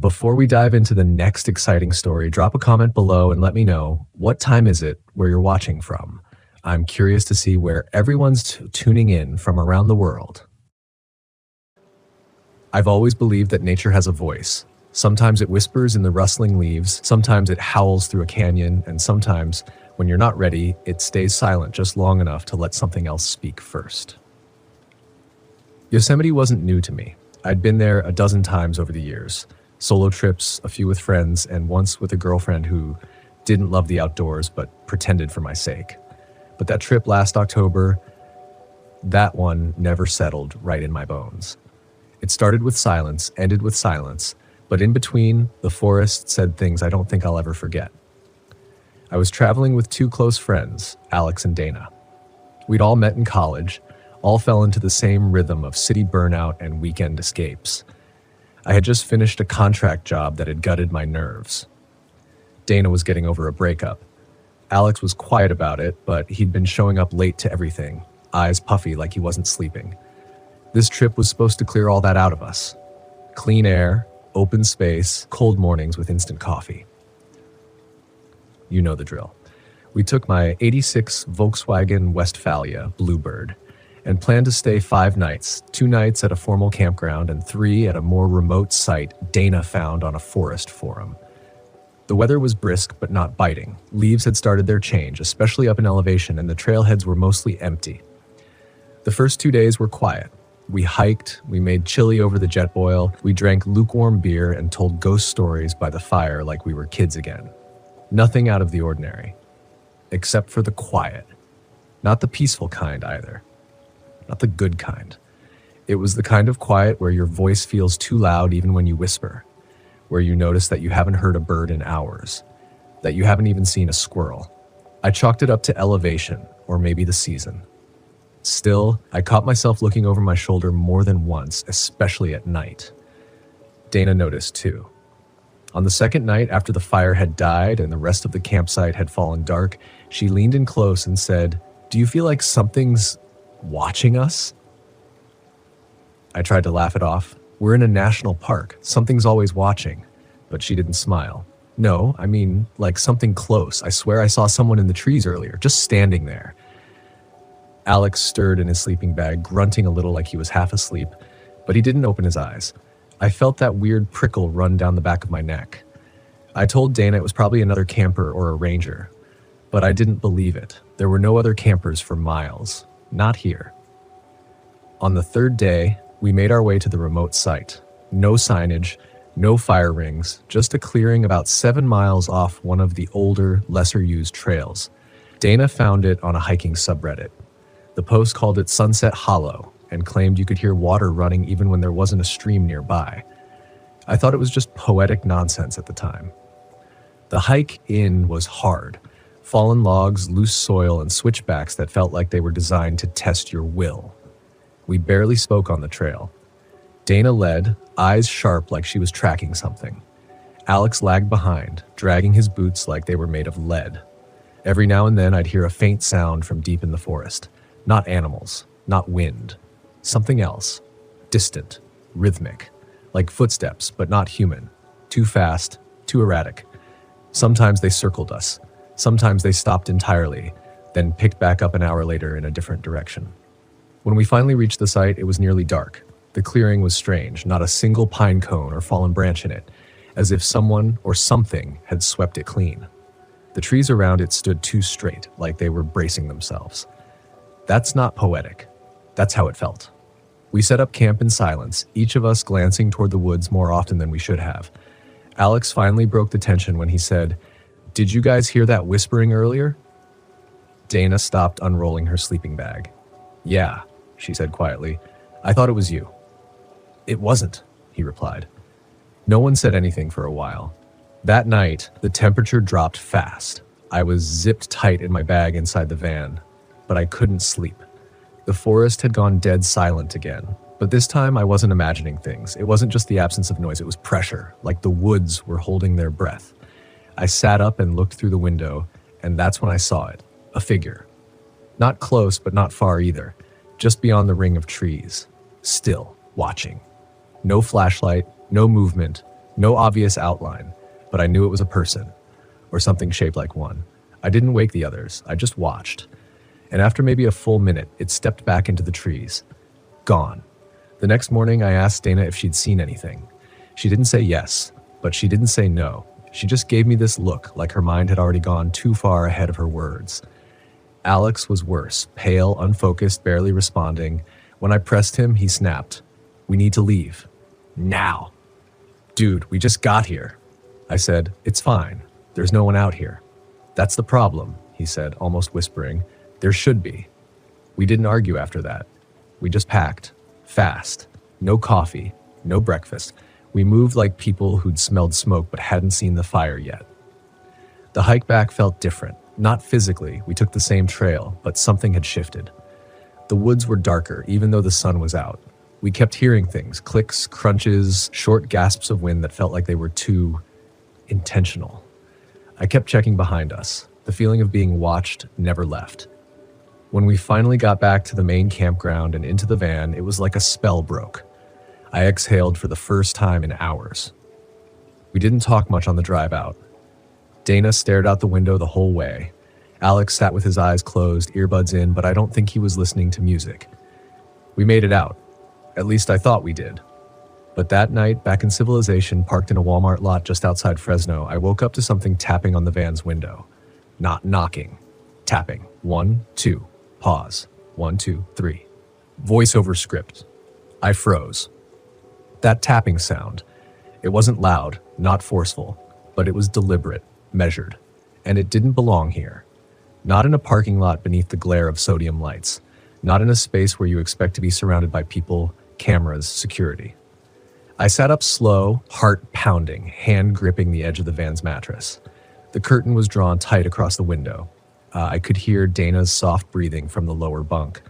Before we dive into the next exciting story, drop a comment below and let me know, what time is it where you're watching from? I'm curious to see where everyone's tuning in from around the world. I've always believed that nature has a voice. Sometimes it whispers in the rustling leaves, sometimes it howls through a canyon, and sometimes, when you're not ready, it stays silent just long enough to let something else speak first. Yosemite wasn't new to me. I'd been there a dozen times over the years. Solo trips, a few with friends, and once with a girlfriend who didn't love the outdoors but pretended for my sake. But that trip last October, that one never settled right in my bones. It started with silence, ended with silence, but in between, the forest said things I don't think I'll ever forget. I was traveling with two close friends, Alex and Dana. We'd all met in college, all fell into the same rhythm of city burnout and weekend escapes. I had just finished a contract job that had gutted my nerves. Dana was getting over a breakup. Alex was quiet about it, but he'd been showing up late to everything, eyes puffy like he wasn't sleeping. This trip was supposed to clear all that out of us. Clean air, open space, cold mornings with instant coffee. You know the drill. We took my '86 Volkswagen Westfalia Bluebird and planned to stay 5 nights, 2 nights at a formal campground and 3 at a more remote site Dana found on a forest forum. The weather was brisk but not biting. Leaves had started their change, especially up in elevation, and the trailheads were mostly empty. The first 2 days were quiet. We hiked, we made chili over the jet boil, we drank lukewarm beer and told ghost stories by the fire like we were kids again. Nothing out of the ordinary. Except for the quiet. Not the peaceful kind either. Not the good kind. It was the kind of quiet where your voice feels too loud even when you whisper. Where you notice that you haven't heard a bird in hours. That you haven't even seen a squirrel. I chalked it up to elevation, or maybe the season. Still, I caught myself looking over my shoulder more than once, especially at night. Dana noticed too. On the second night after the fire had died and the rest of the campsite had fallen dark, she leaned in close and said, "Do you feel like something's watching us?" I tried to laugh it off. We're in a national park. Something's always watching. But she didn't smile. No, I mean, like something close. I swear I saw someone in the trees earlier, just standing there. Alex stirred in his sleeping bag, grunting a little like he was half asleep, but he didn't open his eyes. I felt that weird prickle run down the back of my neck. I told Dana it was probably another camper or a ranger, but I didn't believe it. There were no other campers for miles. Not here. On the third day, we made our way to the remote site. No signage, no fire rings, just a clearing about 7 miles off one of the older, lesser-used trails. Dana found it on a hiking subreddit. The post called it Sunset Hollow and claimed you could hear water running even when there wasn't a stream nearby. I thought it was just poetic nonsense at the time. The hike in was hard. Fallen logs, loose soil, and switchbacks that felt like they were designed to test your will. We barely spoke on the trail. Dana led, eyes sharp like she was tracking something. Alex lagged behind, dragging his boots like they were made of lead. Every now and then I'd hear a faint sound from deep in the forest. Not animals, not wind. Something else. Distant, rhythmic. Like footsteps, but not human. Too fast, too erratic. Sometimes they circled us. Sometimes they stopped entirely, then picked back up an hour later in a different direction. When we finally reached the site, it was nearly dark. The clearing was strange, not a single pine cone or fallen branch in it, as if someone or something had swept it clean. The trees around it stood too straight, like they were bracing themselves. That's not poetic. That's how it felt. We set up camp in silence, each of us glancing toward the woods more often than we should have. Alex finally broke the tension when he said, "Did you guys hear that whispering earlier?" Dana stopped unrolling her sleeping bag. "Yeah," she said quietly. "I thought it was you." "It wasn't," he replied. No one said anything for a while. That night, the temperature dropped fast. I was zipped tight in my bag inside the van, but I couldn't sleep. The forest had gone dead silent again, but this time I wasn't imagining things. It wasn't just the absence of noise, it was pressure, like the woods were holding their breath. I sat up and looked through the window, and that's when I saw it, a figure. Not close, but not far either, just beyond the ring of trees. Still, watching. No flashlight, no movement, No obvious outline, but I knew it was a person, or something shaped like one. I didn't wake the others, I just watched. And after maybe a full minute, it stepped back into the trees. Gone. The next morning, I asked Dana if she'd seen anything. She didn't say yes, but she didn't say no. She just gave me this look, like her mind had already gone too far ahead of her words. Alex was worse, pale, unfocused, barely responding. When I pressed him, he snapped. "We need to leave. Now." "Dude, we just got here." I said, "It's fine. There's no one out here." "That's the problem," he said, almost whispering. "There should be." We didn't argue after that. We just packed. Fast. No coffee. No breakfast. We moved like people who'd smelled smoke but hadn't seen the fire yet. The hike back felt different. Not physically, we took the same trail, but something had shifted. The woods were darker, even though the sun was out. We kept hearing things, clicks, crunches, short gasps of wind that felt like they were too intentional. I kept checking behind us. The feeling of being watched never left. When we finally got back to the main campground and into the van, it was like a spell broke. I exhaled for the first time in hours. We didn't talk much on the drive out. Dana stared out the window the whole way. Alex sat with his eyes closed, earbuds in, but I don't think he was listening to music. We made it out. At least I thought we did. But that night, back in civilization, parked in a Walmart lot just outside Fresno, I woke up to something tapping on the van's window. Not knocking. Tapping. 1, 2. Pause. 1, 2, 3. Voiceover script. I froze. That tapping sound. It wasn't loud, not forceful, but it was deliberate, measured. And it didn't belong here. Not in a parking lot beneath the glare of sodium lights. Not in a space where you expect to be surrounded by people, cameras, security. I sat up slow, heart pounding, hand gripping the edge of the van's mattress. The curtain was drawn tight across the window. I could hear Dana's soft breathing from the lower bunk.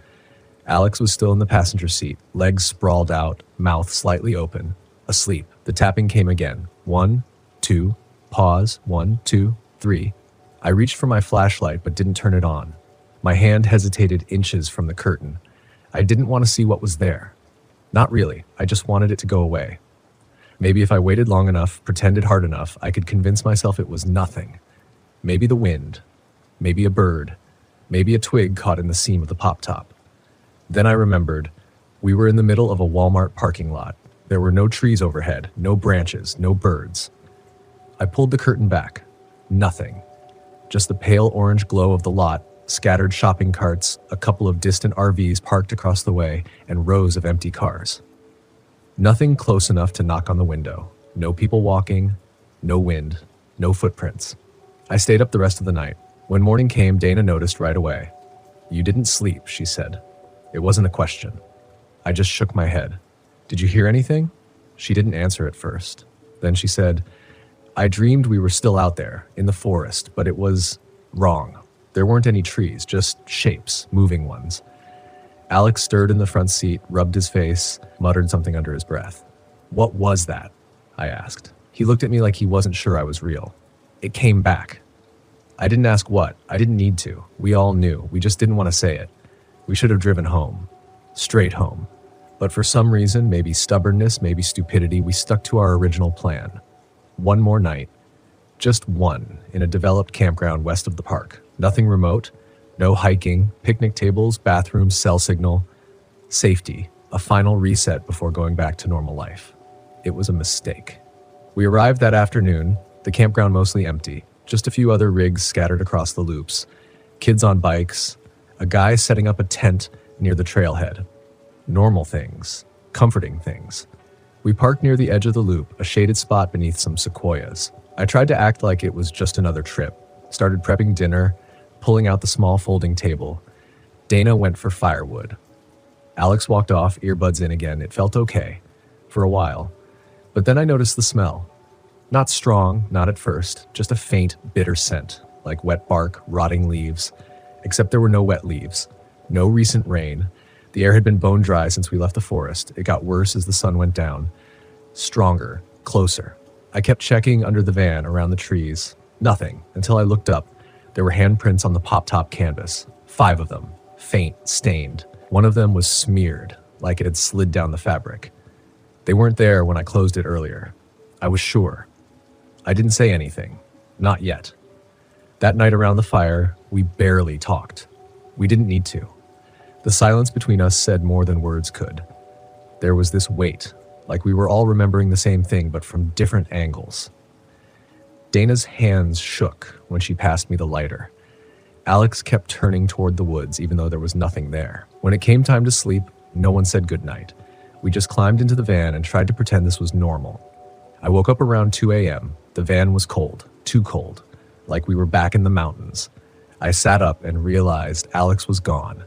Alex was still in the passenger seat, legs sprawled out, mouth slightly open, asleep. The tapping came again. 1, 2, pause, 1, 2, 3. I reached for my flashlight but didn't turn it on. My hand hesitated inches from the curtain. I didn't want to see what was there. Not really, I just wanted it to go away. Maybe if I waited long enough, pretended hard enough, I could convince myself it was nothing. Maybe the wind. Maybe a bird. Maybe a twig caught in the seam of the pop-top. Then I remembered. We were in the middle of a Walmart parking lot. There were no trees overhead, no branches, no birds. I pulled the curtain back. Nothing. Just the pale orange glow of the lot, scattered shopping carts, a couple of distant RVs parked across the way, and rows of empty cars. Nothing close enough to knock on the window. No people walking, no wind, no footprints. I stayed up the rest of the night. When morning came, Dana noticed right away. "You didn't sleep," she said. It wasn't a question. I just shook my head. "Did you hear anything?" She didn't answer at first. Then she said, "I dreamed we were still out there, in the forest, but it was wrong. There weren't any trees, just shapes, moving ones." Alex stirred in the front seat, rubbed his face, muttered something under his breath. "What was that?" I asked. He looked at me like he wasn't sure I was real. "It came back." I didn't ask what. I didn't need to. We all knew. We just didn't want to say it. We should have driven home. Straight home. But for some reason, maybe stubbornness, maybe stupidity, we stuck to our original plan. One more night. Just one, in a developed campground west of the park. Nothing remote. No hiking, picnic tables, bathrooms, cell signal. Safety. A final reset before going back to normal life. It was a mistake. We arrived that afternoon, the campground mostly empty. Just a few other rigs scattered across the loops. Kids on bikes. A guy setting up a tent near the trailhead. Normal things. Comforting things. We parked near the edge of the loop, a shaded spot beneath some sequoias. I tried to act like it was just another trip. Started prepping dinner, pulling out the small folding table. Dana went for firewood. Alex walked off, earbuds in again. It felt okay. For a while. But then I noticed the smell. Not strong, not at first, just a faint, bitter scent, like wet bark, rotting leaves. Except there were no wet leaves. No recent rain. The air had been bone dry since we left the forest. It got worse as the sun went down. Stronger, closer. I kept checking under the van, around the trees. Nothing, until I looked up. There were handprints on the pop-top canvas. 5 of them. Faint, stained. One of them was smeared, like it had slid down the fabric. They weren't there when I closed it earlier. I was sure. I didn't say anything. Not yet. That night around the fire, we barely talked. We didn't need to. The silence between us said more than words could. There was this weight, like we were all remembering the same thing but from different angles. Dana's hands shook when she passed me the lighter. Alex kept turning toward the woods even though there was nothing there. When it came time to sleep, no one said goodnight. We just climbed into the van and tried to pretend this was normal. I woke up around 2 a.m. The van was cold, too cold, like we were back in the mountains. I sat up and realized Alex was gone.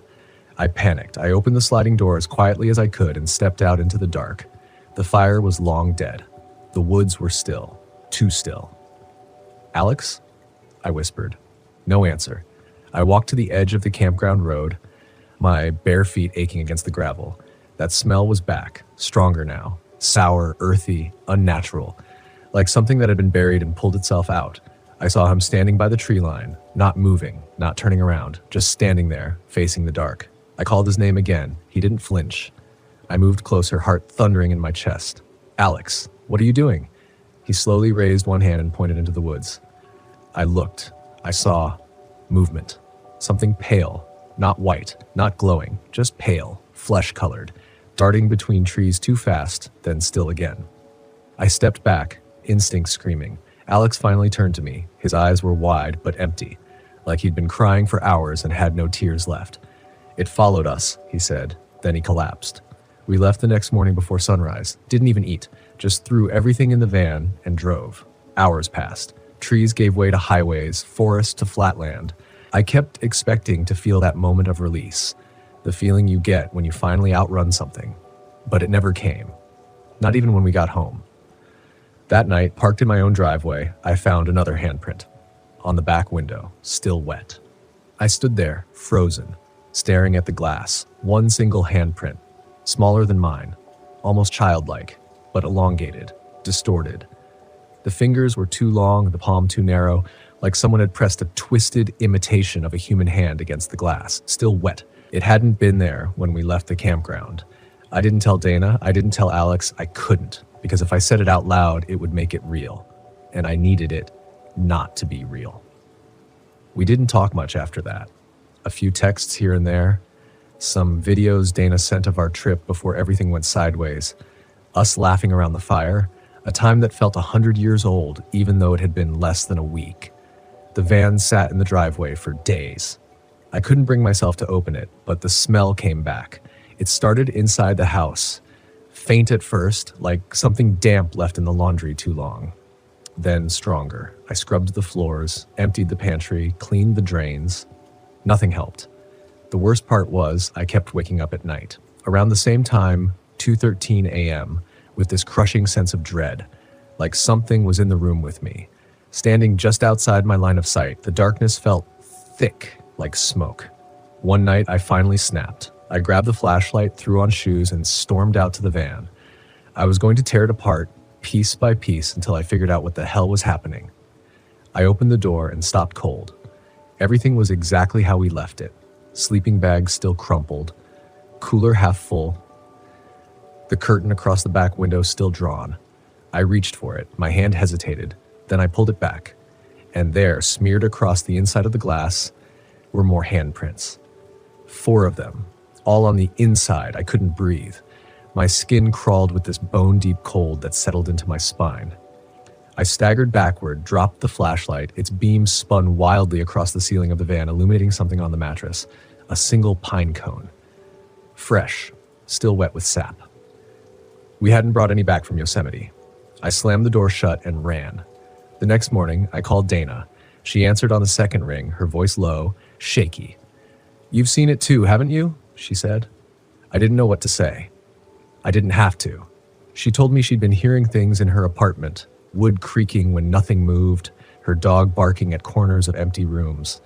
I panicked. I opened the sliding door as quietly as I could and stepped out into the dark. The fire was long dead. The woods were still, too still. "Alex?" I whispered. No answer. I walked to the edge of the campground road, my bare feet aching against the gravel. That smell was back, stronger now, sour, earthy, unnatural, like something that had been buried and pulled itself out. I saw him standing by the tree line, not moving, not turning around, just standing there, facing the dark. I called his name again. He didn't flinch. I moved closer, heart thundering in my chest. "Alex, what are you doing?" He slowly raised one hand and pointed into the woods. I looked. I saw movement. Something pale, not white, not glowing, just pale, flesh-colored, darting between trees too fast, then still again. I stepped back, instinct screaming. Alex finally turned to me. His eyes were wide but empty, like he'd been crying for hours and had no tears left. "It followed us," he said. Then he collapsed. We left the next morning before sunrise, didn't even eat, just threw everything in the van and drove. Hours passed. Trees gave way to highways, forest to flatland. I kept expecting to feel that moment of release, the feeling you get when you finally outrun something. But it never came. Not even when we got home. That night, parked in my own driveway, I found another handprint. On the back window, still wet. I stood there, frozen, staring at the glass. One single handprint, smaller than mine, almost childlike, but elongated, distorted. The fingers were too long, the palm too narrow, like someone had pressed a twisted imitation of a human hand against the glass, still wet. It hadn't been there when we left the campground. I didn't tell Dana, I didn't tell Alex, I couldn't, because if I said it out loud, it would make it real. And I needed it not to be real. We didn't talk much after that. A few texts here and there, some videos Dana sent of our trip before everything went sideways, us laughing around the fire, a time that felt 100 years old, even though it had been less than a week. The van sat in the driveway for days. I couldn't bring myself to open it, but the smell came back. It started inside the house, faint at first, like something damp left in the laundry too long. Then stronger. I scrubbed the floors, emptied the pantry, cleaned the drains. Nothing helped. The worst part was I kept waking up at night. Around the same time, 2:13 a.m., with this crushing sense of dread, like something was in the room with me. Standing just outside my line of sight, the darkness felt thick, like smoke. One night, I finally snapped. I grabbed the flashlight, threw on shoes, and stormed out to the van. I was going to tear it apart, piece by piece, until I figured out what the hell was happening. I opened the door and stopped cold. Everything was exactly how we left it. Sleeping bag still crumpled, cooler half full, the curtain across the back window still drawn. I reached for it. My hand hesitated. Then I pulled it back. And there, smeared across the inside of the glass, were more handprints. 4 of them, all on the inside. I couldn't breathe. My skin crawled with this bone-deep cold that settled into my spine. I staggered backward, dropped the flashlight. Its beam spun wildly across the ceiling of the van, illuminating something on the mattress. A single pine cone. Fresh, still wet with sap. We hadn't brought any back from Yosemite. I slammed the door shut and ran. The next morning, I called Dana. She answered on the second ring, her voice low, shaky. "You've seen it too, haven't you?" she said. I didn't know what to say. I didn't have to. She told me she'd been hearing things in her apartment, wood creaking when nothing moved, her dog barking at corners of empty rooms.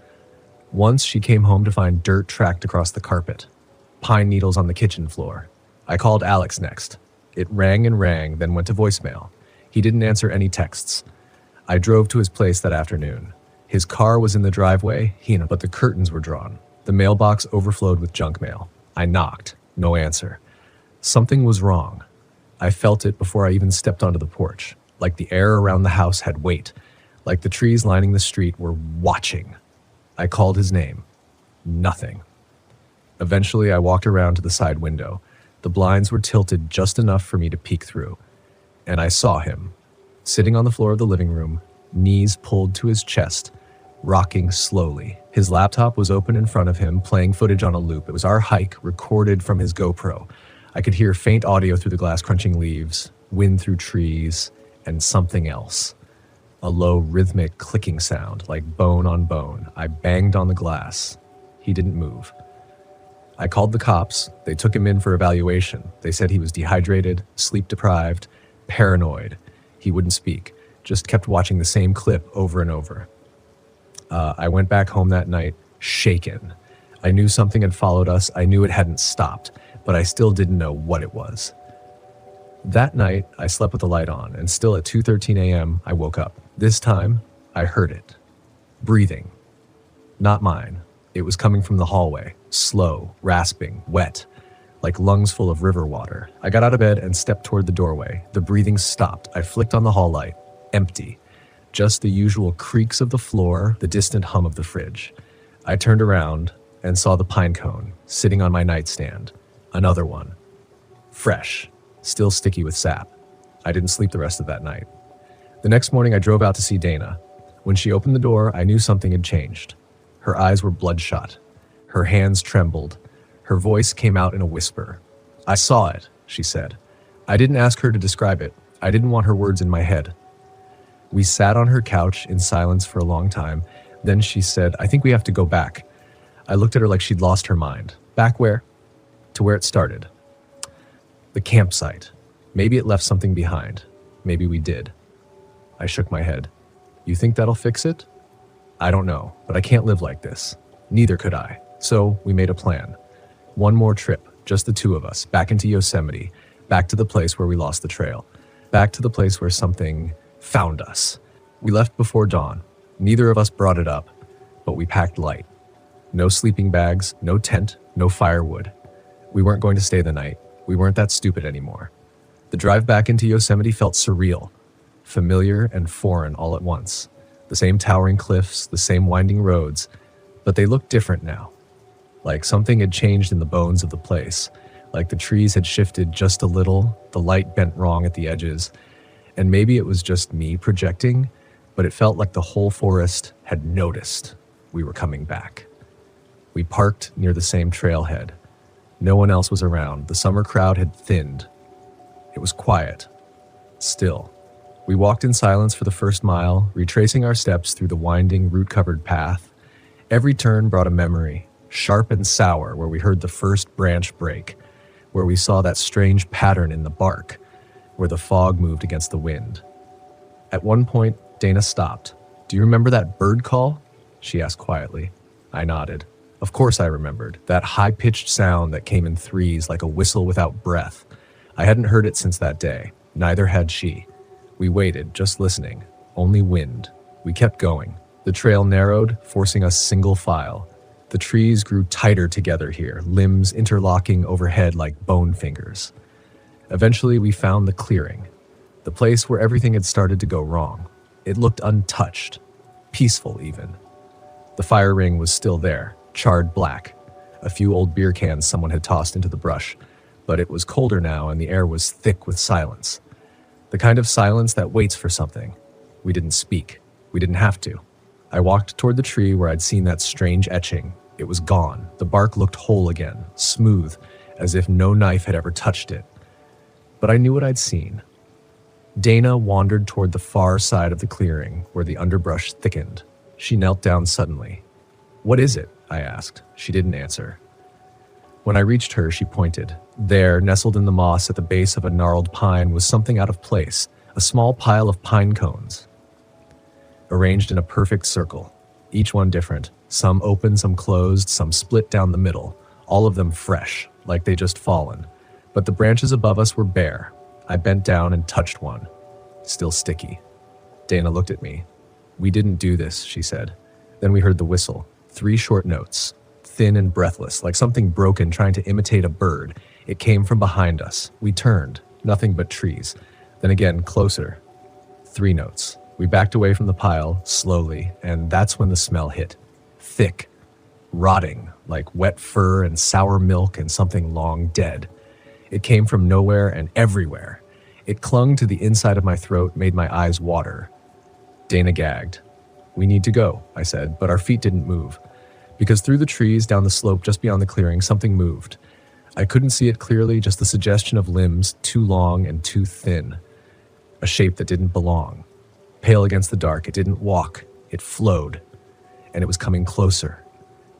Once she came home to find dirt tracked across the carpet, pine needles on the kitchen floor. I called Alex next. It rang and rang, then went to voicemail. He didn't answer any texts. I drove to his place that afternoon. His car was in the driveway, but the curtains were drawn. The mailbox overflowed with junk mail. I knocked. No answer. Something was wrong. I felt it before I even stepped onto the porch. like the air around the house had weight, like the trees lining the street were watching. I called his name. Nothing. Eventually, I walked around to the side window. The blinds were tilted just enough for me to peek through, and I saw him, sitting on the floor of the living room, knees pulled to his chest, rocking slowly. His laptop was open in front of him, playing footage on a loop. It was our hike, recorded from his GoPro. I could hear faint audio through the glass crunching leaves, wind through trees, and something else. A low, rhythmic clicking sound, like bone on bone. I banged on the glass. He didn't move. I called the cops. They took him in for evaluation. They said he was dehydrated, sleep-deprived, paranoid. He wouldn't speak, just kept watching the same clip over and over. I went back home that night, shaken. I knew something had followed us. I knew it hadn't stopped, but I still didn't know what it was. That night, I slept with the light on, and still at 2:13 a.m., I woke up. This time, I heard it. Breathing. Not mine. It was coming from the hallway, slow, rasping, wet, like lungs full of river water. I got out of bed and stepped toward the doorway. The breathing stopped. I flicked on the hall light. Empty. Just the usual creaks of the floor, the distant hum of the fridge. I turned around and saw the pine cone sitting on my nightstand. Another one. Fresh. Still sticky with sap. I didn't sleep the rest of that night. The next morning, I drove out to see Dana. When she opened the door, I knew something had changed. Her eyes were bloodshot. Her hands trembled. Her voice came out in a whisper. "I saw it," she said. I didn't ask her to describe it. I didn't want her words in my head. We sat on her couch in silence for a long time. Then she said, "I think we have to go back." I looked at her like she'd lost her mind. Back where? To where it started. The campsite. Maybe it left something behind. Maybe we did. I shook my head. "You think that'll fix it?" "I don't know, but I can't live like this." Neither could I. So we made a plan. One more trip, just the two of us, back into Yosemite, back to the place where we lost the trail, back to the place where something found us. We left before dawn. Neither of us brought it up, but we packed light. No sleeping bags, no tent, no firewood. We weren't going to stay the night. We weren't that stupid anymore. The drive back into Yosemite felt surreal, familiar and foreign all at once. The same towering cliffs, the same winding roads, but they looked different now. Like something had changed in the bones of the place, like the trees had shifted just a little, the light bent wrong at the edges, and maybe it was just me projecting, but it felt like the whole forest had noticed we were coming back. We parked near the same trailhead. No one else was around. The summer crowd had thinned. It was quiet, still. We walked in silence for the first mile, retracing our steps through the winding, root-covered path. Every turn brought a memory, sharp and sour, where we heard the first branch break, where we saw that strange pattern in the bark, where the fog moved against the wind. At one point, Dana stopped. "Do you remember that bird call?" she asked quietly. I nodded. Of course I remembered, that high-pitched sound that came in threes like a whistle without breath. I hadn't heard it since that day. Neither had she. We waited, just listening. Only wind. We kept going. The trail narrowed, forcing us single file. The trees grew tighter together here, limbs interlocking overhead like bone fingers. Eventually, we found the clearing, the place where everything had started to go wrong. It looked untouched, peaceful even. The fire ring was still there, charred black. A few old beer cans someone had tossed into the brush, but it was colder now and the air was thick with silence. The kind of silence that waits for something. We didn't speak. We didn't have to. I walked toward the tree where I'd seen that strange etching. It was gone. The bark looked whole again, smooth, as if no knife had ever touched it. But I knew what I'd seen. Dana wandered toward the far side of the clearing, where the underbrush thickened. She knelt down suddenly. "What is it?" I asked. She didn't answer. When I reached her, she pointed. There, nestled in the moss at the base of a gnarled pine, was something out of place, a small pile of pine cones, arranged in a perfect circle, each one different, some open, some closed, some split down the middle, all of them fresh, like they just fallen. But the branches above us were bare. I bent down and touched one, still sticky. Dana looked at me. "We didn't do this," she said. Then we heard the whistle, 3 short notes, thin and breathless, like something broken trying to imitate a bird. It came from behind us. We turned, nothing but trees. Then again, closer. 3 notes. We backed away from the pile, slowly, and that's when the smell hit. Thick, rotting, like wet fur and sour milk and something long dead. It came from nowhere and everywhere. It clung to the inside of my throat, made my eyes water. Dana gagged. "We need to go," I said, but our feet didn't move. Because through the trees, down the slope just beyond the clearing, something moved. I couldn't see it clearly, just the suggestion of limbs too long and too thin. A shape that didn't belong. Pale against the dark, it didn't walk, it flowed. And it was coming closer.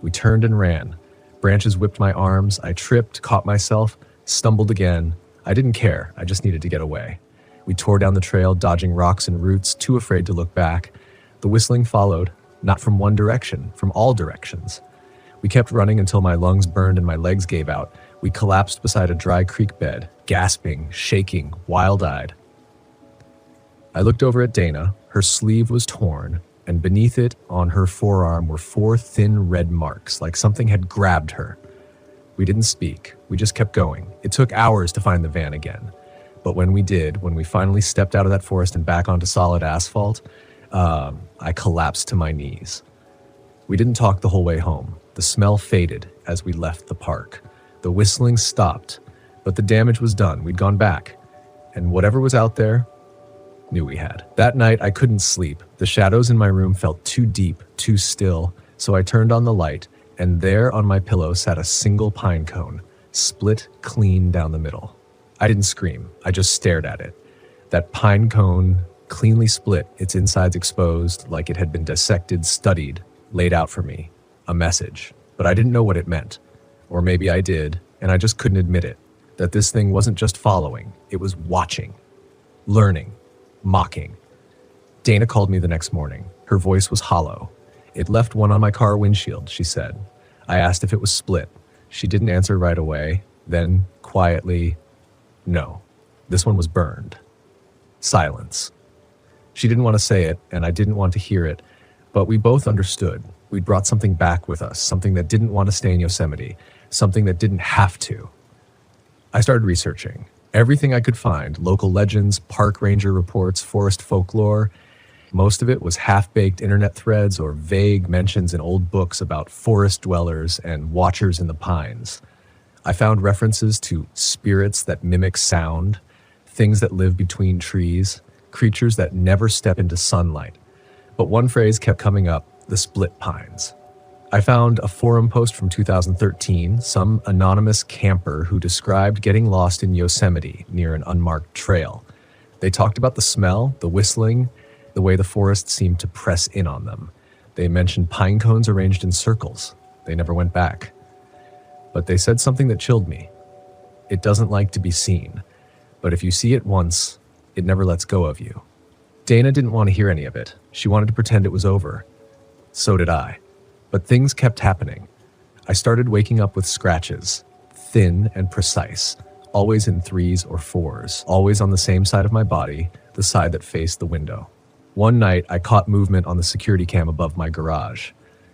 We turned and ran. Branches whipped my arms, I tripped, caught myself, stumbled again. I didn't care, I just needed to get away. We tore down the trail, dodging rocks and roots, too afraid to look back. The whistling followed, not from one direction, from all directions. We kept running until my lungs burned and my legs gave out. We collapsed beside a dry creek bed, gasping, shaking, wild-eyed. I looked over at Dana. Her sleeve was torn, and beneath it, on her forearm, were 4 thin red marks, like something had grabbed her. We didn't speak. We just kept going. It took hours to find the van again. But when we did, when we finally stepped out of that forest and back onto solid asphalt, I collapsed to my knees. We didn't talk the whole way home. The smell faded as we left the park. The whistling stopped, but the damage was done. We'd gone back, and whatever was out there knew we had. That night, I couldn't sleep. The shadows in my room felt too deep, too still, so I turned on the light, and there on my pillow sat a single pine cone, split clean down the middle. I didn't scream. I just stared at it. That pine cone, cleanly split, its insides exposed, like it had been dissected, studied, laid out for me. A message. But I didn't know what it meant. Or maybe I did, and I just couldn't admit it. That this thing wasn't just following, it was watching, learning, mocking. Dana called me the next morning. Her voice was hollow. "It left one on my car windshield," she said. I asked if it was split. She didn't answer right away. Then, quietly, "No, this one was burned." Silence. She didn't want to say it, and I didn't want to hear it, but we both understood. We'd brought something back with us, something that didn't want to stay in Yosemite, something that didn't have to. I started researching. Everything I could find, local legends, park ranger reports, forest folklore. Most of it was half-baked internet threads or vague mentions in old books about forest dwellers and watchers in the pines. I found references to spirits that mimic sound, things that live between trees, creatures that never step into sunlight. But one phrase kept coming up: the split pines. I found a forum post from 2013, some anonymous camper who described getting lost in Yosemite near an unmarked trail. They talked about the smell, the whistling, the way the forest seemed to press in on them. They mentioned pine cones arranged in circles. They never went back. But they said something that chilled me. It doesn't like to be seen, but if you see it once, it never lets go of you. Dana didn't want to hear any of it. She wanted to pretend it was over. So did I. But things kept happening. I started waking up with scratches, thin and precise, always in 3s or 4s, always on the same side of my body, the side that faced the window. One night, I caught movement on the security cam above my garage.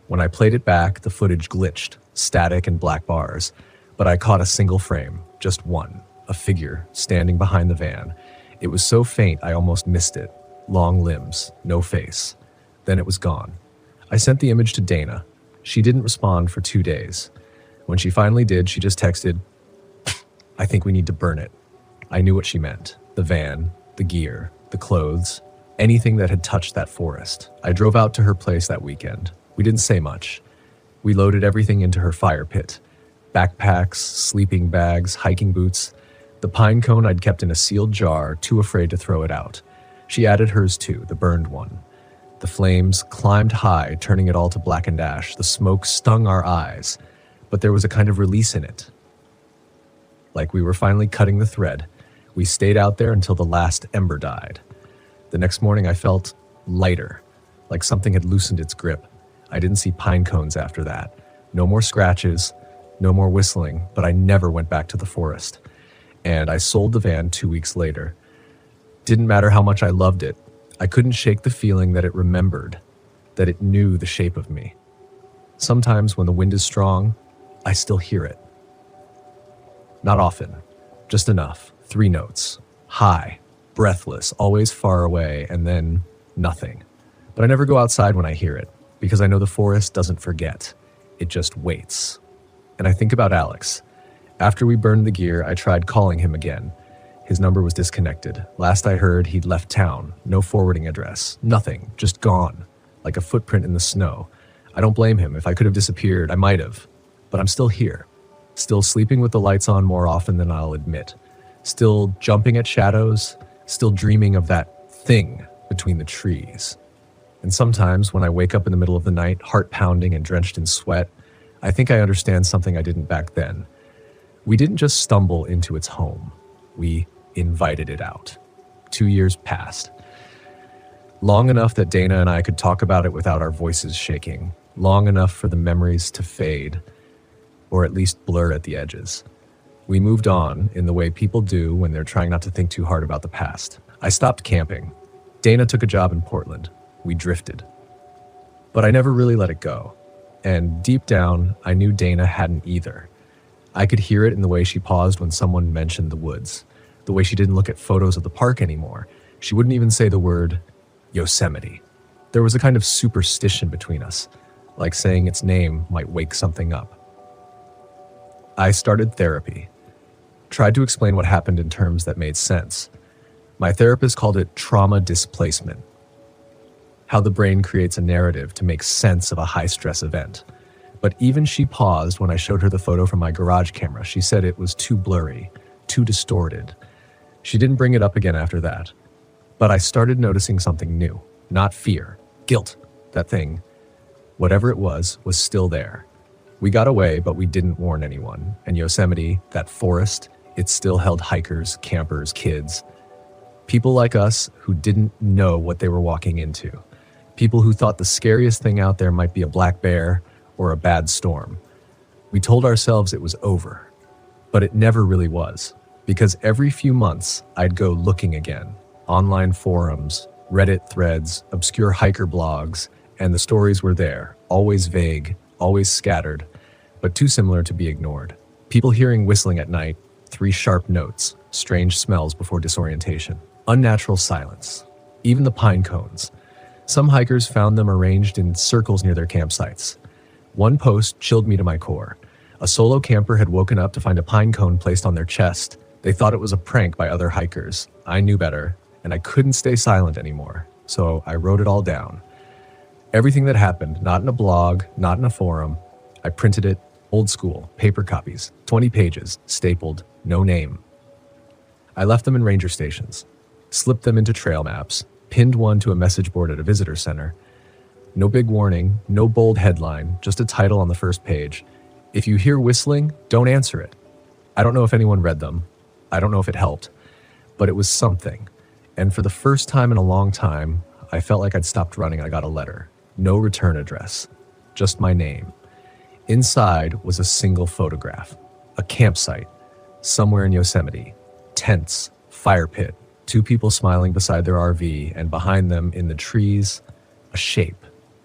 When I played it back, the footage glitched, static and black bars, but I caught a single frame, just one, a figure standing behind the van. It was so faint I almost missed it. Long limbs, no face. Then it was gone. I sent the image to Dana. She didn't respond for 2 days. When she finally did, she just texted, "I think we need to burn it." I knew what she meant. The van, the gear, the clothes, anything that had touched that forest. I drove out to her place that weekend. We didn't say much. We loaded everything into her fire pit. Backpacks, sleeping bags, hiking boots. The pine cone I'd kept in a sealed jar, too afraid to throw it out. She added hers too, the burned one. The flames climbed high, turning it all to blackened ash. The smoke stung our eyes, but there was a kind of release in it. Like we were finally cutting the thread. We stayed out there until the last ember died. The next morning I felt lighter, like something had loosened its grip. I didn't see pine cones after that. No more scratches, no more whistling, but I never went back to the forest. And I sold the van 2 weeks later. Didn't matter how much I loved it. I couldn't shake the feeling that it remembered, that it knew the shape of me. Sometimes when the wind is strong, I still hear it. Not often, just enough. 3 notes. High, breathless, always far away, and then nothing. But I never go outside when I hear it, because I know the forest doesn't forget. It just waits. And I think about Alex. After we burned the gear, I tried calling him again. His number was disconnected. Last I heard, he'd left town. No forwarding address. Nothing. Just gone. Like a footprint in the snow. I don't blame him. If I could have disappeared, I might have. But I'm still here. Still sleeping with the lights on more often than I'll admit. Still jumping at shadows. Still dreaming of that thing between the trees. And sometimes, when I wake up in the middle of the night, heart pounding and drenched in sweat, I think I understand something I didn't back then. We didn't just stumble into its home. We invited it out. 2 years passed. Long enough that Dana and I could talk about it without our voices shaking. Long enough for the memories to fade, or at least blur at the edges. We moved on in the way people do when they're trying not to think too hard about the past. I stopped camping. Dana took a job in Portland. We drifted. But I never really let it go. And deep down, I knew Dana hadn't either. I could hear it in the way she paused when someone mentioned the woods. The way she didn't look at photos of the park anymore. She wouldn't even say the word Yosemite. There was a kind of superstition between us, like saying its name might wake something up. I started therapy. Tried to explain what happened in terms that made sense. My therapist called it trauma displacement. How the brain creates a narrative to make sense of a high-stress event. But even she paused when I showed her the photo from my garage camera. She said it was too blurry, too distorted. She didn't bring it up again after that. But I started noticing something new. Not fear, guilt. That thing, whatever it was still there. We got away, but we didn't warn anyone. And Yosemite, that forest, it still held hikers, campers, kids. People like us who didn't know what they were walking into. People who thought the scariest thing out there might be a black bear or a bad storm. We told ourselves it was over, but it never really was, because every few months I'd go looking again. Online forums, Reddit threads, obscure hiker blogs, and the stories were there, always vague, always scattered, but too similar to be ignored. People hearing whistling at night, 3 sharp notes, strange smells before disorientation, unnatural silence, even the pine cones. Some hikers found them arranged in circles near their campsites. One post chilled me to my core. A solo camper had woken up to find a pine cone placed on their chest. They thought it was a prank by other hikers. I knew better, and I couldn't stay silent anymore, so I wrote it all down. Everything that happened, not in a blog, not in a forum. I printed it, old school, paper copies, 20 pages, stapled, no name. I left them in ranger stations, slipped them into trail maps, pinned one to a message board at a visitor center. No big warning, no bold headline, just a title on the first page. If you hear whistling, don't answer it. I don't know if anyone read them. I don't know if it helped, but it was something. And for the first time in a long time, I felt like I'd stopped running. I got a letter. No return address. Just my name. Inside was a single photograph. A campsite. Somewhere in Yosemite. Tents. Fire pit. 2 people smiling beside their RV, and behind them, in the trees, a shape.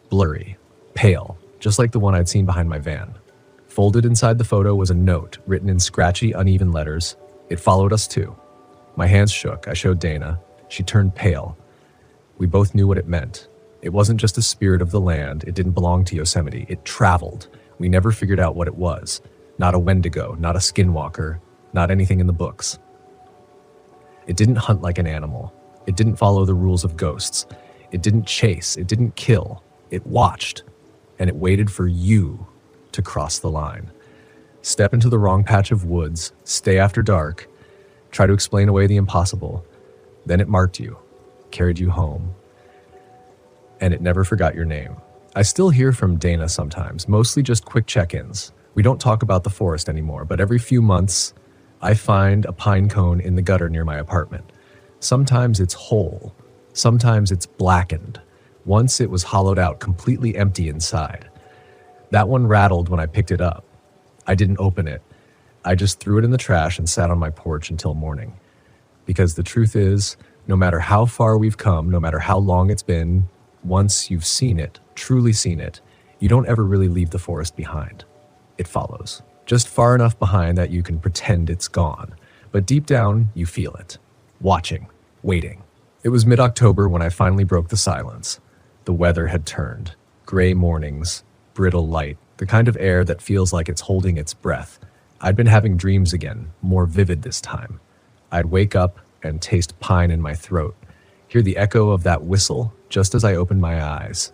Blurry. Pale. Just like the one I'd seen behind my van. Folded inside the photo was a note, written in scratchy, uneven letters. It followed us too. My hands shook. I showed Dana. She turned pale. We both knew what it meant. It wasn't just a spirit of the land. It didn't belong to Yosemite. It traveled. We never figured out what it was. Not a Wendigo, not a skinwalker, not anything in the books. It didn't hunt like an animal. It didn't follow the rules of ghosts. It didn't chase. It didn't kill. It watched. And it waited for you to cross the line. Step into the wrong patch of woods, stay after dark, try to explain away the impossible. Then it marked you, carried you home, and it never forgot your name. I still hear from Dana sometimes, mostly just quick check-ins. We don't talk about the forest anymore, but every few months, I find a pine cone in the gutter near my apartment. Sometimes it's whole, sometimes it's blackened. Once it was hollowed out, completely empty inside. That one rattled when I picked it up. I didn't open it. I just threw it in the trash and sat on my porch until morning. Because the truth is, no matter how far we've come, no matter how long it's been, once you've seen it, truly seen it, you don't ever really leave the forest behind. It follows. Just far enough behind that you can pretend it's gone. But deep down, you feel it. Watching waiting. It was mid-October when I finally broke the silence. The weather had turned. Gray mornings, brittle light, the kind of air that feels like it's holding its breath. I'd been having dreams again, more vivid this time. I'd wake up and taste pine in my throat, hear the echo of that whistle just as I opened my eyes.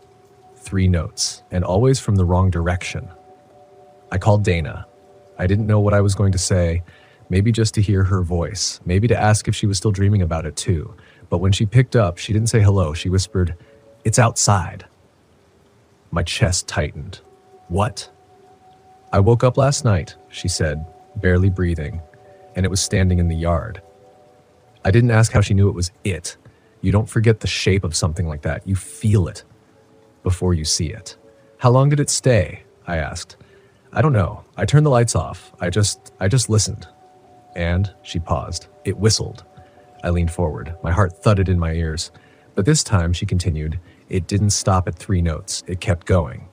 3 notes, and always from the wrong direction. I called Dana. I didn't know what I was going to say, maybe just to hear her voice, maybe to ask if she was still dreaming about it too. But when she picked up, she didn't say hello, she whispered, "It's outside." My chest tightened. What? "I woke up last night," she said, barely breathing, "and it was standing in the yard." I didn't ask how she knew it was it. You don't forget the shape of something like that. You feel it before you see it. "How long did it stay?" I asked. "I don't know. I turned the lights off. I just listened." And she paused. "It whistled." I leaned forward. My heart thudded in my ears. But this time, she continued, it didn't stop at 3 notes. It kept going.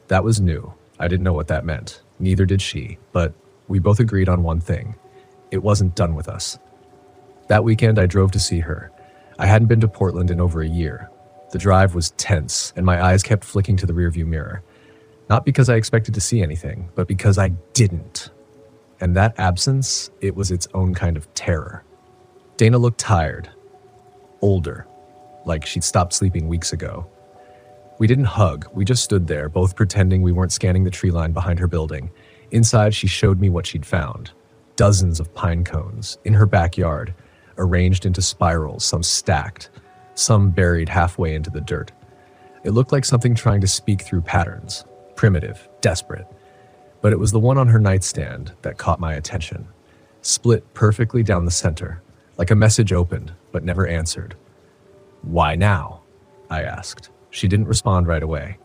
That was new. I didn't know what that meant. Neither did she. But we both agreed on one thing. It wasn't done with us. That weekend, I drove to see her. I hadn't been to Portland in over a year. The drive was tense, and my eyes kept flicking to the rearview mirror. Not because I expected to see anything, but because I didn't. And that absence, it was its own kind of terror. Dana looked tired. Older. Like she'd stopped sleeping weeks ago. We didn't hug, we just stood there, both pretending we weren't scanning the tree line behind her building. Inside, she showed me what she'd found. Dozens of pine cones, in her backyard, arranged into spirals, some stacked, some buried halfway into the dirt. It looked like something trying to speak through patterns, primitive, desperate. But it was the one on her nightstand that caught my attention. Split perfectly down the center, like a message opened, but never answered. "Why now?" I asked. She didn't respond right away.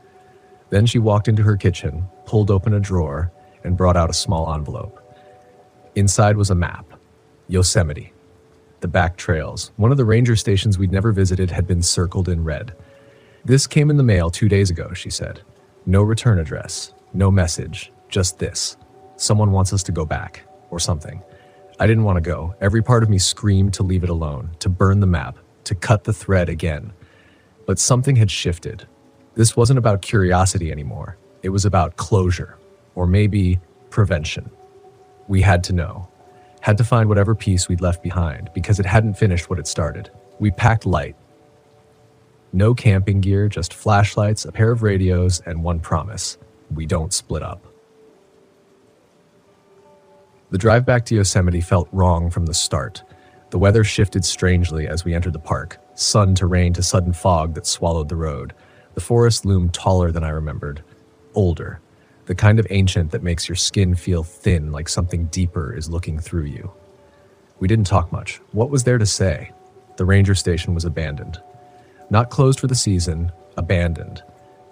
Then she walked into her kitchen, pulled open a drawer, and brought out a small envelope. Inside was a map. Yosemite. The back trails, one of the ranger stations we'd never visited, had been circled in red. "This came in the mail 2 days ago," she said. "No return address, no message, just this. Someone wants us to go back, or something." I didn't want to go. Every part of me screamed to leave it alone, to burn the map, to cut the thread again. But something had shifted. This wasn't about curiosity anymore. It was about closure, or maybe prevention. We had to know. Had to find whatever piece we'd left behind, because it hadn't finished what it started. We packed light. No camping gear, just flashlights, a pair of radios, and one promise. We don't split up. The drive back to Yosemite felt wrong from the start. The weather shifted strangely as we entered the park, sun to rain to sudden fog that swallowed the road. The forest loomed taller than I remembered, older, the kind of ancient that makes your skin feel thin like something deeper is looking through you. We didn't talk much. What was there to say? The ranger station was abandoned. Not closed for the season, abandoned.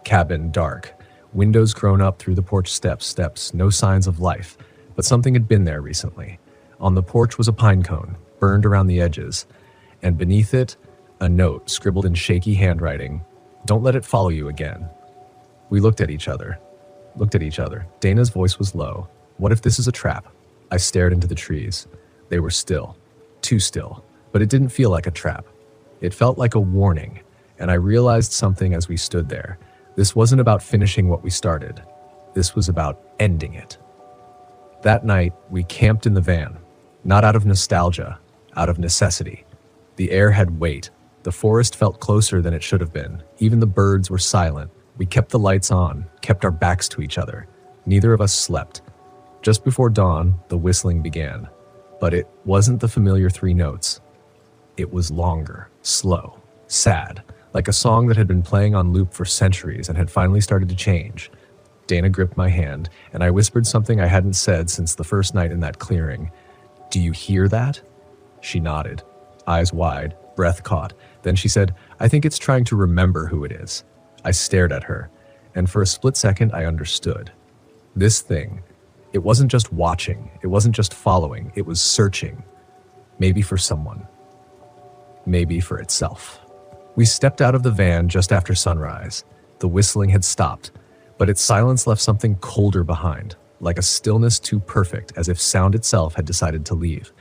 Cabin dark, windows grown up through the porch steps, no signs of life, but something had been there recently. On the porch was a pine cone, burned around the edges, and beneath it, a note scribbled in shaky handwriting, "Don't let it follow you again." We looked at each other. Dana's voice was low. "What if this is a trap?" I stared into the trees. They were still, too still, but it didn't feel like a trap. It felt like a warning, and I realized something as we stood there. This wasn't about finishing what we started. This was about ending it. That night, we camped in the van, not out of nostalgia, out of necessity. The air had weight. The forest felt closer than it should have been. Even the birds were silent. We kept the lights on, kept our backs to each other. Neither of us slept. Just before dawn, the whistling began. But it wasn't the familiar 3 notes. It was longer, slow, sad, like a song that had been playing on loop for centuries and had finally started to change. Dana gripped my hand, and I whispered something I hadn't said since the first night in that clearing. "Do you hear that?" She nodded, eyes wide, breath caught. Then she said, "I think it's trying to remember who it is." I stared at her, and for a split second I understood. This thing, it wasn't just watching, it wasn't just following, it was searching. Maybe for someone. Maybe for itself. We stepped out of the van just after sunrise. The whistling had stopped, but its silence left something colder behind, like a stillness too perfect, as if sound itself had decided to leave.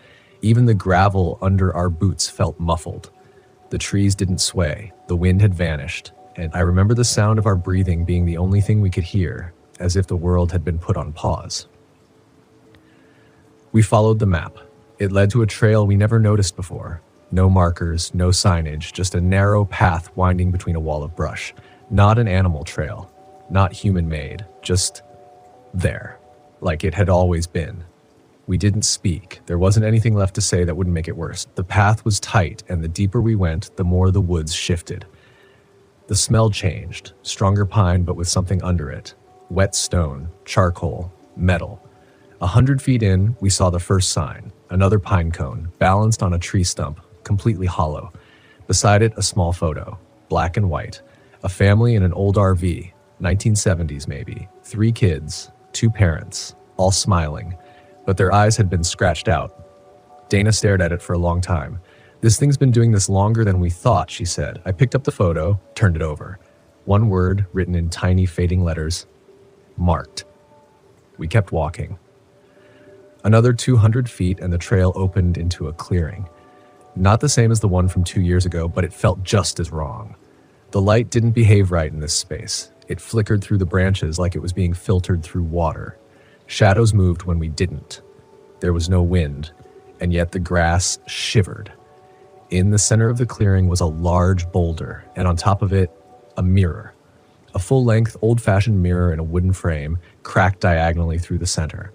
Even the gravel under our boots felt muffled. The trees didn't sway, the wind had vanished, and I remember the sound of our breathing being the only thing we could hear, as if the world had been put on pause. We followed the map. It led to a trail we never noticed before. No markers, no signage, just a narrow path winding between a wall of brush. Not an animal trail, not human-made, just there, like it had always been. We didn't speak. There wasn't anything left to say that wouldn't make it worse. The path was tight, and the deeper we went, the more the woods shifted. The smell changed, stronger pine but with something under it. Wet stone, charcoal, metal. 100 feet in, we saw the first sign, another pine cone, balanced on a tree stump, completely hollow. Beside it, a small photo, black and white. A family in an old RV, 1970s maybe. 3 kids, 2 parents, all smiling, but their eyes had been scratched out. Dana stared at it for a long time. "This thing's been doing this longer than we thought," she said. I picked up the photo, turned it over. One word, written in tiny fading letters, marked. We kept walking. Another 200 feet and the trail opened into a clearing. Not the same as the one from 2 years ago, but it felt just as wrong. The light didn't behave right in this space. It flickered through the branches like it was being filtered through water. Shadows moved when we didn't. There was no wind, and yet the grass shivered. In the center of the clearing was a large boulder, and on top of it, a mirror. A full-length, old-fashioned mirror in a wooden frame, cracked diagonally through the center.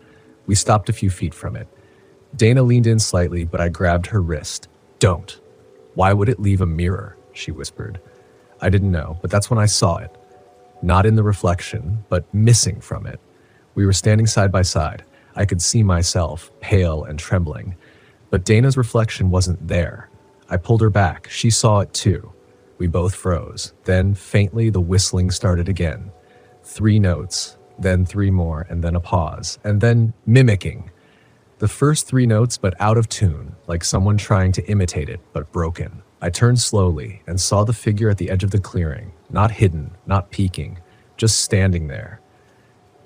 We stopped a few feet from it. Dana leaned in slightly, but I grabbed her wrist. "Don't." "Why would it leave a mirror?" she whispered. I didn't know, but that's when I saw it. Not in the reflection, but missing from it. We were standing side by side. I could see myself, pale and trembling. But Dana's reflection wasn't there. I pulled her back. She saw it too. We both froze. Then, faintly, the whistling started again. 3 notes, then 3 more, and then a pause, and then mimicking. The first 3 notes, but out of tune, like someone trying to imitate it, but broken. I turned slowly and saw the figure at the edge of the clearing, not hidden, not peeking, just standing there.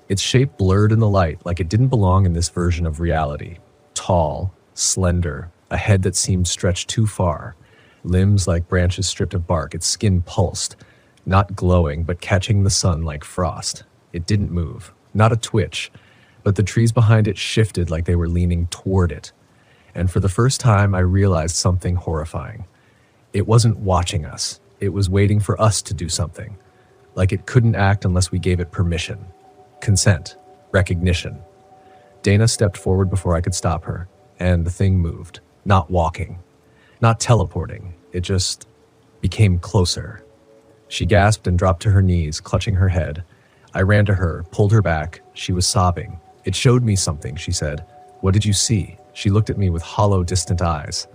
Its shape blurred in the light like it didn't belong in this version of reality. Tall, slender, a head that seemed stretched too far, limbs like branches stripped of bark, its skin pulsed, not glowing, but catching the sun like frost. It didn't move, not a twitch, but the trees behind it shifted like they were leaning toward it. And for the first time, I realized something horrifying. It wasn't watching us. It was waiting for us to do something. Like it couldn't act unless we gave it permission. Consent. Recognition. Dana stepped forward before I could stop her, and the thing moved. Not walking. Not teleporting. It just became closer. She gasped and dropped to her knees, clutching her head. I ran to her, pulled her back. She was sobbing. "It showed me something," she said. "What did you see?" She looked at me with hollow, distant eyes.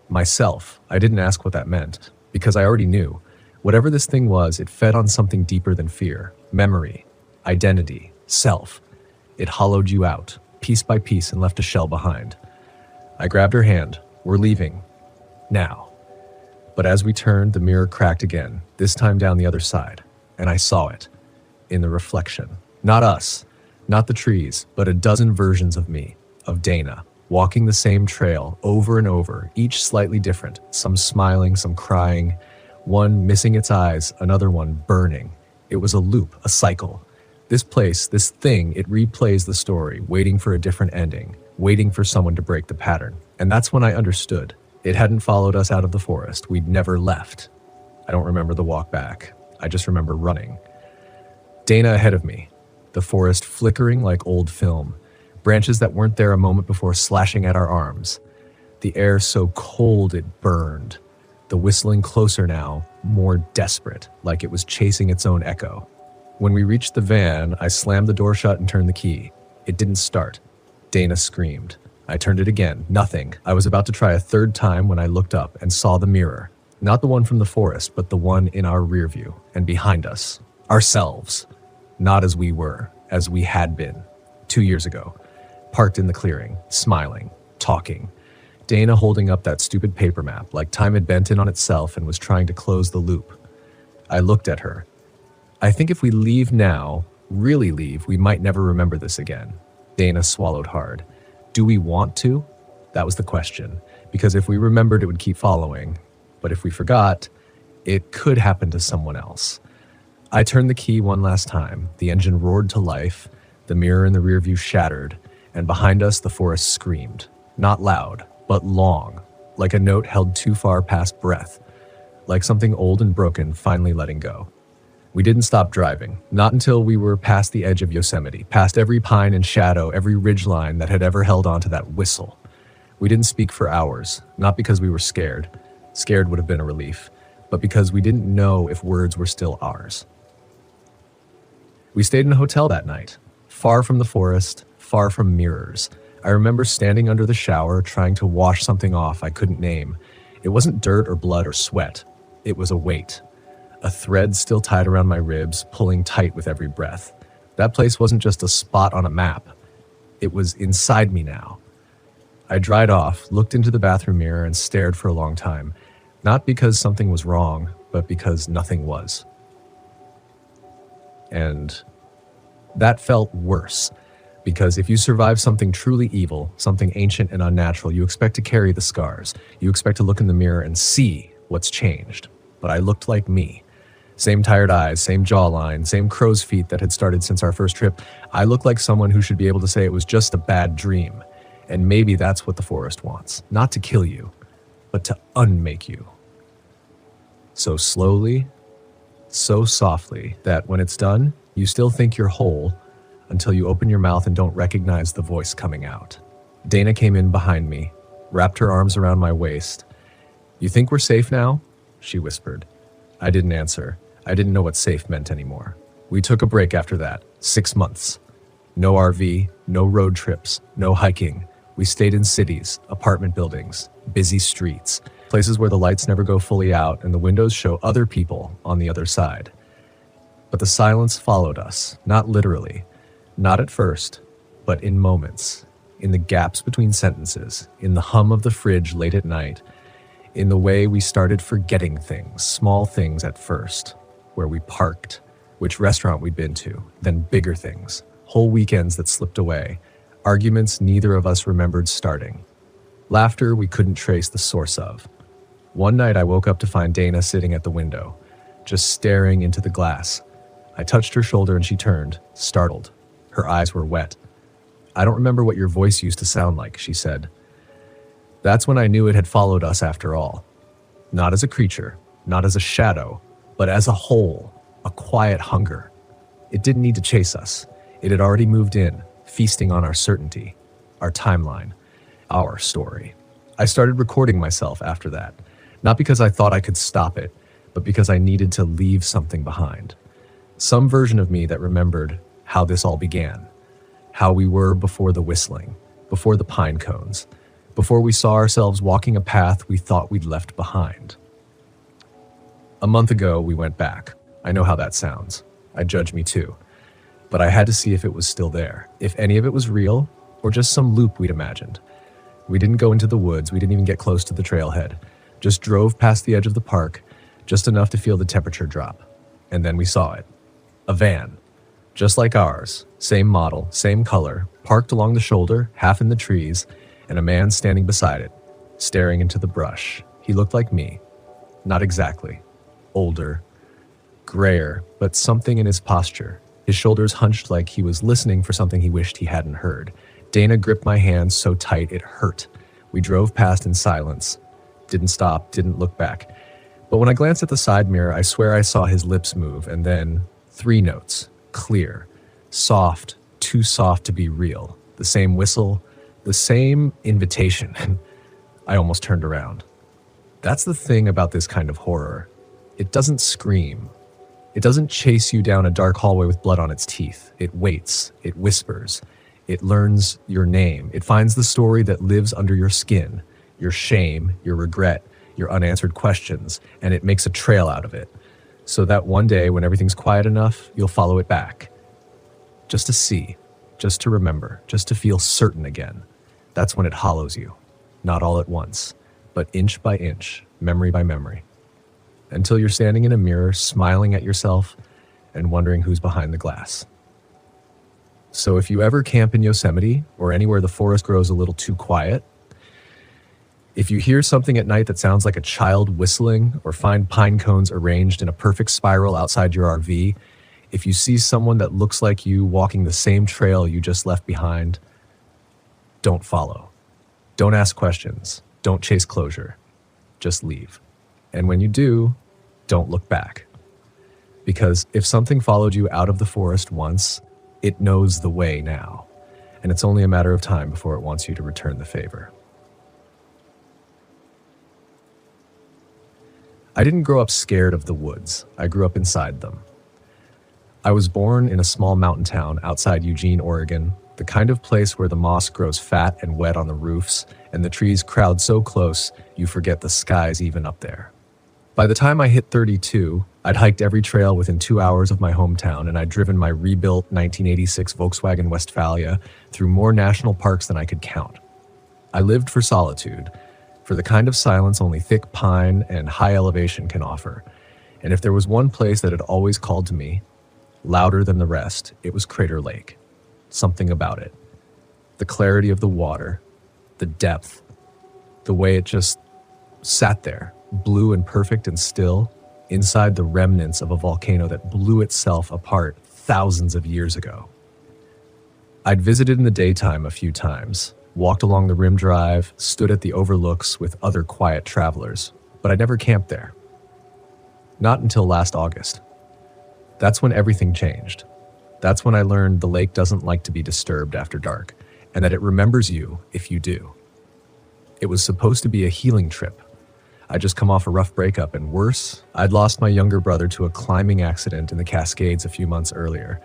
Myself. I didn't ask what that meant, because I already knew. Whatever this thing was, it fed on something deeper than fear. Memory. Identity. Self. It hollowed you out, piece by piece, and left a shell behind. I grabbed her hand. "We're leaving. Now." But as we turned, the mirror cracked again, this time down the other side, and I saw it. In the reflection. Not us. Not the trees, but a dozen versions of me, of Dana, walking the same trail over and over, each slightly different, some smiling, some crying, one missing its eyes, another one burning. It was a loop, a cycle. This place, this thing, it replays the story, waiting for a different ending, waiting for someone to break the pattern. And that's when I understood. It hadn't followed us out of the forest. We'd never left. I don't remember the walk back. I just remember running. Dana ahead of me, the forest flickering like old film, branches that weren't there a moment before slashing at our arms. The air so cold it burned. The whistling closer now, more desperate, like it was chasing its own echo. When we reached the van, I slammed the door shut and turned the key. It didn't start. Dana screamed. I turned it again. Nothing. I was about to try a 3rd time when I looked up and saw the mirror. Not the one from the forest, but the one in our rear view and behind us. Ourselves. Not as we were, as we had been, 2 years ago. Parked in the clearing, smiling, talking. Dana holding up that stupid paper map, like time had bent in on itself and was trying to close the loop. I looked at her. "I think if we leave now, really leave, we might never remember this again." Dana swallowed hard. "Do we want to?" That was the question. Because if we remembered, it would keep following. But if we forgot, it could happen to someone else. I turned the key one last time. The engine roared to life. The mirror in the rear view shattered. And behind us, the forest screamed. Not loud, but long. Like a note held too far past breath. Like something old and broken finally letting go. We didn't stop driving. Not until we were past the edge of Yosemite. Past every pine and shadow, every ridgeline that had ever held onto that whistle. We didn't speak for hours. Not because we were scared. Scared would have been a relief. But because we didn't know if words were still ours. We stayed in a hotel that night. Far from the forest, far from mirrors. I remember standing under the shower, trying to wash something off I couldn't name. It wasn't dirt or blood or sweat. It was a weight. A thread still tied around my ribs, pulling tight with every breath. That place wasn't just a spot on a map. It was inside me now. I dried off, looked into the bathroom mirror, and stared for a long time. Not because something was wrong, but because nothing was. And that felt worse. Because if you survive something truly evil, something ancient and unnatural, you expect to carry the scars. You expect to look in the mirror and see what's changed. But I looked like me. Same tired eyes, same jawline, same crow's feet that had started since our first trip. I looked like someone who should be able to say it was just a bad dream. And maybe that's what the forest wants. Not to kill you, but to unmake you. So slowly, so softly, that when it's done, you still think you're whole, until you open your mouth and don't recognize the voice coming out. Dana came in behind me, wrapped her arms around my waist. "You think we're safe now?" she whispered. I didn't answer. I didn't know what safe meant anymore. We took a break after that, 6 months. No RV, no road trips, no hiking. We stayed in cities, apartment buildings, busy streets, places where the lights never go fully out and the windows show other people on the other side. But the silence followed us, not literally. Not at first, but in moments, in the gaps between sentences, in the hum of the fridge late at night, in the way we started forgetting things, small things at first, where we parked, which restaurant we'd been to, then bigger things, whole weekends that slipped away, arguments neither of us remembered starting, laughter we couldn't trace the source of. One night I woke up to find Dana sitting at the window, just staring into the glass. I touched her shoulder and she turned, startled. Her eyes were wet. "I don't remember what your voice used to sound like," she said. That's when I knew it had followed us after all. Not as a creature, not as a shadow, but as a whole, a quiet hunger. It didn't need to chase us. It had already moved in, feasting on our certainty, our timeline, our story. I started recording myself after that, not because I thought I could stop it, but because I needed to leave something behind. Some version of me that remembered how this all began, how we were before the whistling, before the pine cones, before we saw ourselves walking a path we thought we'd left behind. A month ago, we went back. I know how that sounds. I judge me too. But I had to see if it was still there, if any of it was real, or just some loop we'd imagined. We didn't go into the woods, we didn't even get close to the trailhead. Just drove past the edge of the park, just enough to feel the temperature drop. And then we saw it. A van. Just like ours, same model, same color, parked along the shoulder, half in the trees, and a man standing beside it, staring into the brush. He looked like me. Not exactly. Older. Grayer, but something in his posture. His shoulders hunched like he was listening for something he wished he hadn't heard. Dana gripped my hand so tight it hurt. We drove past in silence. Didn't stop, didn't look back. But when I glanced at the side mirror, I swear I saw his lips move, and then 3 notes. Clear, soft, too soft to be real. The same whistle, the same invitation, and I almost turned around. That's the thing about this kind of horror. It doesn't scream. It doesn't chase you down a dark hallway with blood on its teeth. It waits, it whispers, it learns your name. It finds the story that lives under your skin, your shame, your regret, your unanswered questions, and it makes a trail out of it. So that one day when everything's quiet enough, you'll follow it back. Just to see, just to remember, just to feel certain again. That's when it hollows you. Not all at once, but inch by inch, memory by memory. Until you're standing in a mirror, smiling at yourself and wondering who's behind the glass. So if you ever camp in Yosemite or anywhere the forest grows a little too quiet, If you hear something at night that sounds like a child whistling or find pine cones arranged in a perfect spiral outside your RV, if you see someone that looks like you walking the same trail you just left behind, don't follow. Don't ask questions. Don't chase closure. Just leave. And when you do, don't look back. Because if something followed you out of the forest once, it knows the way now. And it's only a matter of time before it wants you to return the favor. I didn't grow up scared of the woods. I grew up inside them. I was born in a small mountain town outside Eugene, Oregon, the kind of place where the moss grows fat and wet on the roofs and the trees crowd so close you forget the sky's even up there. By the time I hit 32, I'd hiked every trail within 2 hours of my hometown, and I'd driven my rebuilt 1986 Volkswagen Westfalia through more national parks than I could count. I lived for solitude, for the kind of silence only thick pine and high elevation can offer. And if there was one place that had always called to me, louder than the rest, it was Crater Lake. Something about it. The clarity of the water, the depth, the way it just sat there, blue and perfect and still, inside the remnants of a volcano that blew itself apart thousands of years ago. I'd visited in the daytime a few times, walked along the rim drive, stood at the overlooks with other quiet travelers, but I never camped there. Not until last August. That's when everything changed. That's when I learned the lake doesn't like to be disturbed after dark, and that it remembers you if you do. It was supposed to be a healing trip. I'd just come off a rough breakup, and worse, I'd lost my younger brother to a climbing accident in the Cascades a few months earlier.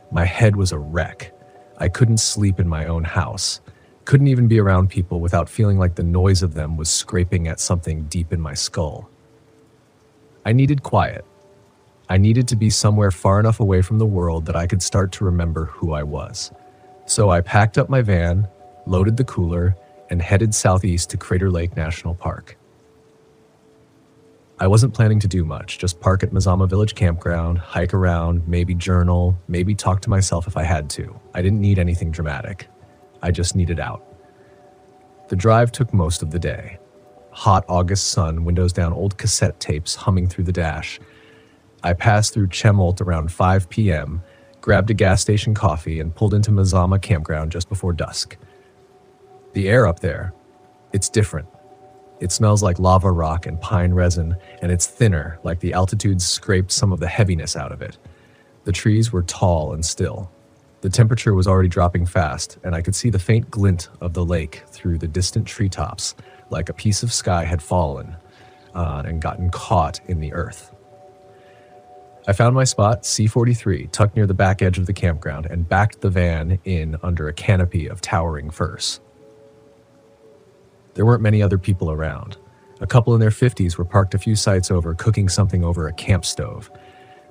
My head was a wreck. I couldn't sleep in my own house. Couldn't even be around people without feeling like the noise of them was scraping at something deep in my skull. I needed quiet. I needed to be somewhere far enough away from the world that I could start to remember who I was. So I packed up my van, loaded the cooler, and headed southeast to Crater Lake National Park. I wasn't planning to do much, just park at Mazama Village Campground, hike around, maybe journal, maybe talk to myself if I had to. I didn't need anything dramatic. I just needed out. The drive took most of the day. Hot August sun, windows down, old cassette tapes humming through the dash. I passed through Chemolt around 5 p.m., grabbed a gas station coffee, and pulled into Mazama Campground just before dusk. The air up there, it's different. It smells like lava rock and pine resin, and it's thinner, like the altitude scraped some of the heaviness out of it. The trees were tall and still. The temperature was already dropping fast, and I could see the faint glint of the lake through the distant treetops, like a piece of sky had fallen and gotten caught in the earth. I found my spot, C43, tucked near the back edge of the campground, and backed the van in under a canopy of towering firs. There weren't many other people around. A couple in their 50s were parked a few sites over, cooking something over a camp stove.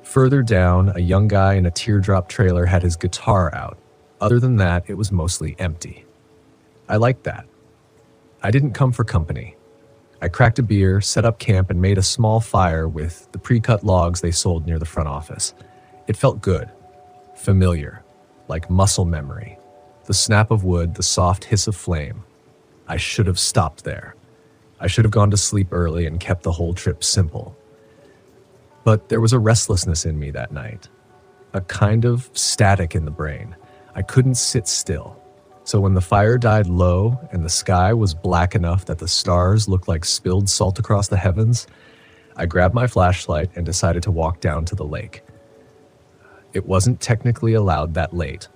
Further down, a young guy in a teardrop trailer had his guitar out. Other than that, it was mostly empty. I liked that. I didn't come for company. I cracked a beer, set up camp, and made a small fire with the pre-cut logs they sold near the front office. It felt good, familiar, like muscle memory. The snap of wood, the soft hiss of flame. I should have stopped there. I should have gone to sleep early and kept the whole trip simple. But there was a restlessness in me that night, a kind of static in the brain. I couldn't sit still. So when the fire died low and the sky was black enough that the stars looked like spilled salt across the heavens, I grabbed my flashlight and decided to walk down to the lake. It wasn't technically allowed that late.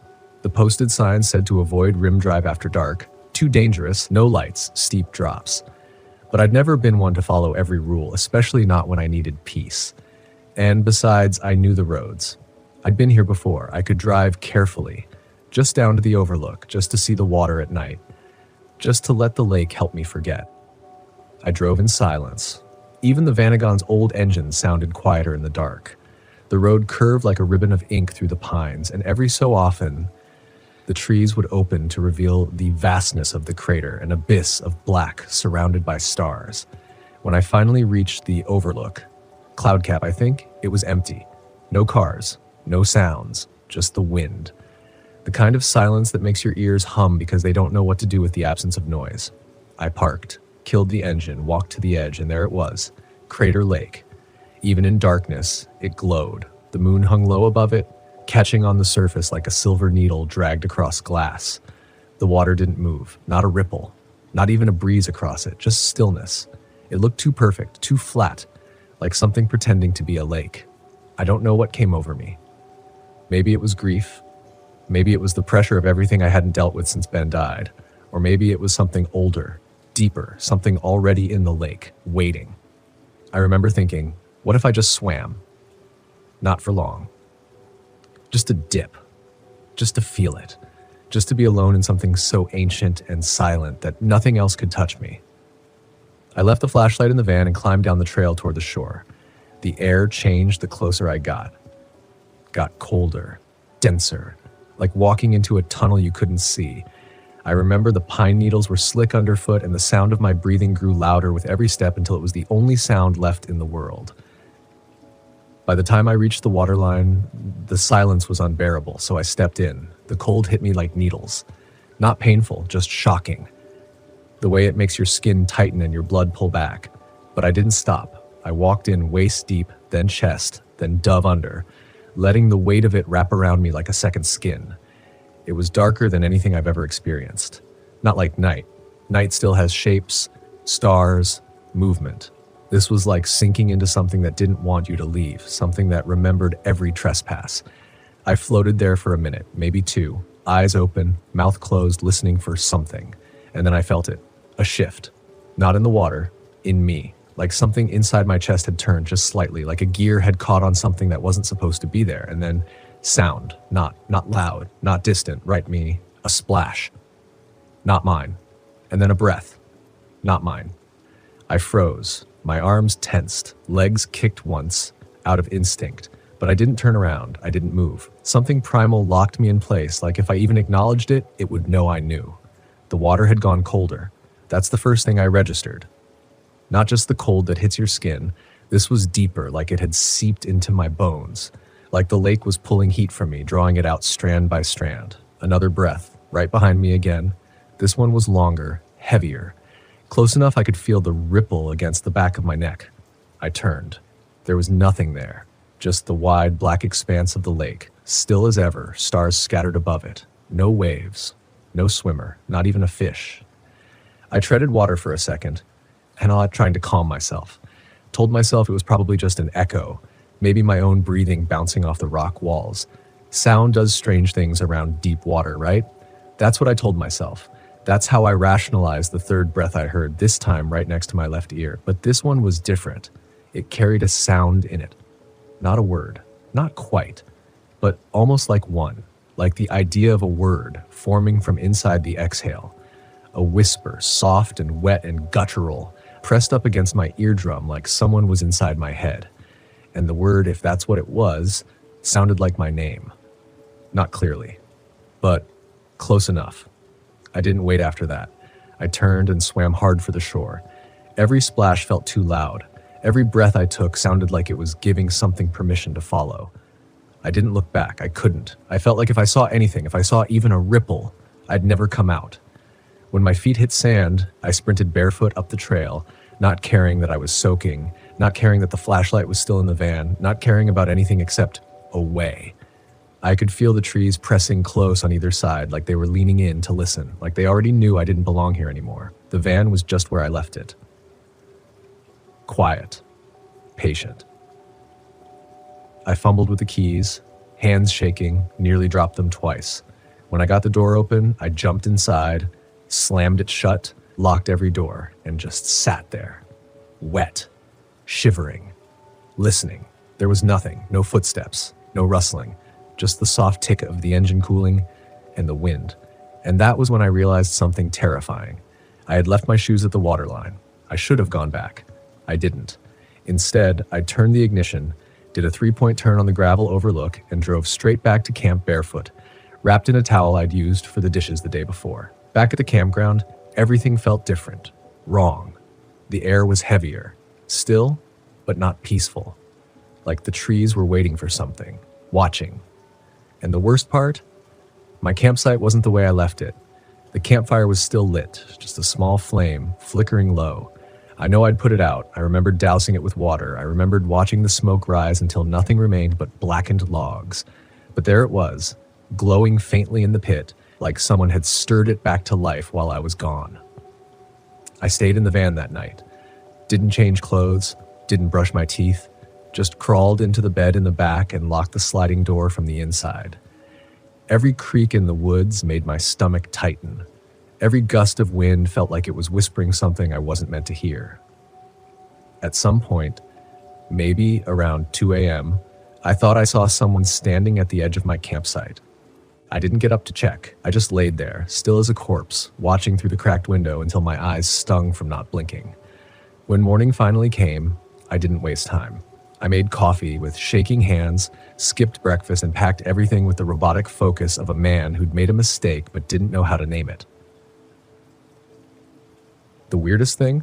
The posted sign said to avoid rim drive after dark, too dangerous, no lights, steep drops. But I'd never been one to follow every rule, especially not when I needed peace. And besides, I knew the roads. I'd been here before. I could drive carefully, just down to the overlook, just to see the water at night, just to let the lake help me forget. I drove in silence. Even the Vanagon's old engine sounded quieter in the dark. The road curved like a ribbon of ink through the pines, and every so often, the trees would open to reveal the vastness of the crater, an abyss of black surrounded by stars. When I finally reached the overlook, cloud cap, I think, it was empty. No cars, no sounds, just the wind. The kind of silence that makes your ears hum because they don't know what to do with the absence of noise. I parked, killed the engine, walked to the edge, and there it was, Crater Lake. Even in darkness, it glowed. The moon hung low above it, catching on the surface like a silver needle dragged across glass. The water didn't move, not a ripple, not even a breeze across it, just stillness. It looked too perfect, too flat, like something pretending to be a lake. I don't know what came over me. Maybe it was grief. Maybe it was the pressure of everything I hadn't dealt with since Ben died. Or maybe it was something older, deeper, something already in the lake, waiting. I remember thinking, what if I just swam? Not for long. Just a dip. Just to feel it. Just to be alone in something so ancient and silent that nothing else could touch me. I left the flashlight in the van and climbed down the trail toward the shore. The air changed the closer I got. Got colder, denser, like walking into a tunnel you couldn't see. I remember the pine needles were slick underfoot and the sound of my breathing grew louder with every step until it was the only sound left in the world. By the time I reached the waterline, the silence was unbearable, so I stepped in. The cold hit me like needles. Not painful, just shocking. The way it makes your skin tighten and your blood pull back. But I didn't stop. I walked in waist deep, then chest, then dove under, letting the weight of it wrap around me like a second skin. It was darker than anything I've ever experienced. Not like night. Night still has shapes, stars, movement. This was like sinking into something that didn't want you to leave, something that remembered every trespass. I floated there for a minute, maybe two, eyes open, mouth closed, listening for something. And then I felt it. A shift. Not in the water, in me. Like something inside my chest had turned just slightly, like a gear had caught on something that wasn't supposed to be there. And then sound. Not loud, not distant, right me. A splash. Not mine. And then a breath. Not mine. I froze. My arms tensed. Legs kicked once, out of instinct. But I didn't turn around. I didn't move. Something primal locked me in place, like if I even acknowledged it, it would know I knew. The water had gone colder. That's the first thing I registered. Not just the cold that hits your skin. This was deeper, like it had seeped into my bones. Like the lake was pulling heat from me, drawing it out strand by strand. Another breath, right behind me again. This one was longer, heavier. Close enough I could feel the ripple against the back of my neck. I turned. There was nothing there. Just the wide, black expanse of the lake, still as ever, stars scattered above it. No waves. No swimmer, not even a fish. I treaded water for a second, and I trying to calm myself. Told myself it was probably just an echo, maybe my own breathing bouncing off the rock walls. Sound does strange things around deep water, right? That's what I told myself. That's how I rationalized the third breath I heard, this time right next to my left ear. But this one was different. It carried a sound in it. Not a word, not quite, but almost like one. Like the idea of a word forming from inside the exhale. A whisper, soft and wet and guttural, pressed up against my eardrum like someone was inside my head. And the word, if that's what it was, sounded like my name. Not clearly, but close enough. I didn't wait after that. I turned and swam hard for the shore. Every splash felt too loud. Every breath I took sounded like it was giving something permission to follow. I didn't look back. I couldn't. I felt like if I saw anything, if I saw even a ripple, I'd never come out. When my feet hit sand, I sprinted barefoot up the trail, not caring that I was soaking, not caring that the flashlight was still in the van, not caring about anything except away. I could feel the trees pressing close on either side, like they were leaning in to listen, like they already knew I didn't belong here anymore. The van was just where I left it. Quiet. Patient. I fumbled with the keys, hands shaking, nearly dropped them twice. When I got the door open, I jumped inside, slammed it shut, locked every door, and just sat there. Wet. Shivering. Listening. There was nothing, no footsteps, no rustling, just the soft tick of the engine cooling and the wind. And that was when I realized something terrifying. I had left my shoes at the waterline. I should have gone back. I didn't. Instead, I turned the ignition, did a 3-point turn on the gravel overlook, and drove straight back to camp barefoot, wrapped in a towel I'd used for the dishes the day before. Back at the campground, everything felt different, wrong. The air was heavier, still, but not peaceful. Like the trees were waiting for something, watching. And the worst part? My campsite wasn't the way I left it. The The campfire was still lit, just a small flame, flickering low. I know I'd put it out. I remembered dousing it with water. I remembered watching the smoke rise until nothing remained but blackened logs. But there it was, glowing faintly in the pit, like someone had stirred it back to life while I was gone. I stayed in the van that night. Didn't change clothes, didn't brush my teeth, just crawled into the bed in the back and locked the sliding door from the inside. Every creak in the woods made my stomach tighten. Every gust of wind felt like it was whispering something I wasn't meant to hear. At some point, maybe around 2 a.m., I thought I saw someone standing at the edge of my campsite. I didn't get up to check. I just laid there, still as a corpse, watching through the cracked window until my eyes stung from not blinking. When morning finally came, I didn't waste time. I made coffee with shaking hands, skipped breakfast, and packed everything with the robotic focus of a man who'd made a mistake but didn't know how to name it. The weirdest thing?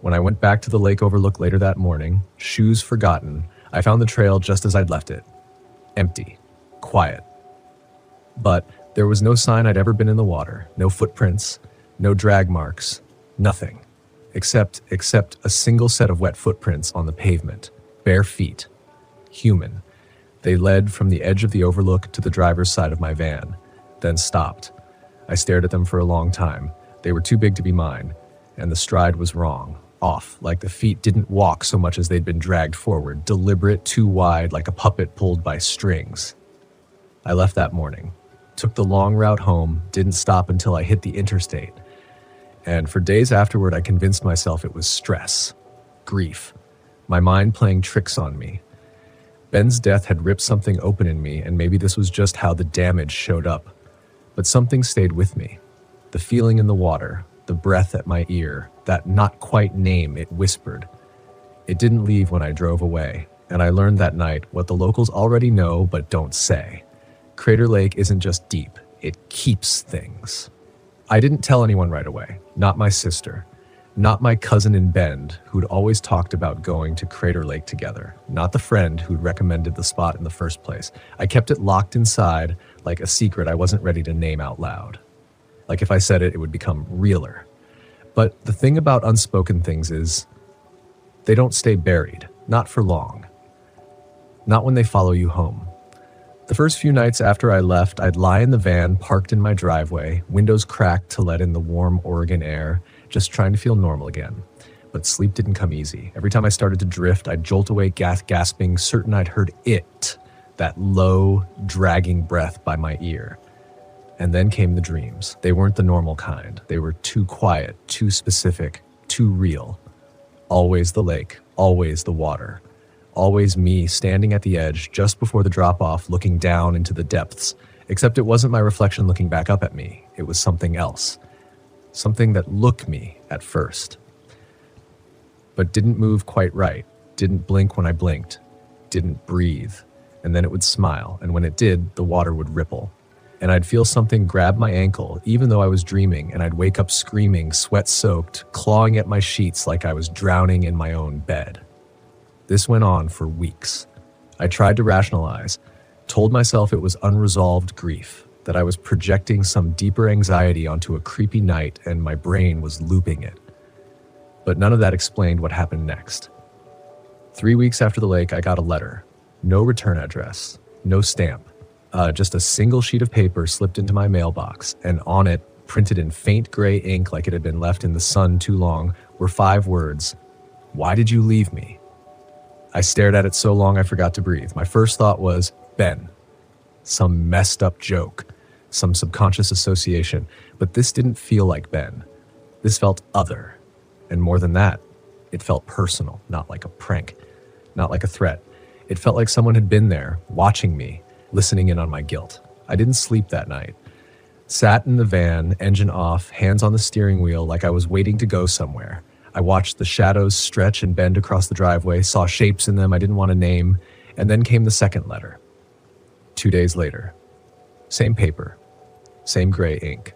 When I went back to the lake overlook later that morning, shoes forgotten, I found the trail just as I'd left it. Empty. Quiet. But there was no sign I'd ever been in the water, no footprints, no drag marks, nothing. Except a single set of wet footprints on the pavement. Bare feet. Human. They led from the edge of the overlook to the driver's side of my van, then stopped. I stared at them for a long time. They were too big to be mine, and the stride was wrong, off, like the feet didn't walk so much as they'd been dragged forward, deliberate, too wide, like a puppet pulled by strings. I left that morning, took the long route home, didn't stop until I hit the interstate. And for days afterward, I convinced myself it was stress, grief, my mind playing tricks on me. Ben's death had ripped something open in me, and maybe this was just how the damage showed up. But something stayed with me. The feeling in the water, the breath at my ear, that not quite name it whispered. It didn't leave when I drove away, and I learned that night what the locals already know but don't say. Crater Lake isn't just deep, it keeps things. I didn't tell anyone right away, not my sister, not my cousin in Bend who'd always talked about going to Crater Lake together, not the friend who'd recommended the spot in the first place. I kept it locked inside like a secret I wasn't ready to name out loud. Like if I said it, it would become realer. But the thing about unspoken things is they don't stay buried, not for long. Not when they follow you home. The first few nights after I left, I'd lie in the van parked in my driveway, windows cracked to let in the warm Oregon air, just trying to feel normal again. But sleep didn't come easy. Every time I started to drift, I'd jolt awake gasping, certain I'd heard it, that low, dragging breath by my ear. And then came the dreams. They weren't the normal kind. They were too quiet, too specific, too real. Always the lake, always the water. Always me standing at the edge just before the drop-off looking down into the depths. Except it wasn't my reflection looking back up at me. It was something else. Something that looked me at first. But didn't move quite right. Didn't blink when I blinked. Didn't breathe. And then it would smile, and when it did, the water would ripple. And I'd feel something grab my ankle, even though I was dreaming, and I'd wake up screaming, sweat-soaked, clawing at my sheets like I was drowning in my own bed. This went on for weeks. I tried to rationalize, told myself it was unresolved grief, that I was projecting some deeper anxiety onto a creepy night and my brain was looping it. But none of that explained what happened next. 3 weeks after the lake, I got a letter. No return address, no stamp. Just a single sheet of paper slipped into my mailbox, and on it, printed in faint gray ink like it had been left in the sun too long, were 5 words. Why did you leave me? I stared at it so long I forgot to breathe. My first thought was, Ben. Some messed up joke, some subconscious association, but this didn't feel like Ben. This felt other. And more than that, it felt personal, not like a prank, not like a threat. It felt like someone had been there, watching me, listening in on my guilt. I didn't sleep that night. Sat in the van, engine off, hands on the steering wheel like I was waiting to go somewhere. I watched the shadows stretch and bend across the driveway, saw shapes in them I didn't want to name, and then came the second letter. 2 days later. Same paper, same gray ink.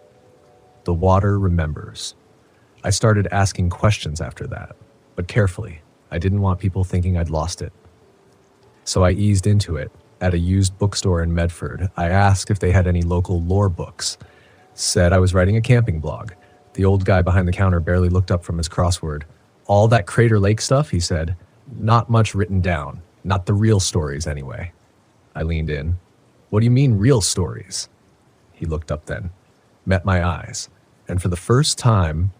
The water remembers. I started asking questions after that, but carefully. I didn't want people thinking I'd lost it. So I eased into it. At a used bookstore in Medford, I asked if they had any local lore books. Said I was writing a camping blog. The old guy behind the counter barely looked up from his crossword. All that Crater Lake stuff, he said. Not much written down. Not the real stories, anyway. I leaned in. What do you mean, real stories? He looked up then, met my eyes, and for the first time,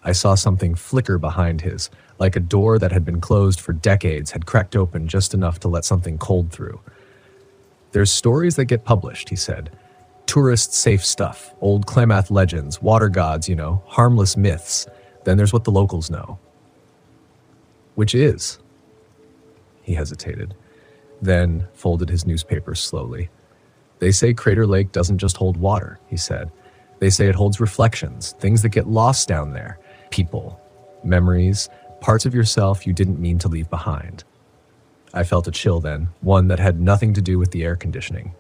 I saw something flicker behind his, like a door that had been closed for decades had cracked open just enough to let something cold through. There's stories that get published, he said. Tourist-safe stuff, old Klamath legends, water gods, harmless myths. Then there's what the locals know. Which is? He hesitated, then folded his newspaper slowly. They say Crater Lake doesn't just hold water, he said. They say it holds reflections, things that get lost down there. People, memories, parts of yourself you didn't mean to leave behind. I felt a chill then, one that had nothing to do with the air conditioning.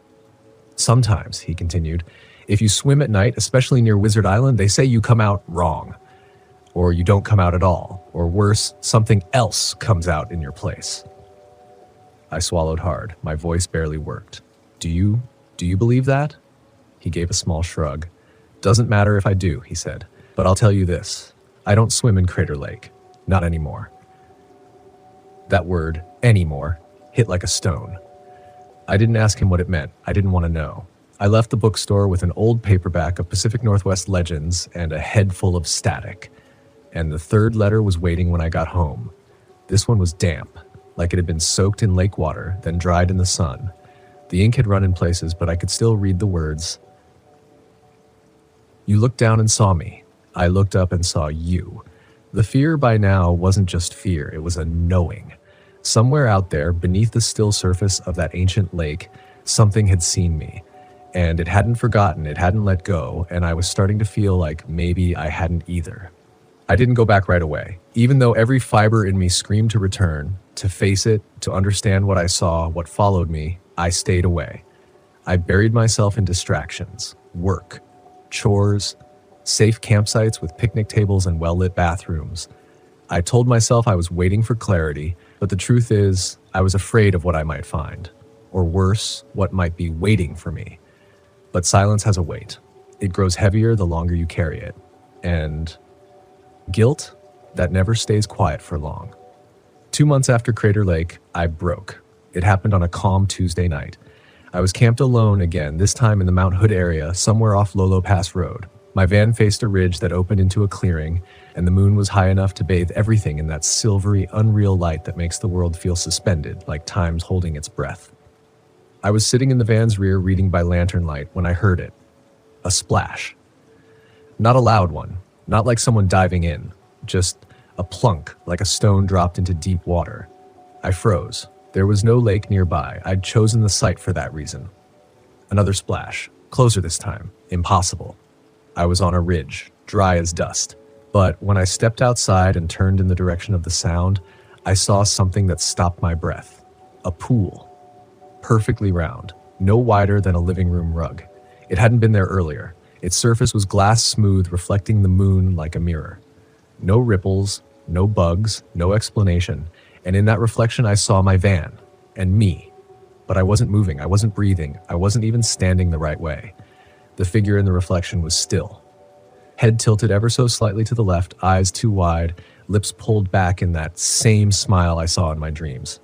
Sometimes, he continued, if you swim at night, especially near Wizard Island, they say you come out wrong. Or you don't come out at all. Or worse, something else comes out in your place. I swallowed hard. My voice barely worked. Do you believe that? He gave a small shrug. Doesn't matter if I do, he said. But I'll tell you this. I don't swim in Crater Lake. Not anymore. That word, anymore, hit like a stone. I didn't ask him what it meant. I didn't want to know. I left the bookstore with an old paperback of Pacific Northwest legends and a head full of static. And the third letter was waiting when I got home. This one was damp, like it had been soaked in lake water, then dried in the sun. The ink had run in places, but I could still read the words. You looked down and saw me. I looked up and saw you. The fear by now wasn't just fear, it was a knowing. Somewhere out there, beneath the still surface of that ancient lake, something had seen me. And it hadn't forgotten, it hadn't let go, and I was starting to feel like maybe I hadn't either. I didn't go back right away. Even though every fiber in me screamed to return, to face it, to understand what I saw, what followed me, I stayed away. I buried myself in distractions, work, chores, safe campsites with picnic tables and well-lit bathrooms. I told myself I was waiting for clarity, but the truth is, I was afraid of what I might find. Or worse, what might be waiting for me. But silence has a weight. It grows heavier the longer you carry it. And guilt, that never stays quiet for long. 2 months after Crater Lake, I broke. It happened on a calm Tuesday night. I was camped alone again, this time in the Mount Hood area, somewhere off Lolo Pass Road. My van faced a ridge that opened into a clearing, and the moon was high enough to bathe everything in that silvery, unreal light that makes the world feel suspended, like time's holding its breath. I was sitting in the van's rear reading by lantern light when I heard it. A splash. Not a loud one, not like someone diving in, just a plunk like a stone dropped into deep water. I froze. There was no lake nearby. I'd chosen the site for that reason. Another splash, closer this time. Impossible. I was on a ridge, dry as dust. But when I stepped outside and turned in the direction of the sound, I saw something that stopped my breath. A pool. Perfectly round, no wider than a living room rug. It hadn't been there earlier. Its surface was glass smooth, reflecting the moon like a mirror. No ripples, no bugs, no explanation. And in that reflection, I saw my van and me. But I wasn't moving, I wasn't breathing, I wasn't even standing the right way. The figure in the reflection was still. Head tilted ever so slightly to the left, eyes too wide, lips pulled back in that same smile I saw in my dreams.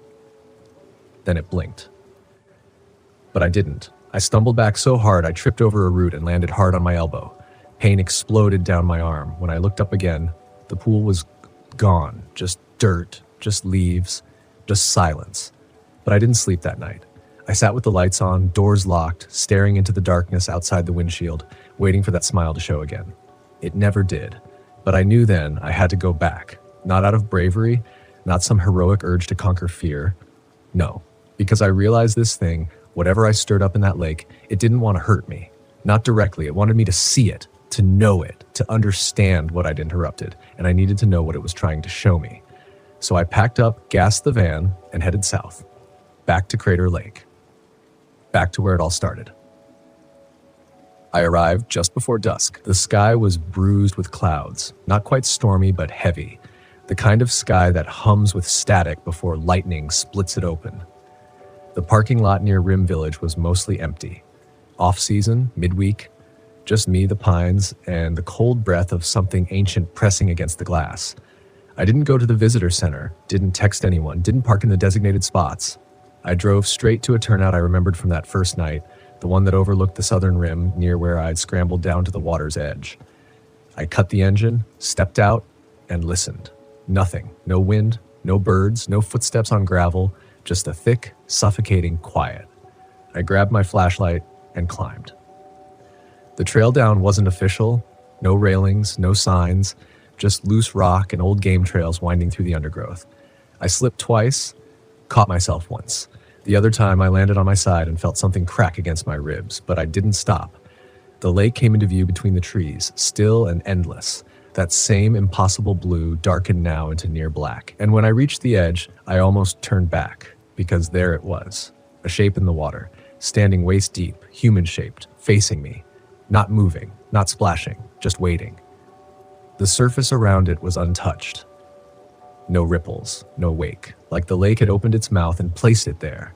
Then it blinked. But I didn't. I stumbled back so hard I tripped over a root and landed hard on my elbow. Pain exploded down my arm. When I looked up again, the pool was gone. Just dirt, just leaves, just silence. But I didn't sleep that night. I sat with the lights on, doors locked, staring into the darkness outside the windshield, waiting for that smile to show again. It never did. But I knew then I had to go back. Not out of bravery, not some heroic urge to conquer fear. No, because I realized this thing, whatever I stirred up in that lake, it didn't want to hurt me. Not directly. It wanted me to see it, to know it, to understand what I'd interrupted, and I needed to know what it was trying to show me. So I packed up, gassed the van, and headed south. Back to Crater Lake. Back to where it all started. I arrived just before dusk. The sky was bruised with clouds, not quite stormy, but heavy. The kind of sky that hums with static before lightning splits it open. The parking lot near Rim Village was mostly empty. Off-season, midweek, Just me, the pines, and the cold breath of something ancient pressing against the glass. I didn't go to the visitor center, didn't text anyone, didn't park in the designated spots. I drove straight to a turnout I remembered from that first night, the one that overlooked the southern rim near where I'd scrambled down to the water's edge. I cut the engine, stepped out, and listened. Nothing. No wind, no birds, no footsteps on gravel, just a thick, suffocating quiet. I grabbed my flashlight and climbed. The trail down wasn't official, no railings, no signs, just loose rock and old game trails winding through the undergrowth. I slipped twice, caught myself once. The other time I landed on my side and felt something crack against my ribs, but I didn't stop. The lake came into view between the trees, still and endless. That same impossible blue darkened now into near black. And when I reached the edge, I almost turned back, because there it was, a shape in the water, standing waist deep, human-shaped, facing me, not moving, not splashing, just waiting. The surface around it was untouched. No ripples, no wake, like the lake had opened its mouth and placed it there.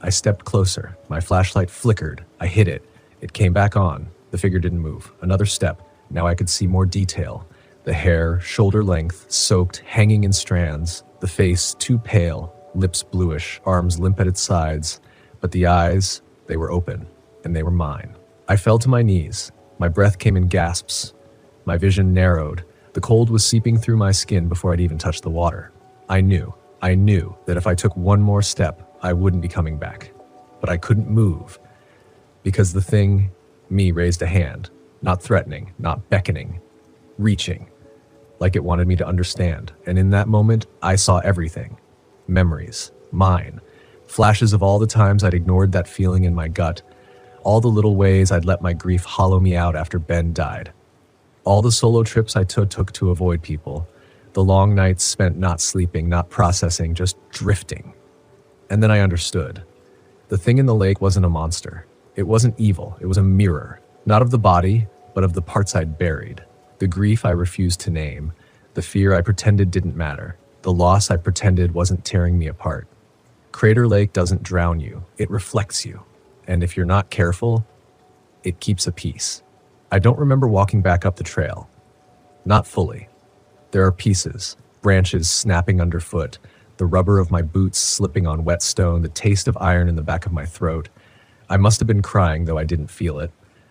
I stepped closer. My flashlight flickered. I hit it. It came back on. The figure didn't move. Another step. Now I could see more detail. The hair, shoulder length, soaked, hanging in strands. The face, too pale, lips bluish, arms limp at its sides. But the eyes, they were open, and they were mine. I fell to my knees. My breath came in gasps. My vision narrowed. The cold was seeping through my skin before I'd even touched the water. I knew that if I took one more step, I wouldn't be coming back. But I couldn't move, because the thing, me, raised a hand, not threatening, not beckoning, reaching, like it wanted me to understand. And in that moment, I saw everything. Memories, mine, flashes of all the times I'd ignored that feeling in my gut, all the little ways I'd let my grief hollow me out after Ben died. All the solo trips I took to avoid people, the long nights spent not sleeping, not processing, just drifting. And then I understood. The thing in the lake wasn't a monster. It wasn't evil. It was a mirror, not of the body, but of the parts I'd buried. The grief I refused to name, the fear I pretended didn't matter, the loss I pretended wasn't tearing me apart. Crater Lake doesn't drown you. It reflects you. And if you're not careful, it keeps a piece. I don't remember walking back up the trail. Not fully. There are pieces, branches snapping underfoot, the rubber of my boots slipping on wet stone, the taste of iron in the back of my throat. I must have been crying, though I didn't feel it.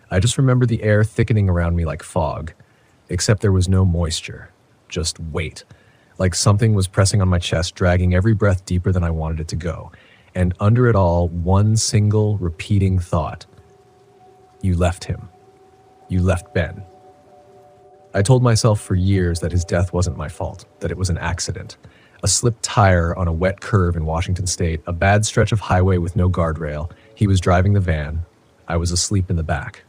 I just remember the air thickening around me like fog, except there was no moisture, just weight. Like something was pressing on my chest, dragging every breath deeper than I wanted it to go. And under it all, one single repeating thought. You left him. You left Ben. I told myself for years that his death wasn't my fault, that it was an accident. A slipped tire on a wet curve in Washington State, a bad stretch of highway with no guardrail. He was driving the van. I was asleep in the back.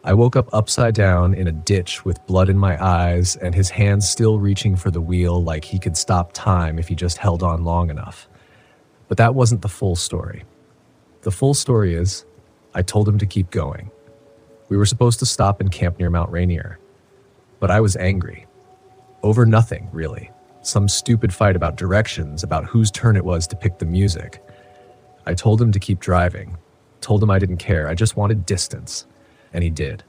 I woke up upside down in a ditch with blood in my eyes and his hands still reaching for the wheel like he could stop time if he just held on long enough. But that wasn't the full story. The full story is, I told him to keep going. We were supposed to stop and camp near Mount Rainier. But I was angry. Over nothing, really. Some stupid fight about directions, about whose turn it was to pick the music. I told him to keep driving. Told him I didn't care. I just wanted distance. And he did.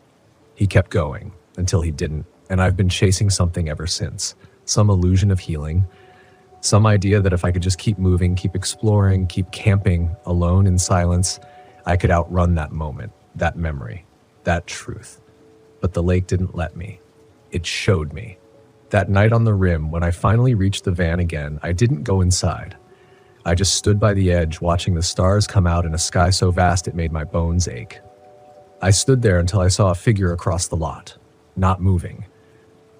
He kept going until he didn't. And I've been chasing something ever since. Some illusion of healing. Some idea that if I could just keep moving, keep exploring, keep camping alone in silence, I could outrun that moment, that memory, that truth. But the lake didn't let me. It showed me. That night on the rim, when I finally reached the van again, I didn't go inside. I just stood by the edge, watching the stars come out in a sky so vast it made my bones ache. I stood there until I saw a figure across the lot, not moving,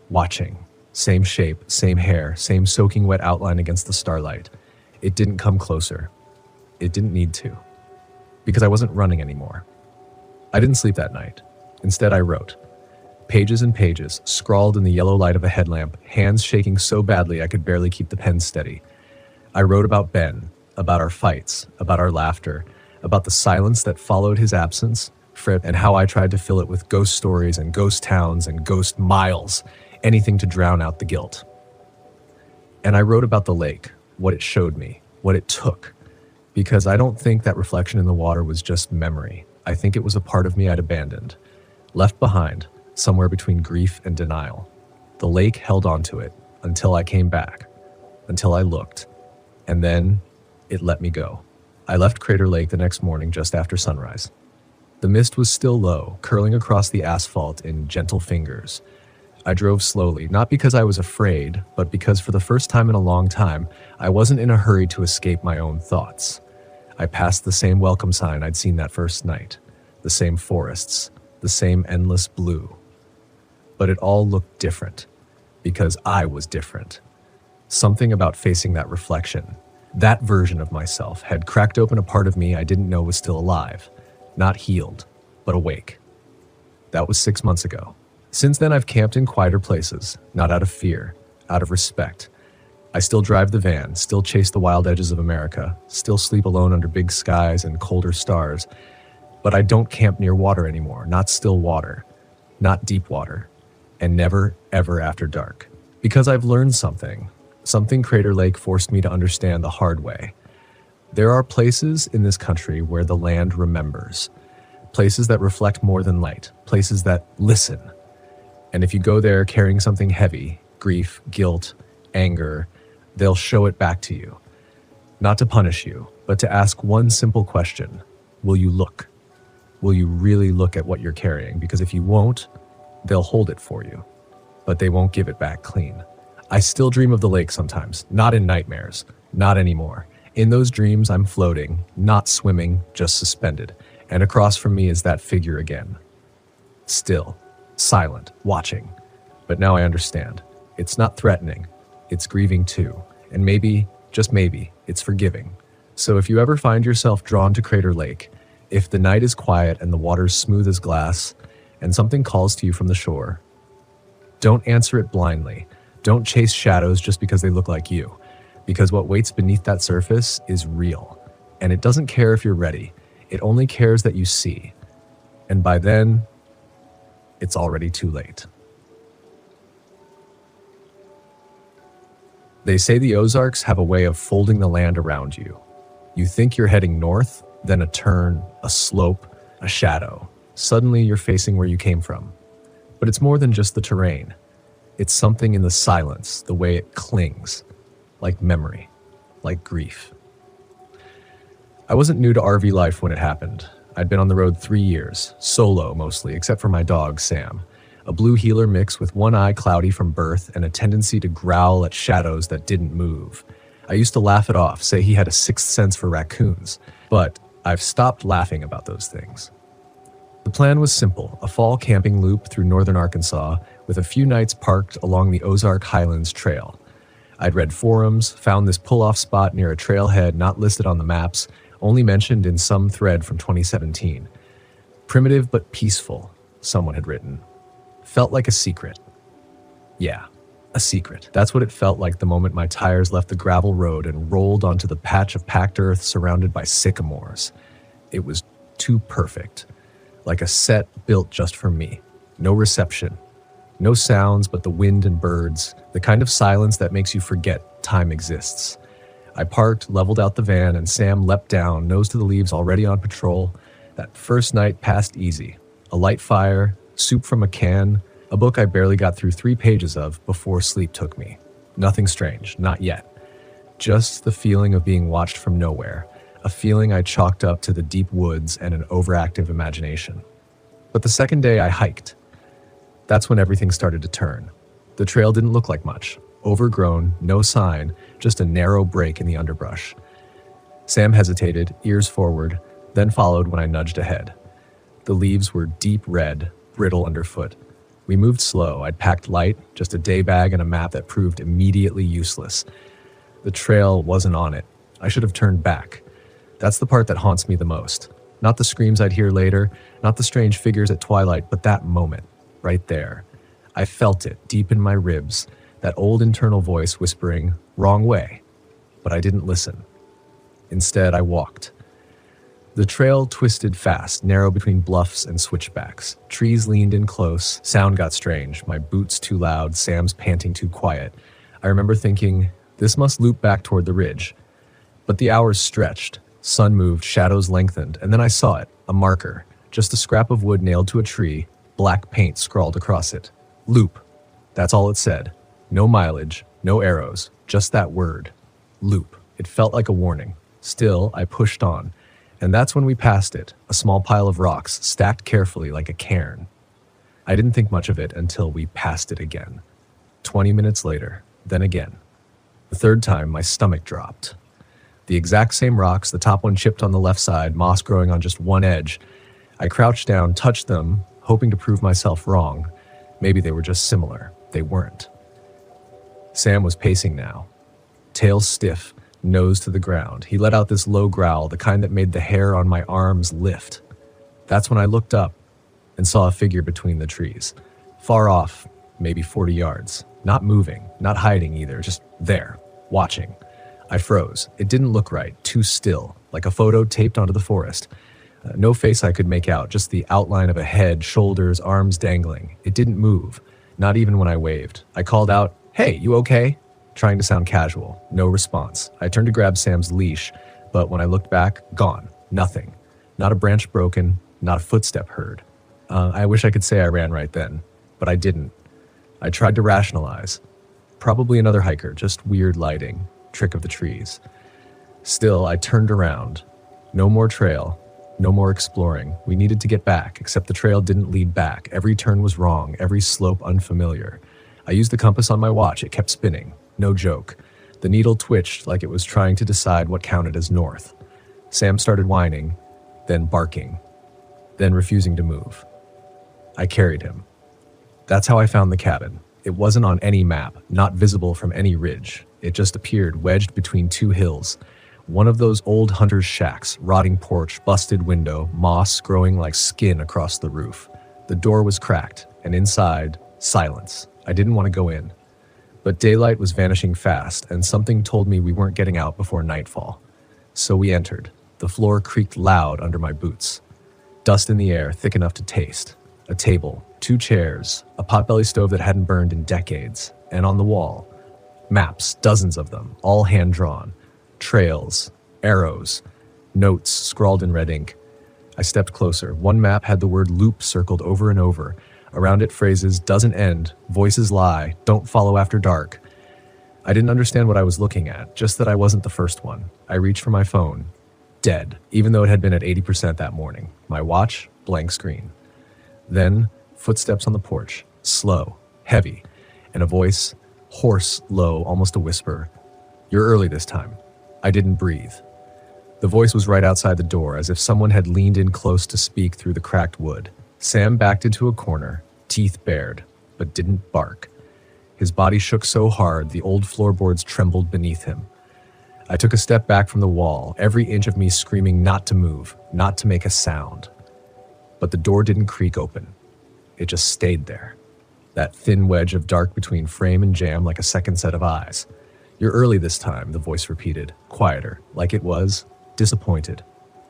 watching. Same shape, same hair, same soaking wet outline against the starlight. It didn't come closer. It didn't need to. Because I wasn't running anymore. I didn't sleep that night. Instead, I wrote. Pages and pages, scrawled in the yellow light of a headlamp, hands shaking so badly I could barely keep the pen steady. I wrote about Ben, about our fights, about our laughter, about the silence that followed his absence, and how I tried to fill it with ghost stories and ghost towns and ghost miles, anything to drown out the guilt. And I wrote about the lake, what it showed me, what it took, because I don't think that reflection in the water was just memory. I think it was a part of me I'd abandoned. left behind, somewhere between grief and denial. The lake held onto it until I came back, until I looked, and then it let me go. I left Crater Lake the next morning just after sunrise. The mist was still low, curling across the asphalt in gentle fingers. I drove slowly, not because I was afraid, but because for the first time in a long time, I wasn't in a hurry to escape my own thoughts. I passed the same welcome sign I'd seen that first night, the same forests, the same endless blue. But it all looked different, because I was different. Something about facing that reflection, that version of myself, had cracked open a part of me I didn't know was still alive, not healed, but awake. That was 6 months ago. Since then, I've camped in quieter places, not out of fear, out of respect. I still drive the van, still chase the wild edges of America, still sleep alone under big skies and colder stars. But I don't camp near water anymore, not still water, not deep water, and never, ever after dark. Because I've learned something Crater Lake forced me to understand the hard way. There are places in this country where the land remembers, places that reflect more than light, places that listen. And if you go there carrying something heavy, grief, guilt, anger, they'll show it back to you. Not to punish you, but to ask one simple question. Will you look? Will you really look at what you're carrying? Because if you won't, they'll hold it for you, but they won't give it back clean. I still dream of the lake sometimes, not in nightmares, not anymore. In those dreams, I'm floating, not swimming, just suspended. And across from me is that figure again. Still, silent, watching. But now I understand. It's not threatening. It's grieving too. And maybe, just maybe, it's forgiving. So if you ever find yourself drawn to Crater Lake, if the night is quiet and the water's smooth as glass, and something calls to you from the shore, don't answer it blindly. Don't chase shadows just because they look like you. Because what waits beneath that surface is real. And it doesn't care if you're ready. It only cares that you see. And by then, it's already too late. They say the Ozarks have a way of folding the land around you. You think you're heading north, then a turn, a slope, a shadow. Suddenly you're facing where you came from. But it's more than just the terrain. It's something in the silence, the way it clings, like memory, like grief. I wasn't new to RV life when it happened. I'd been on the road 3 years, solo mostly, except for my dog, Sam, a blue heeler mix with one eye cloudy from birth and a tendency to growl at shadows that didn't move. I used to laugh it off, say he had a sixth sense for raccoons, but I've stopped laughing about those things. The plan was simple, a fall camping loop through northern Arkansas with a few nights parked along the Ozark Highlands Trail. I'd read forums, found this pull-off spot near a trailhead not listed on the maps, only mentioned in some thread from 2017. Primitive but peaceful, someone had written. Felt like a secret. Yeah, a secret. That's what it felt like the moment my tires left the gravel road and rolled onto the patch of packed earth surrounded by sycamores. It was too perfect. Like a set built just for me. No reception. No sounds but the wind and birds, the kind of silence that makes you forget time exists. I parked, leveled out the van, and Sam leapt down, nose to the leaves already on patrol. That first night passed easy. A light fire, soup from a can, a book I barely got through 3 pages of before sleep took me. Nothing strange, not yet. Just the feeling of being watched from nowhere. A feeling I chalked up to the deep woods and an overactive imagination. But the second day I hiked. That's when everything started to turn. The trail didn't look like much. Overgrown, no sign, just a narrow break in the underbrush. Sam hesitated, ears forward, then followed when I nudged ahead. The leaves were deep red, brittle underfoot. We moved slow. I'd packed light, just a day bag and a map that proved immediately useless. The trail wasn't on it. I should have turned back. That's the part that haunts me the most. Not the screams I'd hear later, not the strange figures at twilight, but that moment, right there. I felt it deep in my ribs, that old internal voice whispering, "Wrong way." But I didn't listen. Instead, I walked. The trail twisted fast, narrow between bluffs and switchbacks. Trees leaned in close, sound got strange, my boots too loud, Sam's panting too quiet. I remember thinking, this must loop back toward the ridge. But the hours stretched. Sun moved, shadows lengthened, and then I saw it, a marker, just a scrap of wood nailed to a tree, black paint scrawled across it. Loop. That's all it said. No mileage, no arrows, just that word. Loop. It felt like a warning. Still, I pushed on. And that's when we passed it, a small pile of rocks stacked carefully like a cairn. I didn't think much of it until we passed it again. 20 minutes later, then again. The third time, my stomach dropped. The exact same rocks, the top one chipped on the left side, moss growing on just one edge. I crouched down, touched them, hoping to prove myself wrong. Maybe they were just similar. They weren't. Sam was pacing now, tail stiff, nose to the ground. He let out this low growl, the kind that made the hair on my arms lift. That's when I looked up and saw a figure between the trees. Far off, maybe 40 yards. Not moving, not hiding either, just there, watching. I froze. It didn't look right, too still, like a photo taped onto the forest. No face I could make out, just the outline of a head, shoulders, arms dangling. It didn't move, not even when I waved. I called out, "Hey, you okay?" Trying to sound casual. No response. I turned to grab Sam's leash, but when I looked back, gone. Nothing. Not a branch broken, not a footstep heard. I wish I could say I ran right then, but I didn't. I tried to rationalize. Probably another hiker, just weird lighting, trick of the trees. Still, I turned around. No more trail, no more exploring. We needed to get back, except the trail didn't lead back. Every turn was wrong, every slope unfamiliar. I used the compass on my watch. It kept spinning. No joke. The needle twitched like it was trying to decide what counted as north. Sam started whining, then barking, then refusing to move. I carried him. That's how I found the cabin. It wasn't on any map, not visible from any ridge. It just appeared wedged between two hills. One of those old hunter's shacks, rotting porch, busted window, moss growing like skin across the roof. The door was cracked, and inside, silence. I didn't want to go in. But daylight was vanishing fast, and something told me we weren't getting out before nightfall. So we entered. The floor creaked loud under my boots. Dust in the air, thick enough to taste. A table, 2 chairs, a potbelly stove that hadn't burned in decades, and on the wall, maps, dozens of them, all hand-drawn. Trails, arrows, notes scrawled in red ink. I stepped closer. One map had the word loop circled over and over. Around it phrases, doesn't end, voices lie, don't follow after dark. I didn't understand what I was looking at, just that I wasn't the first one. I reached for my phone. Dead, even though it had been at 80% that morning. My watch, blank screen. Then, footsteps on the porch, slow, heavy, and a voice, hoarse, low, almost a whisper. "You're early this time." I didn't breathe. The voice was right outside the door, as if someone had leaned in close to speak through the cracked wood. Sam backed into a corner, teeth bared, but didn't bark. His body shook so hard the old floorboards trembled beneath him. I took a step back from the wall, every inch of me screaming not to move, not to make a sound. But the door didn't creak open. It just stayed there. That thin wedge of dark between frame and jamb like a second set of eyes. "You're early this time," the voice repeated, quieter, like it was, disappointed.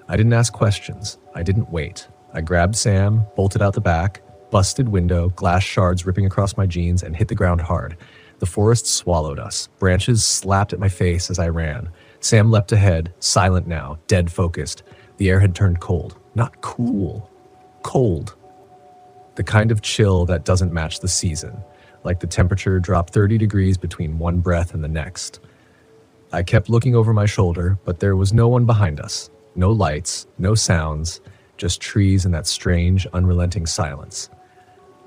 I didn't ask questions. I didn't wait. I grabbed Sam, bolted out the back, busted window, glass shards ripping across my jeans, and hit the ground hard. The forest swallowed us. Branches slapped at my face as I ran. Sam leapt ahead, silent now, dead focused. The air had turned cold. Not cool. Cold. The kind of chill that doesn't match the season, like the temperature dropped 30 degrees between one breath and the next. I kept looking over my shoulder, but there was no one behind us. No lights, no sounds, just trees and that strange, unrelenting silence.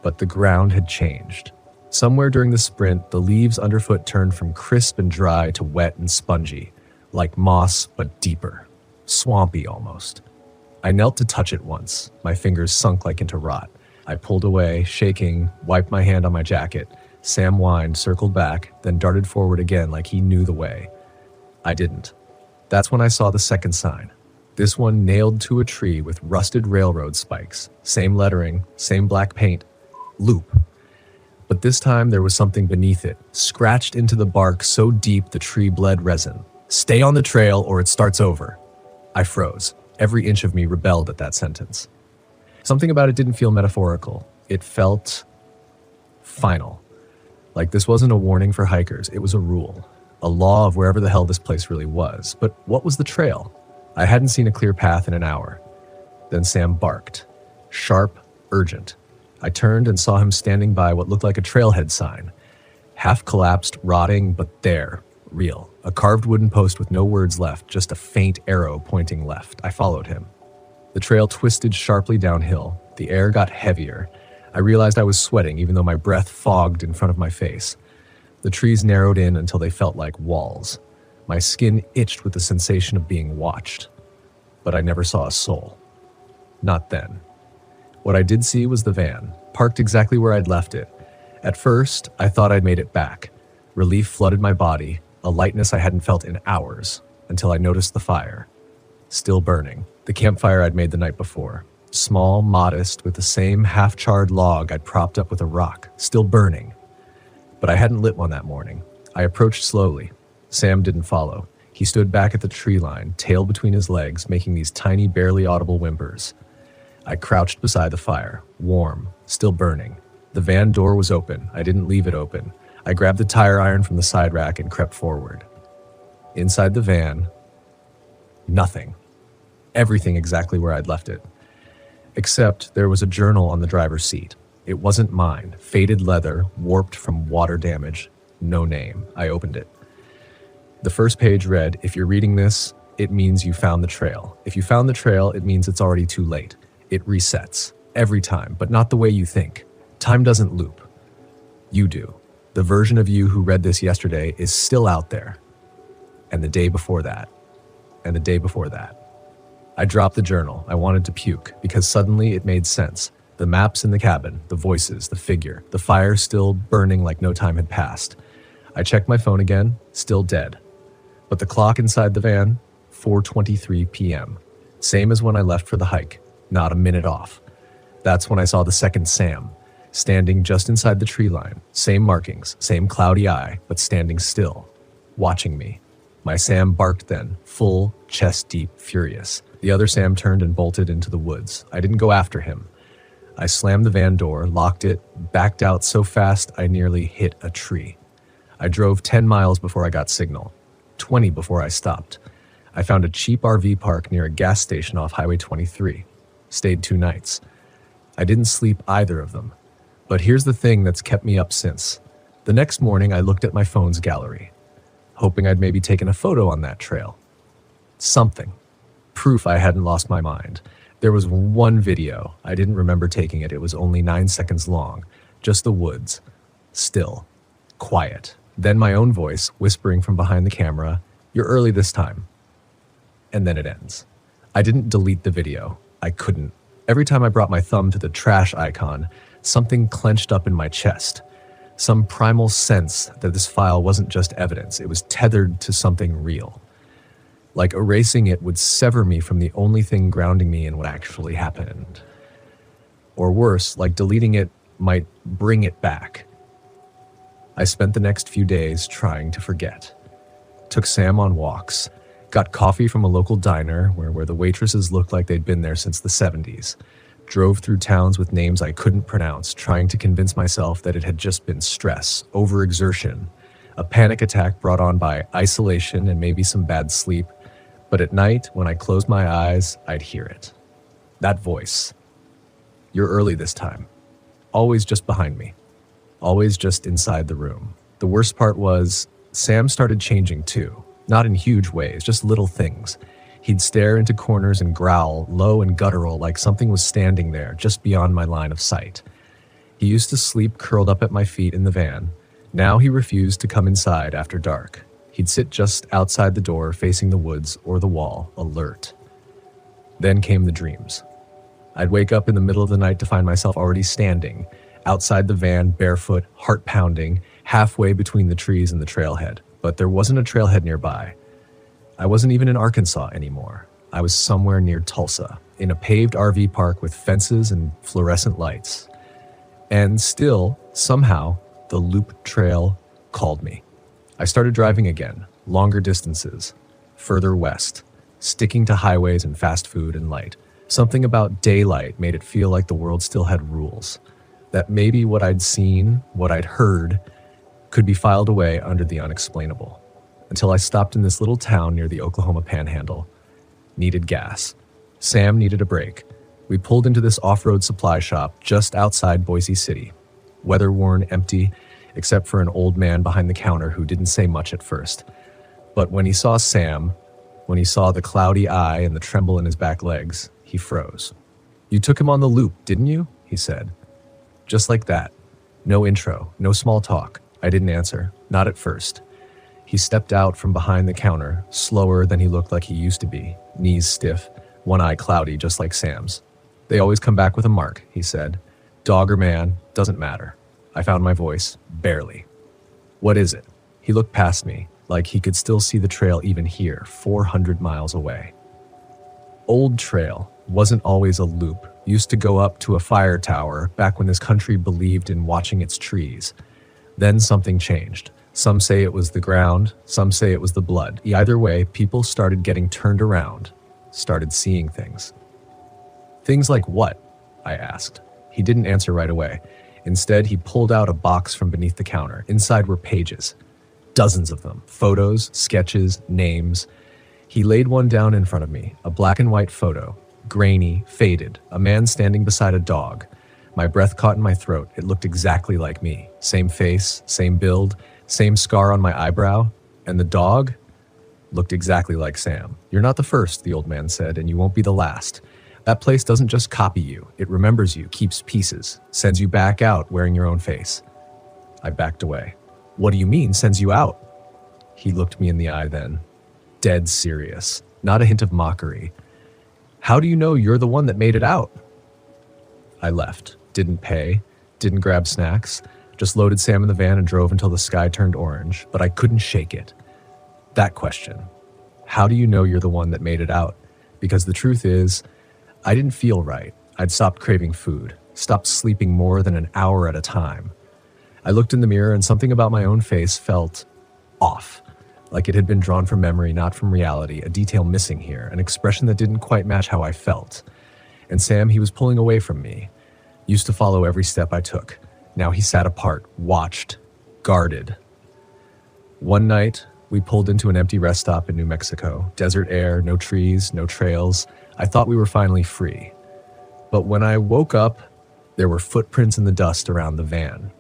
But the ground had changed. Somewhere during the sprint, the leaves underfoot turned from crisp and dry to wet and spongy, like moss but deeper, swampy almost. I knelt to touch it once. My fingers sunk like into rot. I pulled away, shaking, wiped my hand on my jacket. Sam whined, circled back, then darted forward again like he knew the way. I didn't. That's when I saw the second sign. This one nailed to a tree with rusted railroad spikes. Same lettering, same black paint. Loop. But this time there was something beneath it, scratched into the bark so deep the tree bled resin. "Stay on the trail or it starts over." I froze. Every inch of me rebelled at that sentence. Something about it didn't feel metaphorical. It felt final. Like this wasn't a warning for hikers, it was a rule. A law of wherever the hell this place really was. But what was the trail? I hadn't seen a clear path in an hour. Then Sam barked. Sharp, urgent. I turned and saw him standing by what looked like a trailhead sign. Half collapsed, rotting, but there, real. A carved wooden post with no words left, just a faint arrow pointing left. I followed him. The trail twisted sharply downhill. The air got heavier. I realized I was sweating, even though my breath fogged in front of my face. The trees narrowed in until they felt like walls. My skin itched with the sensation of being watched. But I never saw a soul. Not then. What I did see was the van, parked exactly where I'd left it. At first, I thought I'd made it back. Relief flooded my body, a lightness I hadn't felt in hours, until I noticed the fire. Still burning. The campfire I'd made the night before. Small, modest, with the same half-charred log I'd propped up with a rock. Still burning. But I hadn't lit one that morning. I approached slowly. Sam didn't follow. He stood back at the tree line, tail between his legs, making these tiny, barely audible whimpers. I crouched beside the fire, warm, still burning. The van door was open. I didn't leave it open. I grabbed the tire iron from the side rack and crept forward. Inside the van, nothing. Everything exactly where I'd left it. Except there was a journal on the driver's seat. It wasn't mine. Faded leather, warped from water damage. No name. I opened it. The first page read, "If you're reading this, it means you found the trail. If you found the trail, it means it's already too late. It resets. Every time, but not the way you think. Time doesn't loop. You do. The version of you who read this yesterday is still out there. And the day before that. And the day before that." I dropped the journal. I wanted to puke, because suddenly it made sense. The maps in the cabin, the voices, the figure, the fire still burning like no time had passed. I checked my phone again, still dead. But the clock inside the van, 4:23 p.m. Same as when I left for the hike, not a minute off. That's when I saw the second Sam, standing just inside the tree line. Same markings, same cloudy eye, but standing still, watching me. My Sam barked then, full, chest-deep, furious. The other Sam turned and bolted into the woods. I didn't go after him. I slammed the van door, locked it, backed out so fast I nearly hit a tree. I drove 10 miles before I got signal, 20 before I stopped. I found a cheap RV park near a gas station off Highway 23. Stayed 2 nights. I didn't sleep either of them. But here's the thing that's kept me up since. The next morning I looked at my phone's gallery, hoping I'd maybe taken a photo on that trail. Something. Proof I hadn't lost my mind. There was one video. I didn't remember taking it. It was only 9 seconds long. Just the woods. Still. Quiet. Then my own voice, whispering from behind the camera, "You're early this time." And then it ends. I didn't delete the video. I couldn't. Every time I brought my thumb to the trash icon, something clenched up in my chest. Some primal sense that this file wasn't just evidence. It was tethered to something real. Like erasing it would sever me from the only thing grounding me in what actually happened. Or worse, like deleting it might bring it back. I spent the next few days trying to forget. Took Sam on walks. Got coffee from a local diner where the waitresses looked like they'd been there since the 70s. Drove through towns with names I couldn't pronounce, trying to convince myself that it had just been stress, overexertion, a panic attack brought on by isolation and maybe some bad sleep. But at night, when I closed my eyes, I'd hear it. That voice. "You're early this time." Always just behind me. Always just inside the room. The worst part was, Sam started changing too. Not in huge ways, just little things. He'd stare into corners and growl, low and guttural, like something was standing there, just beyond my line of sight. He used to sleep curled up at my feet in the van. Now he refused to come inside after dark. He'd sit just outside the door, facing the woods or the wall, alert. Then came the dreams. I'd wake up in the middle of the night to find myself already standing, outside the van, barefoot, heart pounding, halfway between the trees and the trailhead. But there wasn't a trailhead nearby. I wasn't even in Arkansas anymore. I was somewhere near Tulsa, in a paved RV park with fences and fluorescent lights. And still, somehow, the loop trail called me. I started driving again, longer distances, further west, sticking to highways and fast food and light. Something about daylight made it feel like the world still had rules, that maybe what I'd seen, what I'd heard, could be filed away under the unexplainable. Until I stopped in this little town near the Oklahoma Panhandle. Needed gas. Sam needed a break. We pulled into this off-road supply shop just outside Boise City, weather-worn, empty, except for an old man behind the counter who didn't say much at first. But when he saw Sam, when he saw the cloudy eye and the tremble in his back legs, he froze. "You took him on the loop, didn't you?" he said. Just like that. No intro, no small talk. I didn't answer, not at first. He stepped out from behind the counter, slower than he looked like he used to be, knees stiff, one eye cloudy just like Sam's. "They always come back with a mark," he said. "Dog or man, doesn't matter." I found my voice, barely. "What is it?" He looked past me, like he could still see the trail even here, 400 miles away. Old trail, wasn't always a loop, used to go up to a fire tower back when this country believed in watching its trees. Then something changed. Some say it was the ground, some say it was the blood. Either way, people started getting turned around, started seeing things. "Things like what?" I asked. He didn't answer right away. Instead, he pulled out a box from beneath the counter. Inside were pages. Dozens of them. Photos, sketches, names. He laid one down in front of me, a black and white photo. Grainy, faded, a man standing beside a dog. My breath caught in my throat. It looked exactly like me. Same face, same build, same scar on my eyebrow. And the dog looked exactly like Sam. "You're not the first," the old man said, "and you won't be the last. That place doesn't just copy you. It remembers you, keeps pieces, sends you back out wearing your own face." I backed away. "What do you mean, sends you out?" He looked me in the eye then. Dead serious, not a hint of mockery. "How do you know you're the one that made it out?" I left, didn't pay, didn't grab snacks, just loaded Sam in the van and drove until the sky turned orange, but I couldn't shake it. That question. How do you know you're the one that made it out? Because the truth is, I didn't feel right. I'd stopped craving food, stopped sleeping more than an hour at a time. I looked in the mirror and something about my own face felt off. Like it had been drawn from memory, not from reality, a detail missing here, an expression that didn't quite match how I felt. And Sam, he was pulling away from me, used to follow every step I took. Now he sat apart, watched, guarded. One night, we pulled into an empty rest stop in New Mexico. Desert air, no trees, no trails. I thought we were finally free. But when I woke up, there were footprints in the dust around the van.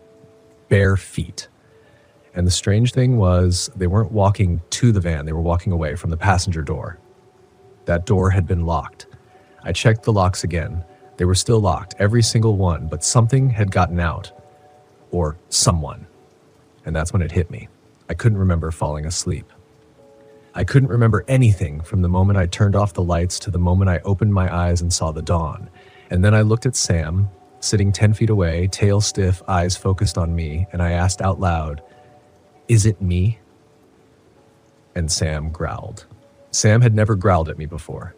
Bare feet. And the strange thing was, they weren't walking to the van, they were walking away from the passenger door. That door had been locked. I checked the locks again. They were still locked, every single one, but something had gotten out. Or someone. And that's when it hit me. I couldn't remember falling asleep. I couldn't remember anything from the moment I turned off the lights to the moment I opened my eyes and saw the dawn. And then I looked at Sam, sitting 10 feet away, tail stiff, eyes focused on me, and I asked out loud, "Is it me?" And Sam growled. Sam had never growled at me before.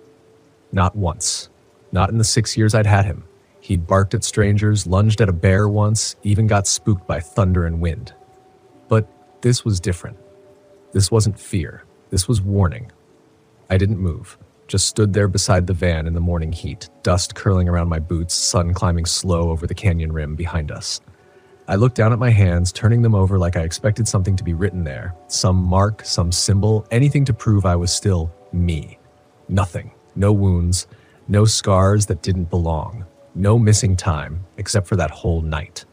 Not once. Not in the 6 years I'd had him. He'd barked at strangers, lunged at a bear once, even got spooked by thunder and wind. But this was different. This wasn't fear. This was warning. I didn't move, just stood there beside the van in the morning heat, dust curling around my boots, sun climbing slow over the canyon rim behind us. I looked down at my hands, turning them over like I expected something to be written there. Some mark, some symbol, anything to prove I was still me. Nothing. No wounds. No scars that didn't belong. No missing time, except for that whole night.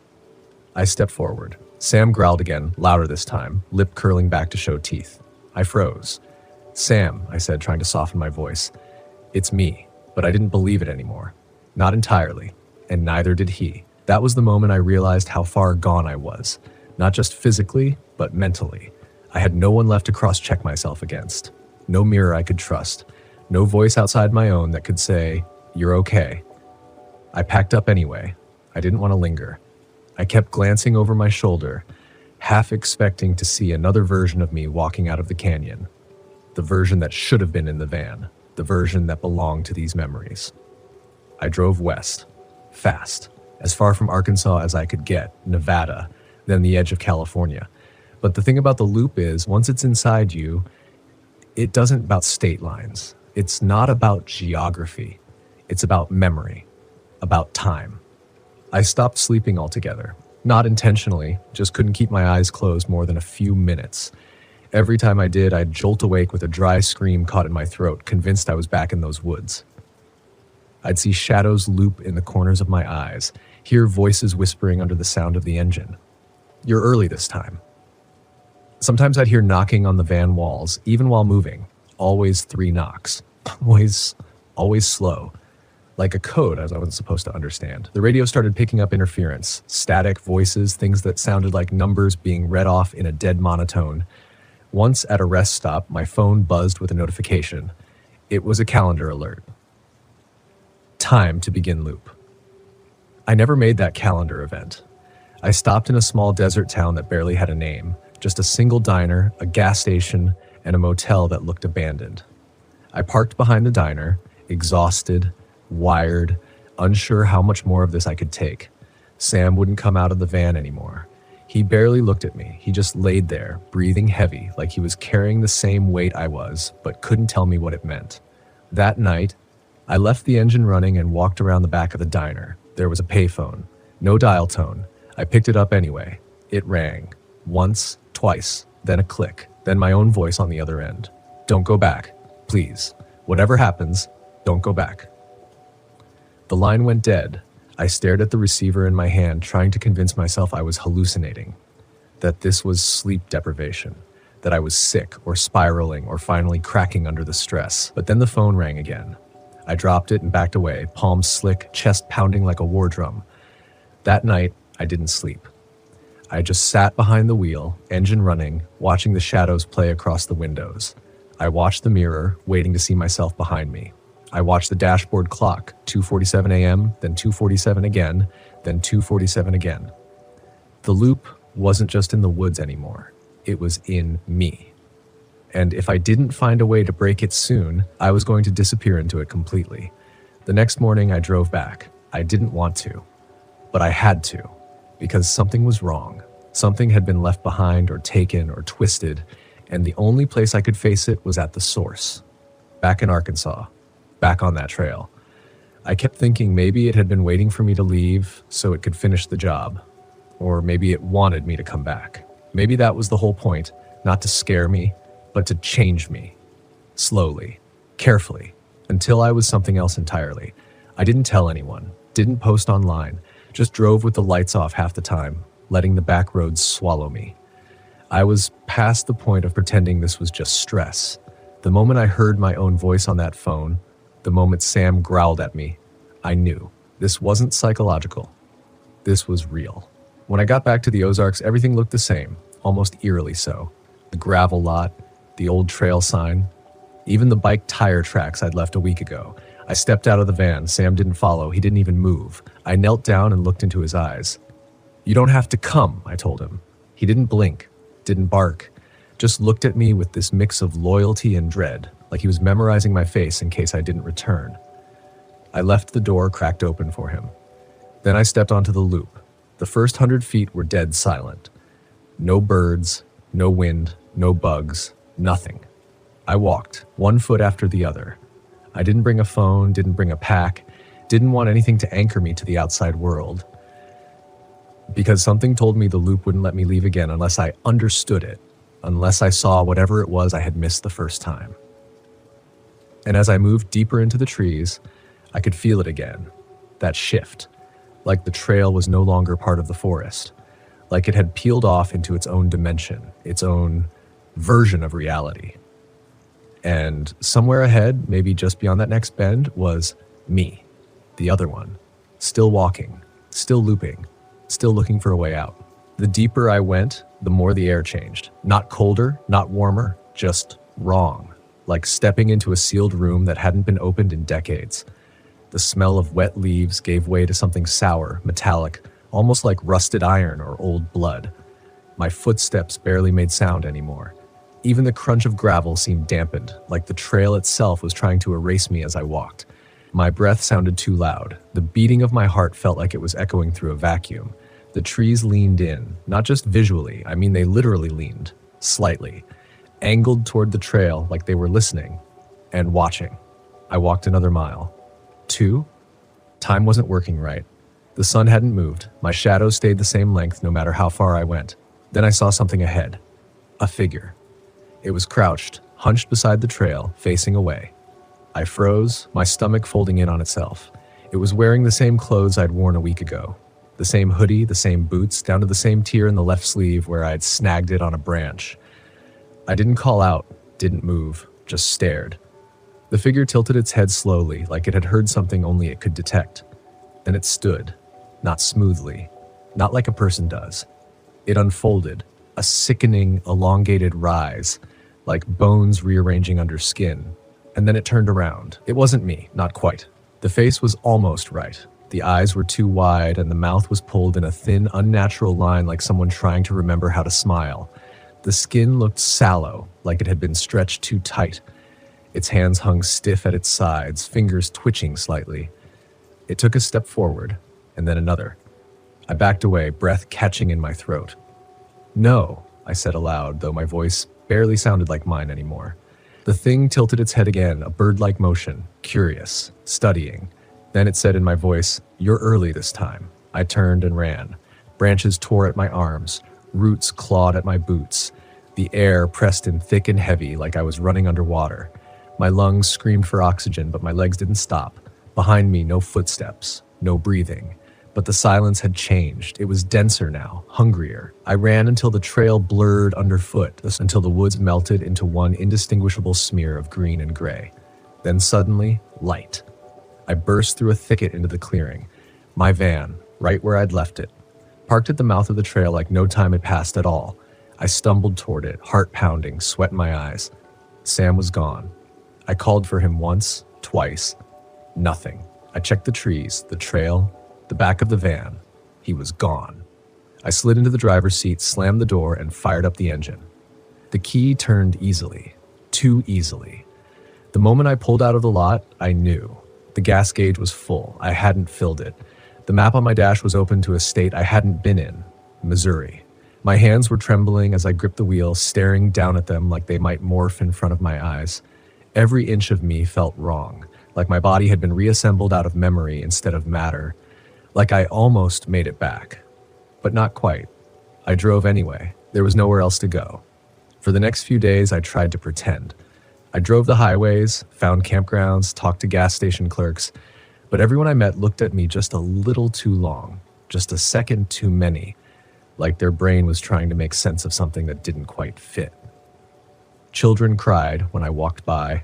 I stepped forward. Sam growled again, louder this time, lip curling back to show teeth. I froze. "Sam," I said, trying to soften my voice. "It's me," but I didn't believe it anymore. Not entirely, and neither did he. That was the moment I realized how far gone I was. Not just physically, but mentally. I had no one left to cross-check myself against. No mirror I could trust. No voice outside my own that could say, "You're okay." I packed up anyway. I didn't want to linger. I kept glancing over my shoulder, half expecting to see another version of me walking out of the canyon. The version that should have been in the van. The version that belonged to these memories. I drove west. Fast. As far from Arkansas as I could get, Nevada, then the edge of California. But the thing about the loop is, once it's inside you, it doesn't about state lines. It's not about geography. It's about memory. About time. I stopped sleeping altogether. Not intentionally, just couldn't keep my eyes closed more than a few minutes. Every time I did, I'd jolt awake with a dry scream caught in my throat, convinced I was back in those woods. I'd see shadows loop in the corners of my eyes, hear voices whispering under the sound of the engine. You're early this time. Sometimes I'd hear knocking on the van walls, even while moving. Always 3 knocks. Always slow. Like a code as I wasn't supposed to understand. The radio started picking up interference, static voices, things that sounded like numbers being read off in a dead monotone. Once at a rest stop, my phone buzzed with a notification. It was a calendar alert. Time to begin loop. I never made that calendar event. I stopped in a small desert town that barely had a name, just a single diner, a gas station, and a motel that looked abandoned. I parked behind the diner, exhausted, wired, unsure how much more of this I could take. Sam wouldn't come out of the van anymore. He barely looked at me. He just laid there, breathing heavy, like he was carrying the same weight I was, but couldn't tell me what it meant. That night, I left the engine running and walked around the back of the diner. There was a payphone. No dial tone. I picked it up anyway. It rang. Once, twice, then a click, then my own voice on the other end. Don't go back. Please. Whatever happens, don't go back. The line went dead. I stared at the receiver in my hand, trying to convince myself I was hallucinating, that this was sleep deprivation, that I was sick or spiraling or finally cracking under the stress. But then the phone rang again. I dropped it and backed away, palms slick, chest pounding like a war drum. That night, I didn't sleep. I just sat behind the wheel, engine running, watching the shadows play across the windows. I watched the mirror, waiting to see myself behind me. I watched the dashboard clock, 2:47 a.m., then 2:47 again, then 2:47 again. The loop wasn't just in the woods anymore. It was in me. And if I didn't find a way to break it soon, I was going to disappear into it completely. The next morning, I drove back. I didn't want to, but I had to, because something was wrong. Something had been left behind or taken or twisted, and the only place I could face it was at the source. Back in Arkansas. Back on that trail. I kept thinking maybe it had been waiting for me to leave so it could finish the job. Or maybe it wanted me to come back. Maybe that was the whole point, not to scare me, but to change me. Slowly, carefully, until I was something else entirely. I didn't tell anyone, didn't post online, just drove with the lights off half the time, letting the back roads swallow me. I was past the point of pretending this was just stress. The moment I heard my own voice on that phone, the moment Sam growled at me, I knew this wasn't psychological. This was real. When I got back to the Ozarks, everything looked the same, almost eerily so. The gravel lot, the old trail sign, even the bike tire tracks I'd left a week ago. I stepped out of the van. Sam didn't follow. He didn't even move. I knelt down and looked into his eyes. You don't have to come, I told him. He didn't blink, didn't bark, just looked at me with this mix of loyalty and dread, like he was memorizing my face in case I didn't return. I left the door cracked open for him. Then I stepped onto the loop. The first 100 feet were dead silent. No birds, no wind, no bugs, nothing. I walked, one foot after the other. I didn't bring a phone, didn't bring a pack, didn't want anything to anchor me to the outside world. Because something told me the loop wouldn't let me leave again unless I understood it, unless I saw whatever it was I had missed the first time. And as I moved deeper into the trees, I could feel it again, that shift, like the trail was no longer part of the forest, like it had peeled off into its own dimension, its own version of reality. And somewhere ahead, maybe just beyond that next bend, was me, the other one, still walking, still looping, still looking for a way out. The deeper I went, the more the air changed. Not colder, not warmer, just wrong. Like stepping into a sealed room that hadn't been opened in decades. The smell of wet leaves gave way to something sour, metallic, almost like rusted iron or old blood. My footsteps barely made sound anymore. Even the crunch of gravel seemed dampened, like the trail itself was trying to erase me as I walked. My breath sounded too loud. The beating of my heart felt like it was echoing through a vacuum. The trees leaned in, not just visually, I mean they literally leaned, slightly, angled toward the trail like they were listening and watching. I walked another mile. 2. Time wasn't working right. The sun hadn't moved. My shadow stayed the same length no matter how far I went. Then I saw something ahead. A figure. It was crouched, hunched beside the trail, facing away. I froze, my stomach folding in on itself. It was wearing the same clothes I'd worn a week ago. The same hoodie, the same boots, down to the same tear in the left sleeve where I'd snagged it on a branch. I didn't call out, didn't move, just stared. The figure tilted its head slowly, like it had heard something only it could detect. Then it stood, not smoothly, not like a person does. It unfolded, a sickening, elongated rise, like bones rearranging under skin. And then it turned around. It wasn't me, not quite. The face was almost right. The eyes were too wide and the mouth was pulled in a thin, unnatural line like someone trying to remember how to smile. The skin looked sallow, like it had been stretched too tight. Its hands hung stiff at its sides, fingers twitching slightly. It took a step forward, and then another. I backed away, breath catching in my throat. "No," I said aloud, though my voice barely sounded like mine anymore. The thing tilted its head again, a bird-like motion, curious, studying. Then it said in my voice, "You're early this time." I turned and ran. Branches tore at my arms. Roots clawed at my boots. The air pressed in thick and heavy like I was running underwater. My lungs screamed for oxygen, but my legs didn't stop. Behind me, no footsteps, no breathing. But the silence had changed. It was denser now, hungrier. I ran until the trail blurred underfoot, until the woods melted into one indistinguishable smear of green and gray. Then suddenly, light. I burst through a thicket into the clearing. My van, right where I'd left it, parked at the mouth of the trail like no time had passed at all. I stumbled toward it, heart pounding, sweat in my eyes. Sam was gone. I called for him once, twice. Nothing. I checked the trees, the trail, the back of the van. He was gone. I slid into the driver's seat, slammed the door, and fired up the engine. The key turned easily. Too easily. The moment I pulled out of the lot, I knew. The gas gauge was full. I hadn't filled it. The map on my dash was open to a state I hadn't been in, Missouri. My hands were trembling as I gripped the wheel, staring down at them like they might morph in front of my eyes. Every inch of me felt wrong, like my body had been reassembled out of memory instead of matter, like I almost made it back. But not quite. I drove anyway. There was nowhere else to go. For the next few days, I tried to pretend. I drove the highways, found campgrounds, talked to gas station clerks, but everyone I met looked at me just a little too long, just a second too many, like their brain was trying to make sense of something that didn't quite fit. Children cried when I walked by.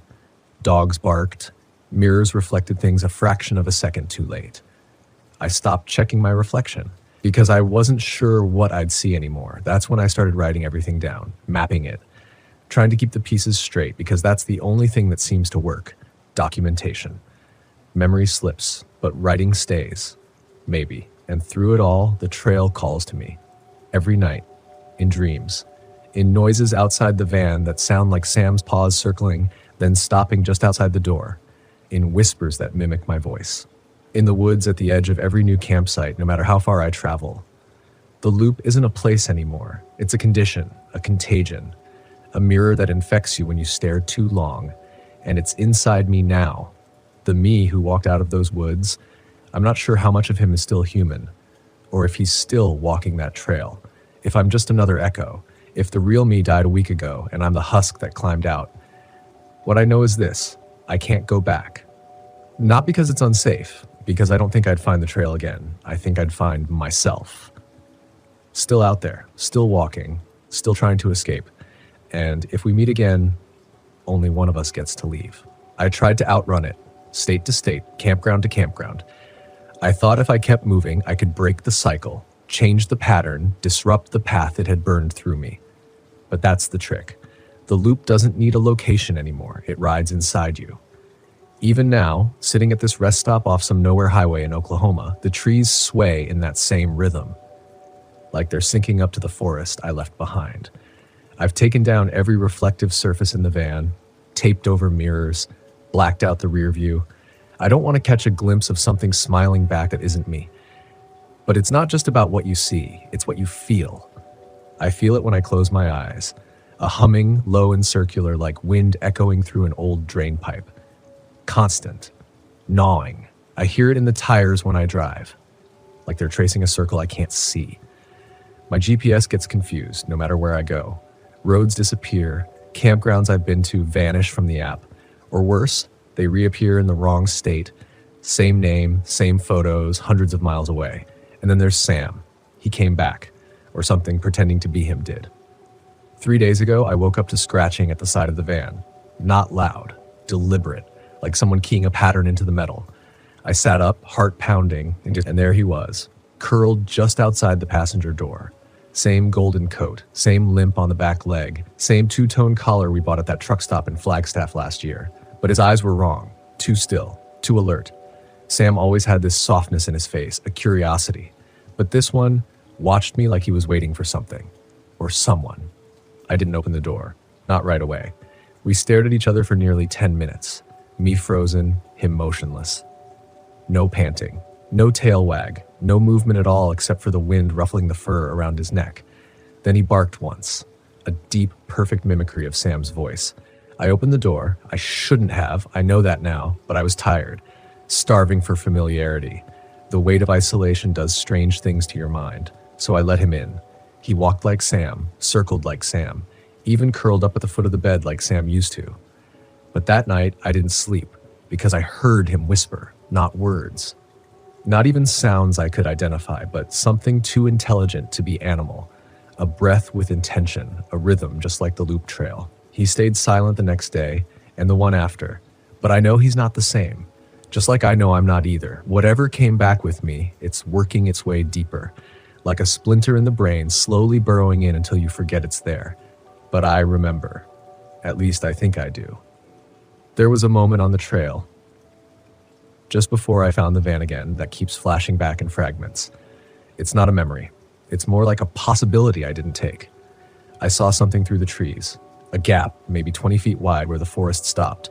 Dogs barked. Mirrors reflected things a fraction of a second too late. I stopped checking my reflection because I wasn't sure what I'd see anymore. That's when I started writing everything down, mapping it, trying to keep the pieces straight because that's the only thing that seems to work. Documentation. Memory slips, but writing stays. Maybe. And through it all, the trail calls to me. Every night. In dreams. In noises outside the van that sound like Sam's paws circling, then stopping just outside the door. In whispers that mimic my voice. In the woods at the edge of every new campsite, no matter how far I travel. The loop isn't a place anymore. It's a condition, a contagion, a mirror that infects you when you stare too long. And it's inside me now. The me who walked out of those woods, I'm not sure how much of him is still human, or if he's still walking that trail, if I'm just another echo, if the real me died a week ago and I'm the husk that climbed out. What I know is this, I can't go back. Not because it's unsafe, because I don't think I'd find the trail again. I think I'd find myself. Still out there, still walking, still trying to escape. And if we meet again, only one of us gets to leave. I tried to outrun it, state to state, campground to campground. I thought if I kept moving, I could break the cycle, change the pattern, disrupt the path it had burned through me. But that's the trick. The loop doesn't need a location anymore. It rides inside you. Even now, sitting at this rest stop off some nowhere highway in Oklahoma, the trees sway in that same rhythm, like they're syncing up to the forest I left behind. I've taken down every reflective surface in the van, taped over mirrors, blacked out the rear view. I don't want to catch a glimpse of something smiling back that isn't me. But it's not just about what you see, it's what you feel. I feel it when I close my eyes, a humming, low and circular like wind echoing through an old drain pipe. Constant, gnawing. I hear it in the tires when I drive, like they're tracing a circle I can't see. My GPS gets confused no matter where I go. Roads disappear, campgrounds I've been to vanish from the app. Or worse, They reappear in the wrong state, same name, same photos, hundreds of miles away. And then there's Sam. He came back, or something pretending to be him did. 3 days ago, I woke up to scratching at the side of the van. Not loud, deliberate, like someone keying a pattern into the metal. I sat up, heart pounding, and there he was, curled just outside the passenger door. Same golden coat, same limp on the back leg, same two-tone collar we bought at that truck stop in Flagstaff last year. But his eyes were wrong, too still, too alert. Sam always had this softness in his face, a curiosity. But this one watched me like he was waiting for something. Or someone. I didn't open the door. Not right away. We stared at each other for nearly 10 minutes. Me frozen, him motionless. No panting. No tail wag. No movement at all except for the wind ruffling the fur around his neck. Then he barked once. A deep, perfect mimicry of Sam's voice. I opened the door. I shouldn't have. I know that now. But I was tired. Starving for familiarity. The weight of isolation does strange things to your mind. So I let him in. He walked like Sam, circled like Sam, even curled up at the foot of the bed like Sam used to. But that night, I didn't sleep because I heard him whisper, not words. Not even sounds I could identify, but something too intelligent to be animal. A breath with intention, a rhythm just like the loop trail. He stayed silent the next day and the one after, but I know he's not the same. Just like I know I'm not either. Whatever came back with me, it's working its way deeper. Like a splinter in the brain, slowly burrowing in until you forget it's there. But I remember. At least I think I do. There was a moment on the trail, just before I found the van again, that keeps flashing back in fragments. It's not a memory. It's more like a possibility I didn't take. I saw something through the trees. A gap, maybe 20 feet wide, where the forest stopped.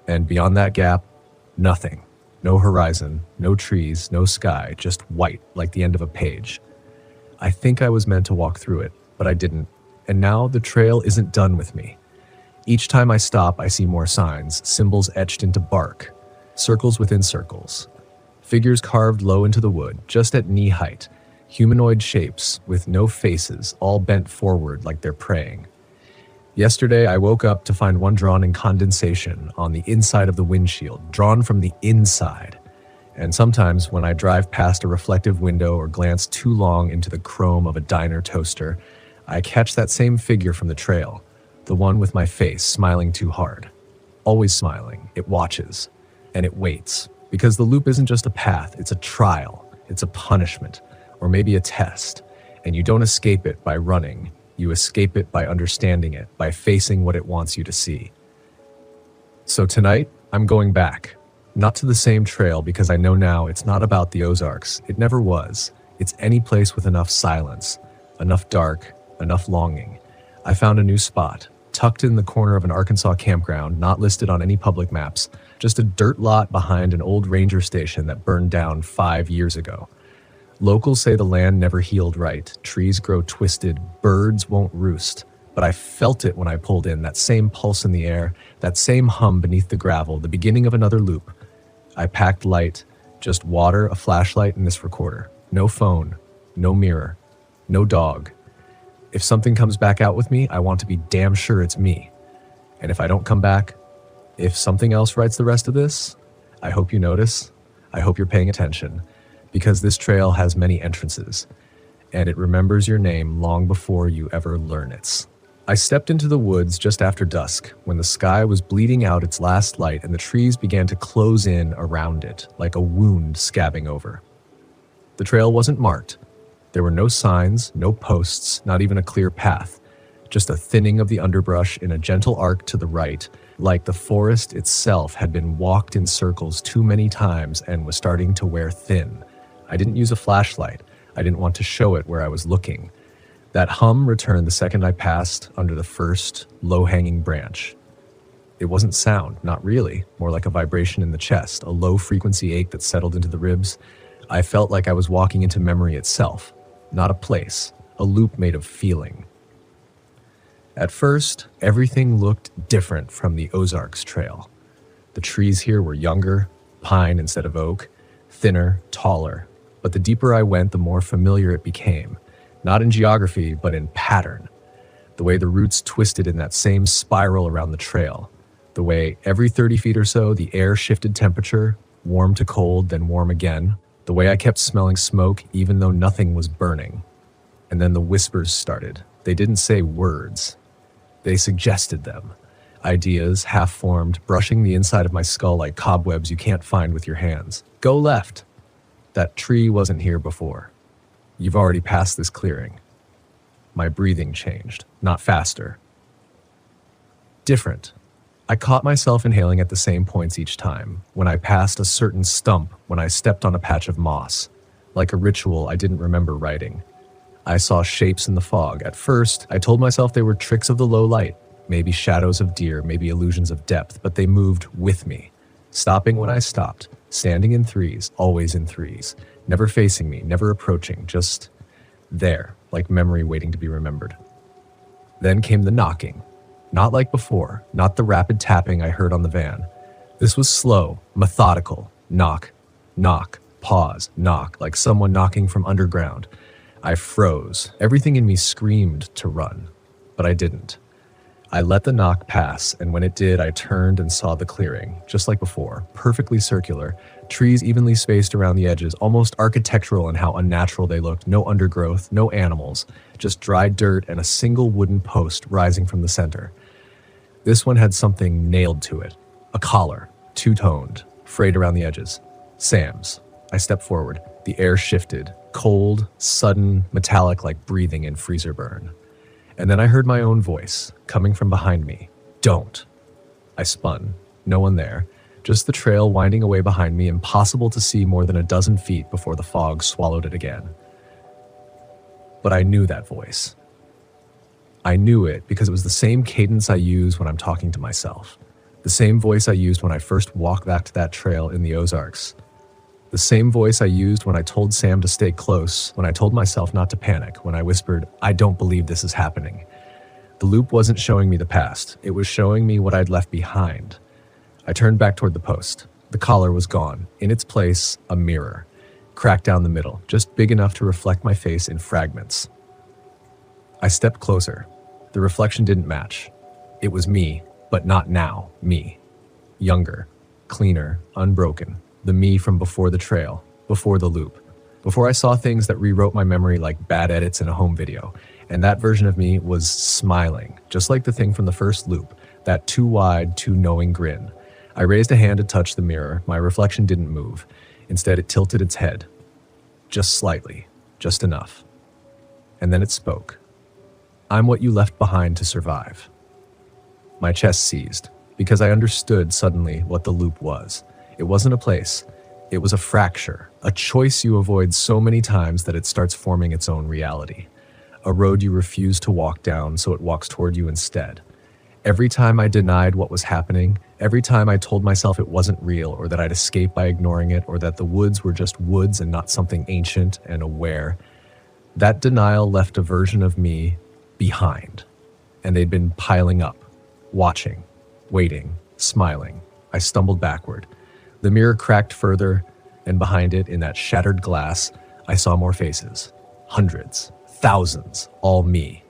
And beyond that gap, nothing. No horizon, no trees, no sky, just white, like the end of a page. I think I was meant to walk through it, but I didn't. And now the trail isn't done with me. Each time I stop, I see more signs, symbols etched into bark, circles within circles. Figures carved low into the wood, just at knee height. Humanoid shapes with no faces, all bent forward like they're praying. Yesterday, I woke up to find one drawn in condensation on the inside of the windshield, drawn from the inside. And sometimes when I drive past a reflective window or glance too long into the chrome of a diner toaster, I catch that same figure from the trail, the one with my face smiling too hard. Always smiling, it watches, and it waits, because the loop isn't just a path, it's a trial, it's a punishment, or maybe a test, and you don't escape it by running. You escape it by understanding it, by facing what it wants you to see. So tonight, I'm going back. Not to the same trail, because I know now it's not about the Ozarks. It never was. It's any place with enough silence, enough dark, enough longing. I found a new spot, tucked in the corner of an Arkansas campground, not listed on any public maps, just a dirt lot behind an old ranger station that burned down 5 years ago. Locals say the land never healed right, trees grow twisted, birds won't roost. But I felt it when I pulled in, that same pulse in the air, that same hum beneath the gravel, the beginning of another loop. I packed light, just water, a flashlight, and this recorder. No phone, no mirror, no dog. If something comes back out with me, I want to be damn sure it's me. And if I don't come back, if something else writes the rest of this, I hope you notice. I hope you're paying attention. Because this trail has many entrances, and it remembers your name long before you ever learn its. I stepped into the woods just after dusk, when the sky was bleeding out its last light and the trees began to close in around it, like a wound scabbing over. The trail wasn't marked. There were no signs, no posts, not even a clear path, just a thinning of the underbrush in a gentle arc to the right, like the forest itself had been walked in circles too many times and was starting to wear thin. I didn't use a flashlight. I didn't want to show it where I was looking. That hum returned the second I passed under the first low-hanging branch. It wasn't sound, not really, more like a vibration in the chest, a low-frequency ache that settled into the ribs. I felt like I was walking into memory itself, not a place, a loop made of feeling. At first, everything looked different from the Ozarks Trail. The trees here were younger, pine instead of oak, thinner, taller. But the deeper I went, the more familiar it became. Not in geography, but in pattern. The way the roots twisted in that same spiral around the trail. The way every 30 feet or so, the air shifted temperature, warm to cold, then warm again. The way I kept smelling smoke even though nothing was burning. And then the whispers started. They didn't say words. They suggested them. Ideas, half-formed, brushing the inside of my skull like cobwebs you can't find with your hands. Go left. That tree wasn't here before. You've already passed this clearing. My breathing changed, not faster. Different. I caught myself inhaling at the same points each time, when I passed a certain stump, when I stepped on a patch of moss. Like a ritual I didn't remember writing. I saw shapes in the fog. At first, I told myself they were tricks of the low light, maybe shadows of deer, maybe illusions of depth, but they moved with me. Stopping when I stopped, standing in threes, always in threes, never facing me, never approaching, just there, like memory waiting to be remembered. Then came the knocking. Not like before, not the rapid tapping I heard on the van. This was slow, methodical. Knock, knock, pause, knock, like someone knocking from underground. I froze. Everything in me screamed to run, but I didn't. I let the knock pass, and when it did, I turned and saw the clearing, just like before, perfectly circular, trees evenly spaced around the edges, almost architectural in how unnatural they looked, no undergrowth, no animals, just dry dirt and a single wooden post rising from the center. This one had something nailed to it, a collar, two-toned, frayed around the edges. Sam's. I stepped forward. The air shifted, cold, sudden, metallic like breathing in freezer burn. And then I heard my own voice, coming from behind me. Don't. I spun. No one there. Just the trail winding away behind me, impossible to see more than a dozen feet before the fog swallowed it again. But I knew that voice. I knew it because it was the same cadence I use when I'm talking to myself. The same voice I used when I first walked back to that trail in the Ozarks. The same voice I used when I told Sam to stay close, when I told myself not to panic, when I whispered, I don't believe this is happening. The loop wasn't showing me the past. It was showing me what I'd left behind. I turned back toward the post. The collar was gone. In its place, a mirror. Cracked down the middle, just big enough to reflect my face in fragments. I stepped closer. The reflection didn't match. It was me, but not now, me. Younger, cleaner, unbroken. The me from before the trail, before the loop. Before I saw things that rewrote my memory like bad edits in a home video. And that version of me was smiling, just like the thing from the first loop, that too wide, too knowing grin. I raised a hand to touch the mirror. My reflection didn't move. Instead, it tilted its head. Just slightly, just enough. And then it spoke. I'm what you left behind to survive. My chest seized, because I understood suddenly what the loop was. It wasn't a place. It was a fracture, a choice you avoid so many times that it starts forming its own reality. A road you refuse to walk down, so it walks toward you instead. Every time I denied what was happening, every time I told myself it wasn't real, or that I'd escape by ignoring it, or that the woods were just woods and not something ancient and aware, that denial left a version of me behind. And they'd been piling up, watching, waiting, smiling. I stumbled backward. The mirror cracked further, and behind it, in that shattered glass, I saw more faces. Hundreds, thousands, all me.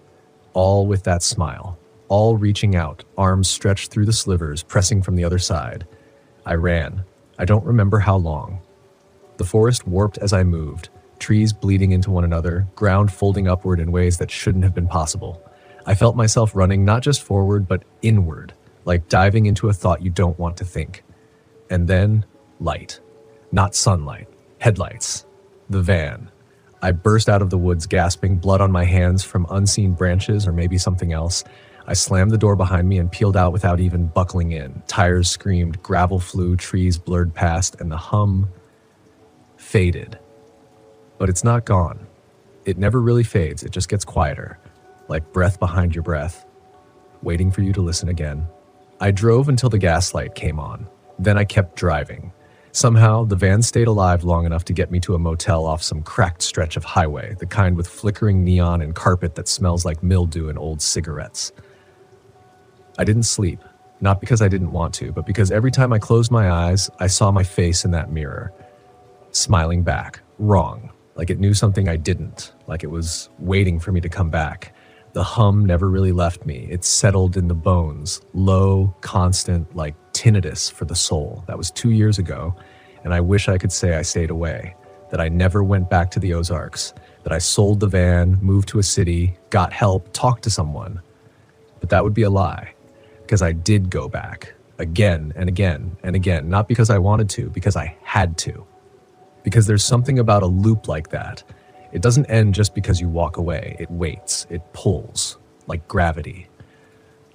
All with that smile. All reaching out, arms stretched through the slivers, pressing from the other side. I ran. I don't remember how long. The forest warped as I moved, trees bleeding into one another, ground folding upward in ways that shouldn't have been possible. I felt myself running not just forward, but inward, like diving into a thought you don't want to think. And then, light. Not sunlight. Headlights. The van. I burst out of the woods gasping, blood on my hands from unseen branches or maybe something else. I slammed the door behind me and peeled out without even buckling in. Tires screamed, gravel flew, trees blurred past, and the hum faded. But it's not gone. It never really fades, it just gets quieter, like breath behind your breath, waiting for you to listen again. I drove until the gas light came on. Then I kept driving. Somehow, the van stayed alive long enough to get me to a motel off some cracked stretch of highway, the kind with flickering neon and carpet that smells like mildew and old cigarettes. I didn't sleep, not because I didn't want to, but because every time I closed my eyes, I saw my face in that mirror, smiling back, wrong, like it knew something I didn't, like it was waiting for me to come back. The hum never really left me. It settled in the bones, low, constant, like tinnitus for the soul. That was 2 years ago, and I wish I could say I stayed away, that I never went back to the Ozarks, that I sold the van, moved to a city, got help, talked to someone. But that would be a lie, because I did go back, again and again and again, not because I wanted to, because I had to. Because there's something about a loop like that. It doesn't end just because you walk away. It waits, it pulls, like gravity,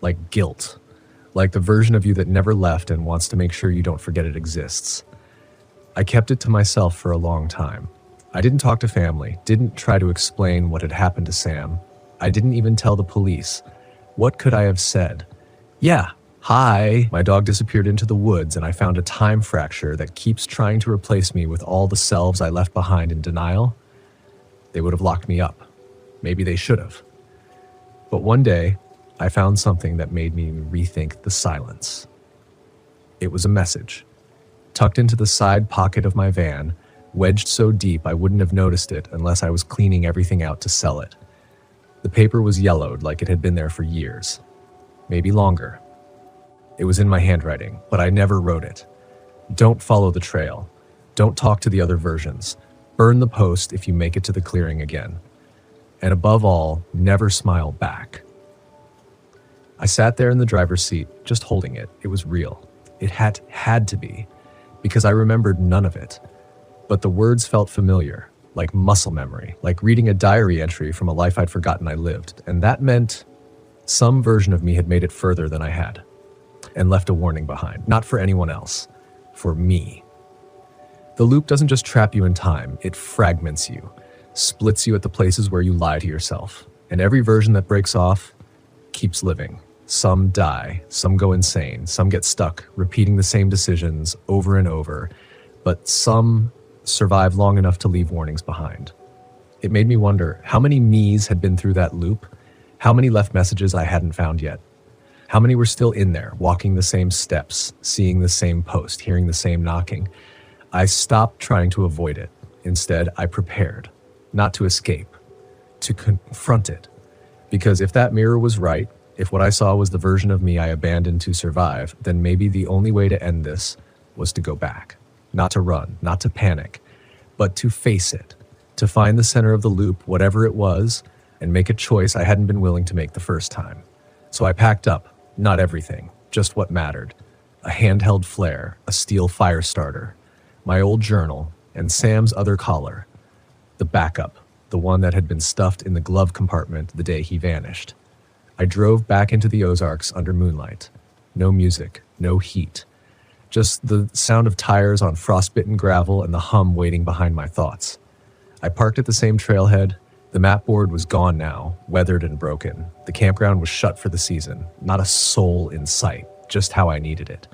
like guilt, like the version of you that never left and wants to make sure you don't forget it exists. I kept it to myself for a long time. I didn't talk to family, didn't try to explain what had happened to Sam. I didn't even tell the police. What could I have said? Yeah, hi, my dog disappeared into the woods and I found a time fracture that keeps trying to replace me with all the selves I left behind in denial. They would have locked me up. Maybe they should have. But one day, I found something that made me rethink the silence. It was a message, tucked into the side pocket of my van, wedged so deep I wouldn't have noticed it unless I was cleaning everything out to sell it. The paper was yellowed like it had been there for years, maybe longer. It was in my handwriting, but I never wrote it. Don't follow the trail. Don't talk to the other versions. Burn the post if you make it to the clearing again. And above all, never smile back. I sat there in the driver's seat, just holding it. It was real. It had to be, because I remembered none of it. But the words felt familiar, like muscle memory, like reading a diary entry from a life I'd forgotten I lived. And that meant some version of me had made it further than I had, and left a warning behind. Not for anyone else, for me. The loop doesn't just trap you in time, it fragments you, splits you at the places where you lie to yourself. And every version that breaks off keeps living. Some die, some go insane, some get stuck, repeating the same decisions over and over, but some survive long enough to leave warnings behind. It made me wonder how many me's had been through that loop, how many left messages I hadn't found yet, how many were still in there, walking the same steps, seeing the same post, hearing the same knocking. I stopped trying to avoid it. Instead, I prepared, not to escape, to confront it. Because if that mirror was right, if what I saw was the version of me I abandoned to survive, then maybe the only way to end this was to go back. Not to run, not to panic, but to face it, to find the center of the loop, whatever it was, and make a choice I hadn't been willing to make the first time. So I packed up, not everything, just what mattered. A handheld flare, a steel fire starter, my old journal, and Sam's other collar. The backup, the one that had been stuffed in the glove compartment the day he vanished. I drove back into the Ozarks under moonlight. No music, no heat. Just the sound of tires on frostbitten gravel and the hum waiting behind my thoughts. I parked at the same trailhead. The map board was gone now, weathered and broken. The campground was shut for the season. Not a soul in sight, just how I needed it.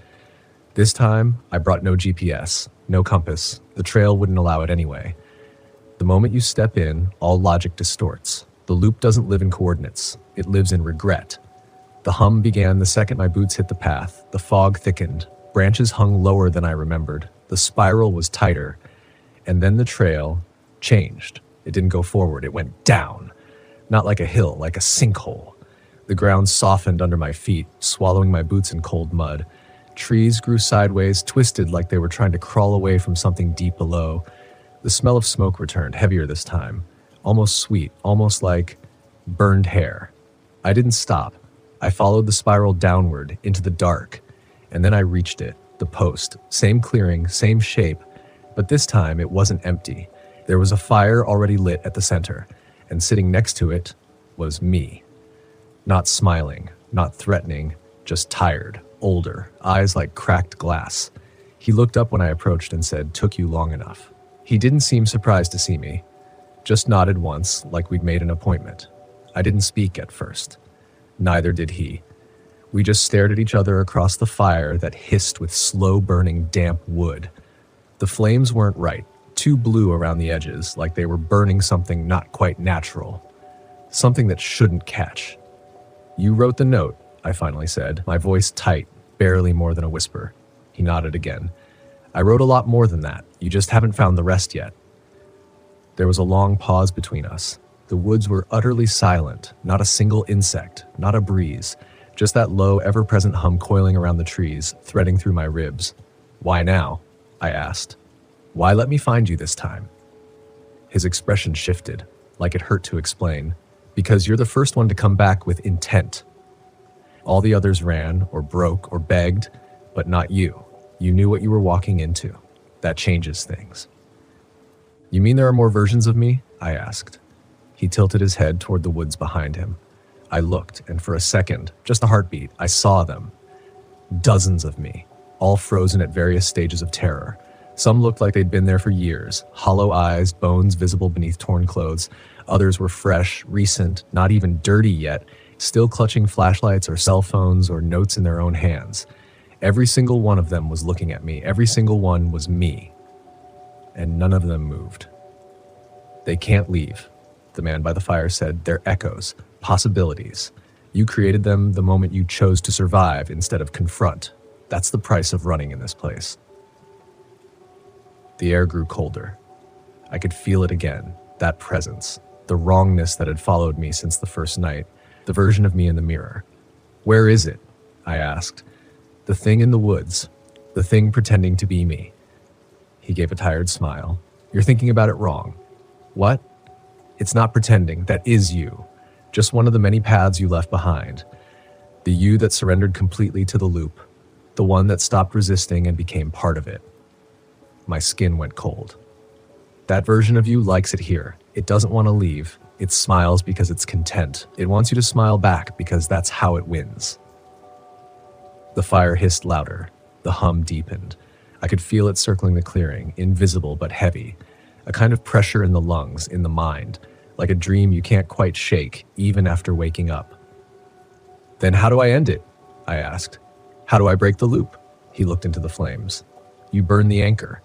This time, I brought no GPS, no compass. The trail wouldn't allow it anyway. The moment you step in, all logic distorts. The loop doesn't live in coordinates. It lives in regret. The hum began the second my boots hit the path. The fog thickened. Branches hung lower than I remembered. The spiral was tighter. And then the trail changed. It didn't go forward. It went down. Not like a hill, like a sinkhole. The ground softened under my feet, swallowing my boots in cold mud. Trees grew sideways, twisted like they were trying to crawl away from something deep below. The smell of smoke returned, heavier this time. Almost sweet, almost like burned hair. I didn't stop. I followed the spiral downward, into the dark. And then I reached it, the post. Same clearing, same shape. But this time, it wasn't empty. There was a fire already lit at the center. And sitting next to it was me. Not smiling, not threatening, just tired. Older, eyes like cracked glass. He looked up when I approached and said, "Took you long enough." He didn't seem surprised to see me, just nodded once like we'd made an appointment. I didn't speak at first. Neither did he. We just stared at each other across the fire that hissed with slow-burning damp wood. The flames weren't right, too blue around the edges, like they were burning something not quite natural, something that shouldn't catch. "You wrote the note," I finally said, my voice tight, barely more than a whisper. He nodded again. "I wrote a lot more than that. You just haven't found the rest yet." There was a long pause between us. The woods were utterly silent, not a single insect, not a breeze, just that low, ever-present hum coiling around the trees, threading through my ribs. "Why now?" I asked. "Why let me find you this time?" His expression shifted, like it hurt to explain. "Because you're the first one to come back with intent. All the others ran, or broke, or begged, but not you. You knew what you were walking into. That changes things." "You mean there are more versions of me?" I asked. He tilted his head toward the woods behind him. I looked, and for a second, just a heartbeat, I saw them. Dozens of me, all frozen at various stages of terror. Some looked like they'd been there for years, hollow eyes, bones visible beneath torn clothes. Others were fresh, recent, not even dirty yet, still clutching flashlights or cell phones or notes in their own hands. Every single one of them was looking at me. Every single one was me. And none of them moved. "They can't leave," the man by the fire said. "They're echoes, possibilities. You created them the moment you chose to survive instead of confront. That's the price of running in this place." The air grew colder. I could feel it again, that presence, the wrongness that had followed me since the first night, the version of me in the mirror. "Where is it?" I asked. "The thing in the woods, the thing pretending to be me." He gave a tired smile. "You're thinking about it wrong." "What?" "It's not pretending. That is you. Just one of the many paths you left behind. The you that surrendered completely to the loop. The one that stopped resisting and became part of it." My skin went cold. "That version of you likes it here. It doesn't want to leave. It smiles because it's content. It wants you to smile back because that's how it wins." The fire hissed louder. The hum deepened. I could feel it circling the clearing, invisible but heavy. A kind of pressure in the lungs, in the mind, like a dream you can't quite shake, even after waking up. "Then how do I end it?" I asked. "How do I break the loop?" He looked into the flames. "You burn the anchor."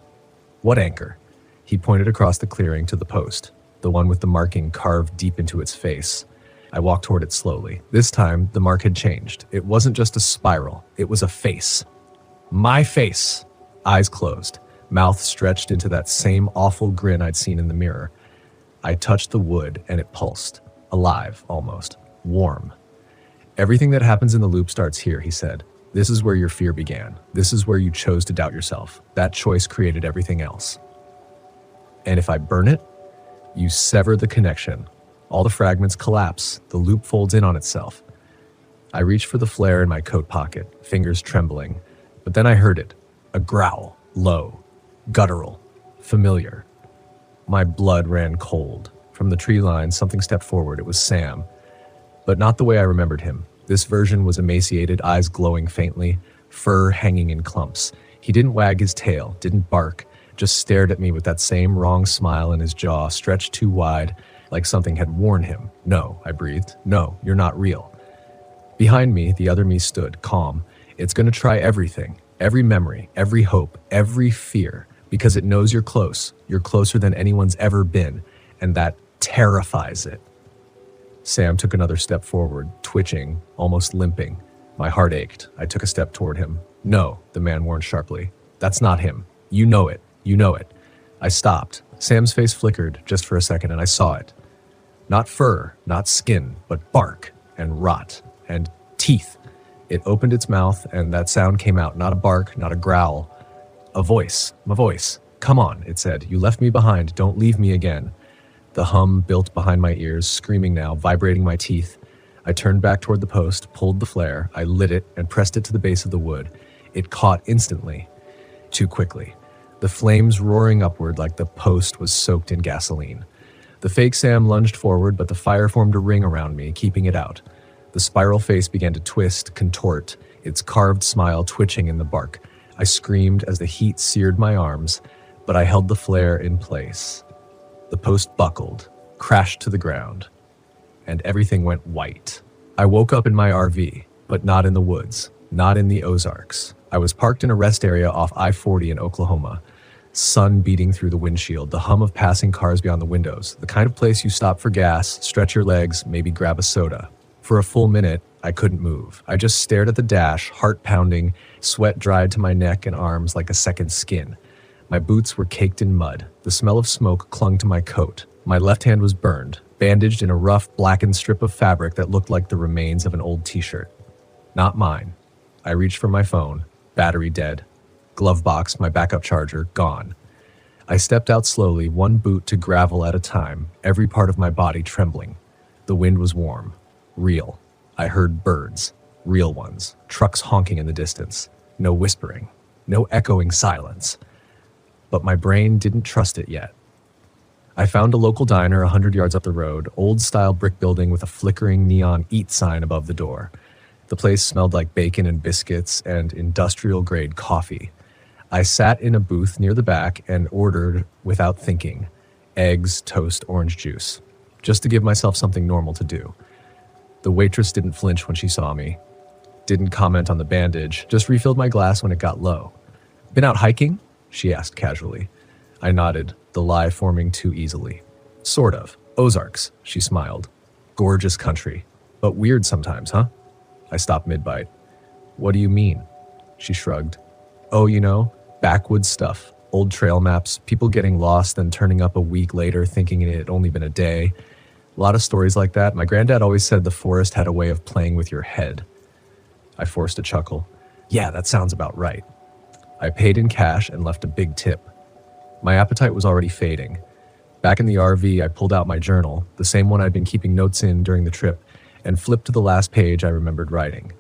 "What anchor?" He pointed across the clearing to the post, the one with the marking carved deep into its face. I walked toward it slowly. This time, the mark had changed. It wasn't just a spiral. It was a face. My face! Eyes closed, mouth stretched into that same awful grin I'd seen in the mirror. I touched the wood, and it pulsed. Alive, almost. Warm. "Everything that happens in the loop starts here," he said. "This is where your fear began. This is where you chose to doubt yourself. That choice created everything else." "And if I burn it?" "You sever the connection. All the fragments collapse. The loop folds in on itself." I reached for the flare in my coat pocket, fingers trembling. But then I heard it. A growl. Low. Guttural. Familiar. My blood ran cold. From the tree line, something stepped forward. It was Sam. But not the way I remembered him. This version was emaciated, eyes glowing faintly, fur hanging in clumps. He didn't wag his tail, didn't bark, just stared at me with that same wrong smile in his jaw, stretched too wide, like something had warned him. "No," I breathed. "No, you're not real." Behind me, the other me stood, calm. It's going to try everything, every memory, every hope, every fear, because it knows you're close. You're closer than anyone's ever been, and that terrifies it. Sam took another step forward, twitching, almost limping. My heart ached. I took a step toward him. "No," the man warned sharply. "That's not him. You know it. You know it." I stopped. Sam's face flickered just for a second, and I saw it. Not fur, not skin, but bark and rot and teeth. It opened its mouth, and that sound came out, not a bark, not a growl. A voice. My voice. "Come on," it said. "You left me behind. Don't leave me again." The hum built behind my ears, screaming now, vibrating my teeth. I turned back toward the post, pulled the flare. I lit it and pressed it to the base of the wood. It caught instantly. Too quickly. The flames roaring upward like the post was soaked in gasoline. The fake Sam lunged forward, but the fire formed a ring around me, keeping it out. The spiral face began to twist, contort, its carved smile twitching in the bark. I screamed as the heat seared my arms, but I held the flare in place. The post buckled, crashed to the ground, and everything went white. I woke up in my RV, but not in the woods, not in the Ozarks. I was parked in a rest area off I-40 in Oklahoma. Sun beating through the windshield, the hum of passing cars beyond the windows, the kind of place you stop for gas, stretch your legs, maybe grab a soda. For a full minute, I couldn't move. I just stared at the dash, heart pounding, sweat dried to my neck and arms like a second skin. My boots were caked in mud. The smell of smoke clung to my coat. My left hand was burned, bandaged in a rough, blackened strip of fabric that looked like the remains of an old t-shirt. Not mine. I reached for my phone, battery dead. Glove box, my backup charger, gone. I stepped out slowly, one boot to gravel at a time, every part of my body trembling. The wind was warm, real. I heard birds, real ones, trucks honking in the distance. No whispering, no echoing silence. But my brain didn't trust it yet. I found a local diner 100 yards up the road, old-style brick building with a flickering neon eat sign above the door. The place smelled like bacon and biscuits and industrial-grade coffee. I sat in a booth near the back and ordered, without thinking, eggs, toast, orange juice, just to give myself something normal to do. The waitress didn't flinch when she saw me, didn't comment on the bandage, just refilled my glass when it got low. "Been out hiking?" she asked casually. I nodded, the lie forming too easily. "Sort of. Ozarks," she smiled. "Gorgeous country, but weird sometimes, huh?" I stopped mid-bite. "What do you mean?" She shrugged. "Oh, backwoods stuff, old trail maps, people getting lost and turning up a week later thinking it had only been a day. A lot of stories like that. My granddad always said the forest had a way of playing with your head." I forced a chuckle. "Yeah, that sounds about right." I paid in cash and left a big tip. My appetite was already fading. Back in the RV, I pulled out my journal, the same one I'd been keeping notes in during the trip, and flipped to the last page I remembered writing.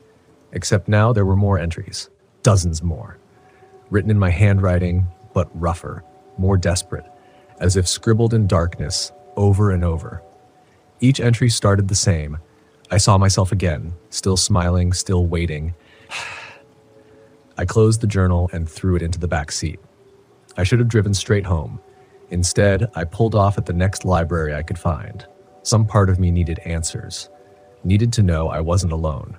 Except now there were more entries. Dozens more. Written in my handwriting, but rougher, more desperate, as if scribbled in darkness, over and over. Each entry started the same. I saw myself again, still smiling, still waiting. I closed the journal and threw it into the back seat. I should have driven straight home. Instead, I pulled off at the next library I could find. Some part of me needed answers. Needed to know I wasn't alone.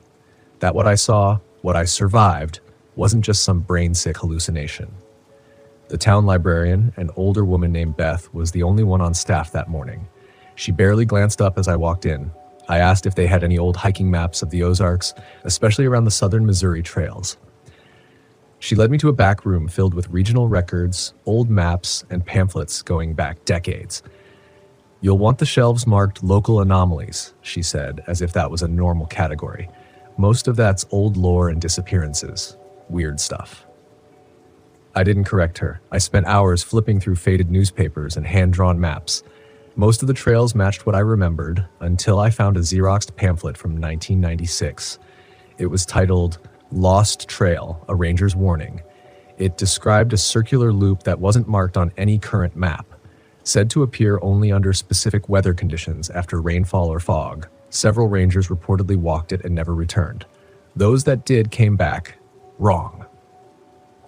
That what I saw, what I survived, wasn't just some brain-sick hallucination. The town librarian, an older woman named Beth, was the only one on staff that morning. She barely glanced up as I walked in. I asked if they had any old hiking maps of the Ozarks, especially around the southern Missouri trails. She led me to a back room filled with regional records, old maps, and pamphlets going back decades. "You'll want the shelves marked local anomalies," she said, as if that was a normal category. "Most of that's old lore and disappearances. Weird stuff." I didn't correct her. I spent hours flipping through faded newspapers and hand-drawn maps. Most of the trails matched what I remembered until I found a Xeroxed pamphlet from 1996. It was titled Lost Trail, A Ranger's Warning. It described a circular loop that wasn't marked on any current map, said to appear only under specific weather conditions after rainfall or fog. Several rangers reportedly walked it and never returned. Those that did came back wrong,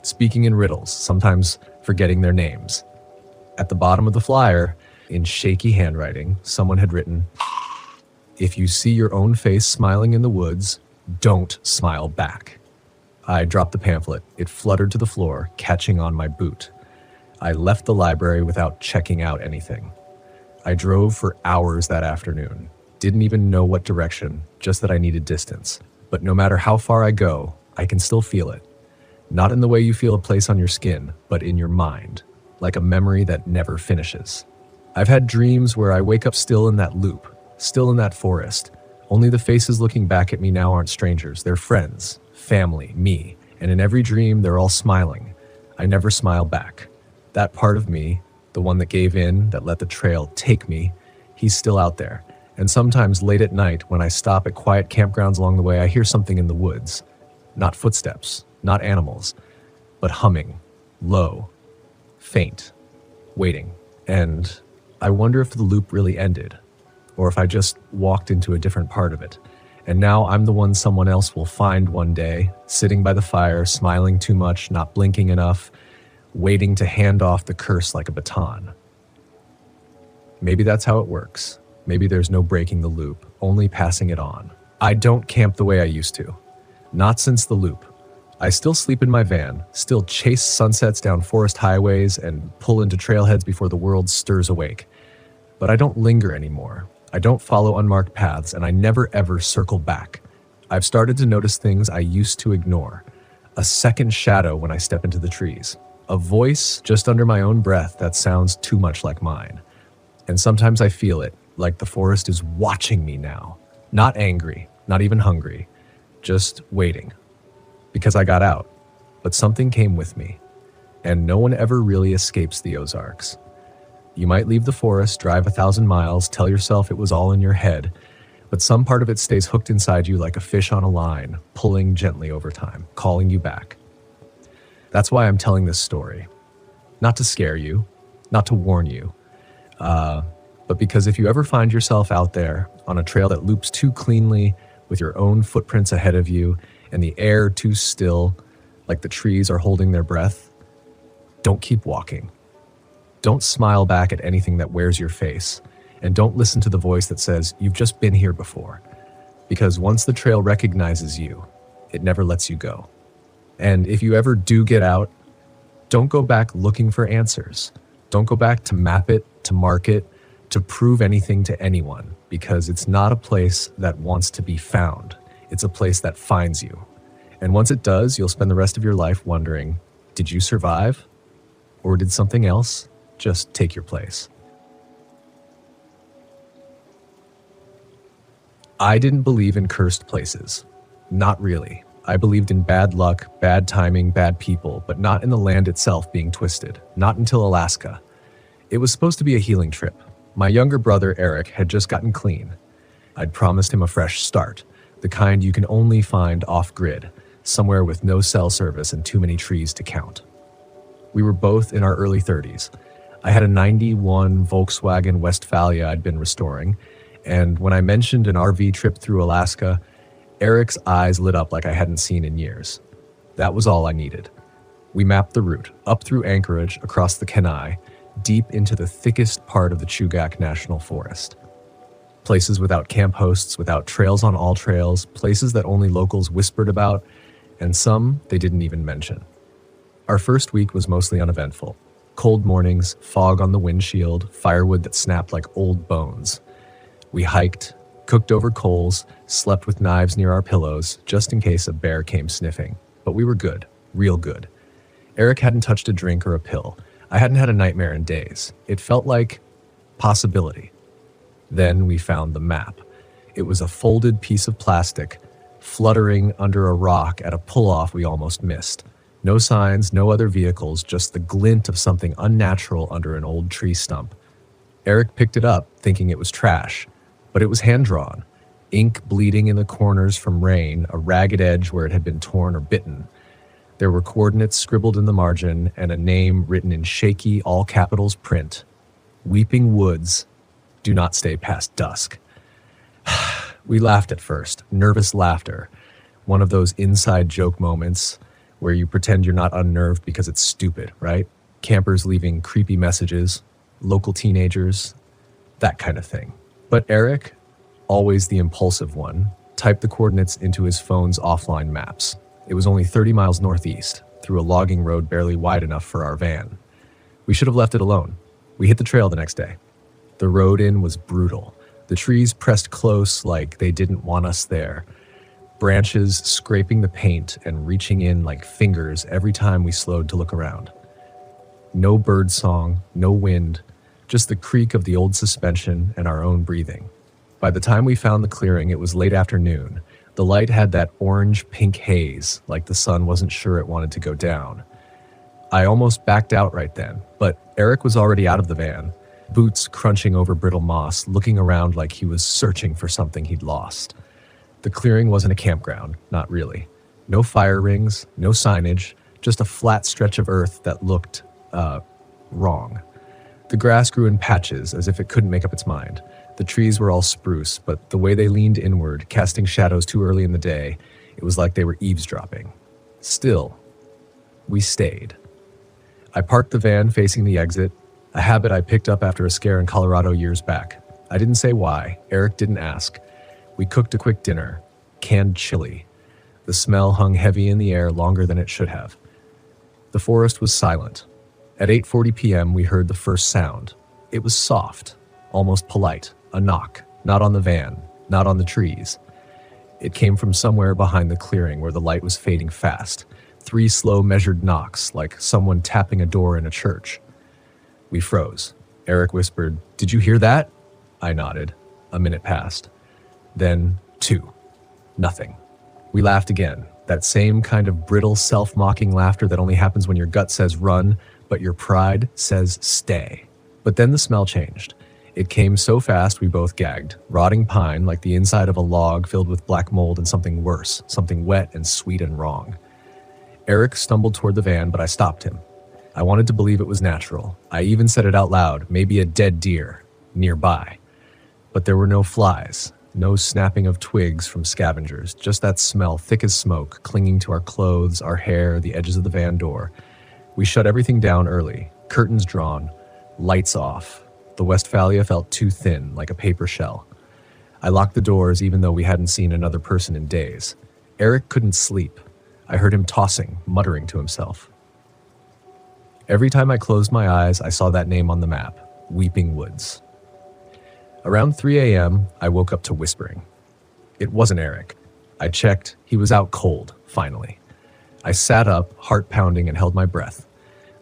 speaking in riddles, sometimes forgetting their names. At the bottom of the flyer, in shaky handwriting, someone had written, "If you see your own face smiling in the woods, don't smile back." I dropped the pamphlet. It fluttered to the floor, catching on my boot. I left the library without checking out anything. I drove for hours that afternoon. Didn't even know what direction, just that I needed distance. But no matter how far I go, I can still feel it. Not in the way you feel a place on your skin, but in your mind, like a memory that never finishes. I've had dreams where I wake up still in that loop, still in that forest. Only the faces looking back at me now aren't strangers. They're friends, family, me. And in every dream, they're all smiling. I never smile back. That part of me, the one that gave in, that let the trail take me, he's still out there. And sometimes late at night, when I stop at quiet campgrounds along the way, I hear something in the woods. Not footsteps, not animals, but humming, low, faint, waiting. And I wonder if the loop really ended, or if I just walked into a different part of it. And now I'm the one someone else will find one day, sitting by the fire, smiling too much, not blinking enough, waiting to hand off the curse like a baton. Maybe that's how it works. Maybe there's no breaking the loop, only passing it on. I don't camp the way I used to. Not since the loop. I still sleep in my van, still chase sunsets down forest highways and pull into trailheads before the world stirs awake. But I don't linger anymore. I don't follow unmarked paths, and I never ever circle back. I've started to notice things I used to ignore. A second shadow when I step into the trees. A voice just under my own breath that sounds too much like mine. And sometimes I feel it, like the forest is watching me now. Not angry, not even hungry, just waiting. Because I got out, but something came with me. And no one ever really escapes the Ozarks. You might leave the forest, drive 1,000 miles, tell yourself it was all in your head, but some part of it stays hooked inside you like a fish on a line, pulling gently over time, calling you back. That's why I'm telling this story. Not to scare you, not to warn you, but because if you ever find yourself out there on a trail that loops too cleanly with your own footprints ahead of you and the air too still, like the trees are holding their breath, don't keep walking. Don't smile back at anything that wears your face, and don't listen to the voice that says, you've just been here before. Because once the trail recognizes you, it never lets you go. And if you ever do get out, don't go back looking for answers. Don't go back to map it, to mark it, to prove anything to anyone, because it's not a place that wants to be found. It's a place that finds you. And once it does, you'll spend the rest of your life wondering, did you survive? Or did something else just take your place? I didn't believe in cursed places. Not really. I believed in bad luck, bad timing, bad people, but not in the land itself being twisted. Not until Alaska. It was supposed to be a healing trip. My younger brother, Eric, had just gotten clean. I'd promised him a fresh start, the kind you can only find off-grid, somewhere with no cell service and too many trees to count. We were both in our early 30s. I had a 91 Volkswagen Westphalia I'd been restoring, and when I mentioned an RV trip through Alaska, Eric's eyes lit up like I hadn't seen in years. That was all I needed. We mapped the route, up through Anchorage, across the Kenai, deep into the thickest part of the Chugach National Forest. Places without camp hosts, without trails on all trails, places that only locals whispered about, and some they didn't even mention. Our first week was mostly uneventful. Cold mornings, fog on the windshield, firewood that snapped like old bones. We hiked, cooked over coals, slept with knives near our pillows, just in case a bear came sniffing. But we were good, real good. Eric hadn't touched a drink or a pill. I hadn't had a nightmare in days. It felt like possibility. Then we found the map. It was a folded piece of plastic, fluttering under a rock at a pull-off we almost missed. No signs, no other vehicles, just the glint of something unnatural under an old tree stump. Eric picked it up, thinking it was trash, but it was hand-drawn. Ink bleeding in the corners from rain, a ragged edge where it had been torn or bitten. There were coordinates scribbled in the margin and a name written in shaky, all-capitals print. Weeping Woods, do not stay past dusk. We laughed at first, nervous laughter. One of those inside joke moments where you pretend you're not unnerved because it's stupid, right? Campers leaving creepy messages, local teenagers, that kind of thing. But Eric, always the impulsive one, typed the coordinates into his phone's offline maps. It was only 30 miles northeast, through a logging road barely wide enough for our van. We should have left it alone. We hit the trail the next day. The road in was brutal. The trees pressed close like they didn't want us there. Branches scraping the paint and reaching in like fingers every time we slowed to look around. No bird song, no wind, just the creak of the old suspension and our own breathing. By the time we found the clearing, it was late afternoon. The light had that orange-pink haze, like the sun wasn't sure it wanted to go down. I almost backed out right then, but Eric was already out of the van, boots crunching over brittle moss, looking around like he was searching for something he'd lost. The clearing wasn't a campground, not really. No fire rings, no signage, just a flat stretch of earth that looked, wrong. The grass grew in patches as if it couldn't make up its mind. The trees were all spruce, but the way they leaned inward, casting shadows too early in the day, it was like they were eavesdropping. Still, we stayed. I parked the van facing the exit, a habit I picked up after a scare in Colorado years back. I didn't say why. Eric didn't ask. We cooked a quick dinner, canned chili. The smell hung heavy in the air longer than it should have. The forest was silent. At 8:40 p.m., we heard the first sound. It was soft, almost polite, a knock, not on the van, not on the trees. It came from somewhere behind the clearing where the light was fading fast. 3 slow, measured knocks, like someone tapping a door in a church. We froze. Eric whispered, "Did you hear that?" I nodded. A minute passed. Then 2. Nothing. We laughed again. That same kind of brittle, self-mocking laughter that only happens when your gut says run, but your pride says stay. But then the smell changed. It came so fast we both gagged. Rotting pine, like the inside of a log filled with black mold, and something worse, something wet and sweet and wrong. Eric stumbled toward the van, but I stopped him. I wanted to believe it was natural. I even said it out loud, maybe a dead deer, nearby. But there were no flies, no snapping of twigs from scavengers, just that smell, thick as smoke, clinging to our clothes, our hair, the edges of the van door. We shut everything down early, curtains drawn, lights off. The Westphalia felt too thin, like a paper shell. I locked the doors even though we hadn't seen another person in days. Eric couldn't sleep. I heard him tossing, muttering to himself. Every time I closed my eyes, I saw that name on the map, Weeping Woods. Around 3 a.m., I woke up to whispering. It wasn't Eric. I checked. He was out cold, finally. I sat up, heart pounding, and held my breath.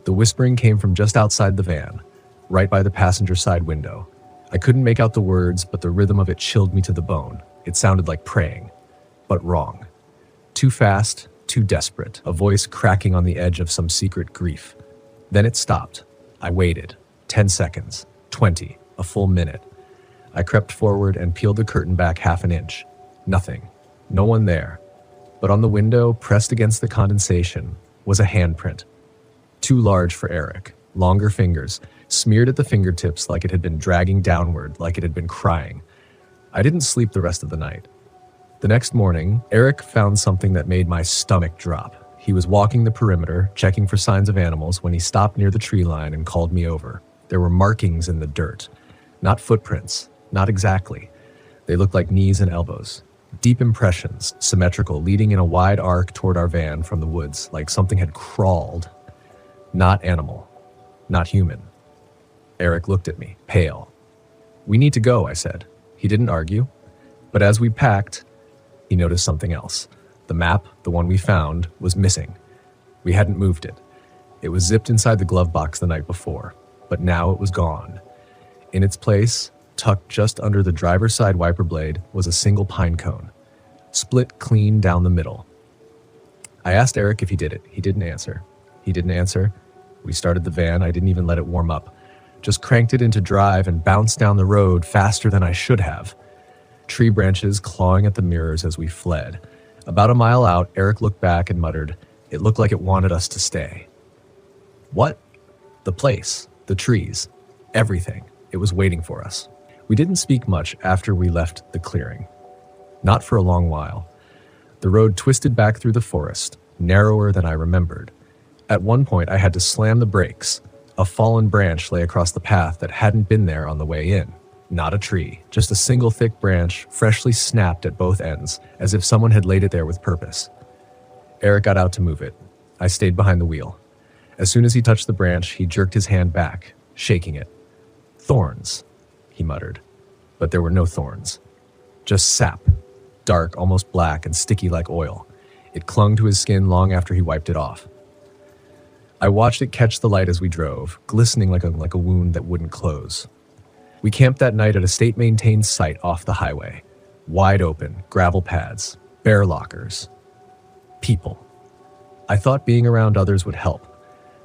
The whispering came from just outside the van, right by the passenger side window. I couldn't make out the words, but the rhythm of it chilled me to the bone. It sounded like praying, but wrong. Too fast, too desperate, a voice cracking on the edge of some secret grief. Then it stopped. I waited. 10 seconds, 20, a full minute. I crept forward and peeled the curtain back half an inch. Nothing. No one there. But on the window, pressed against the condensation, was a handprint. Too large for Eric. Longer fingers, smeared at the fingertips like it had been dragging downward, like it had been crying. I didn't sleep the rest of the night. The next morning, Eric found something that made my stomach drop. He was walking the perimeter, checking for signs of animals, when he stopped near the tree line and called me over. There were markings in the dirt. Not footprints. Not exactly. They looked like knees and elbows. Deep impressions, symmetrical, leading in a wide arc toward our van from the woods, like something had crawled. Not animal. Not human. Eric looked at me, pale. "We need to go," I said. He didn't argue. But as we packed, he noticed something else. The map, the one we found, was missing. We hadn't moved it. It was zipped inside the glove box the night before, but now it was gone. In its place, tucked just under the driver's side wiper blade, was a single pine cone, split clean down the middle. I asked Eric if he did it. He didn't answer. We started the van. I didn't even let it warm up. Just cranked it into drive and bounced down the road faster than I should have. Tree branches clawing at the mirrors as we fled. About a mile out, Eric looked back and muttered, "It looked like it wanted us to stay." What? The place, the trees, everything. It was waiting for us. We didn't speak much after we left the clearing. Not for a long while. The road twisted back through the forest, narrower than I remembered. At one point, I had to slam the brakes. A fallen branch lay across the path that hadn't been there on the way in. Not a tree, just a single thick branch, freshly snapped at both ends, as if someone had laid it there with purpose. Eric got out to move it. I stayed behind the wheel. As soon as he touched the branch, he jerked his hand back, shaking it. "Thorns," he muttered. But there were no thorns. Just sap, dark, almost black, and sticky like oil. It clung to his skin long after he wiped it off. I watched it catch the light as we drove, glistening like a wound that wouldn't close. We camped that night at a state-maintained site off the highway. Wide open, gravel pads, bear lockers. People. I thought being around others would help,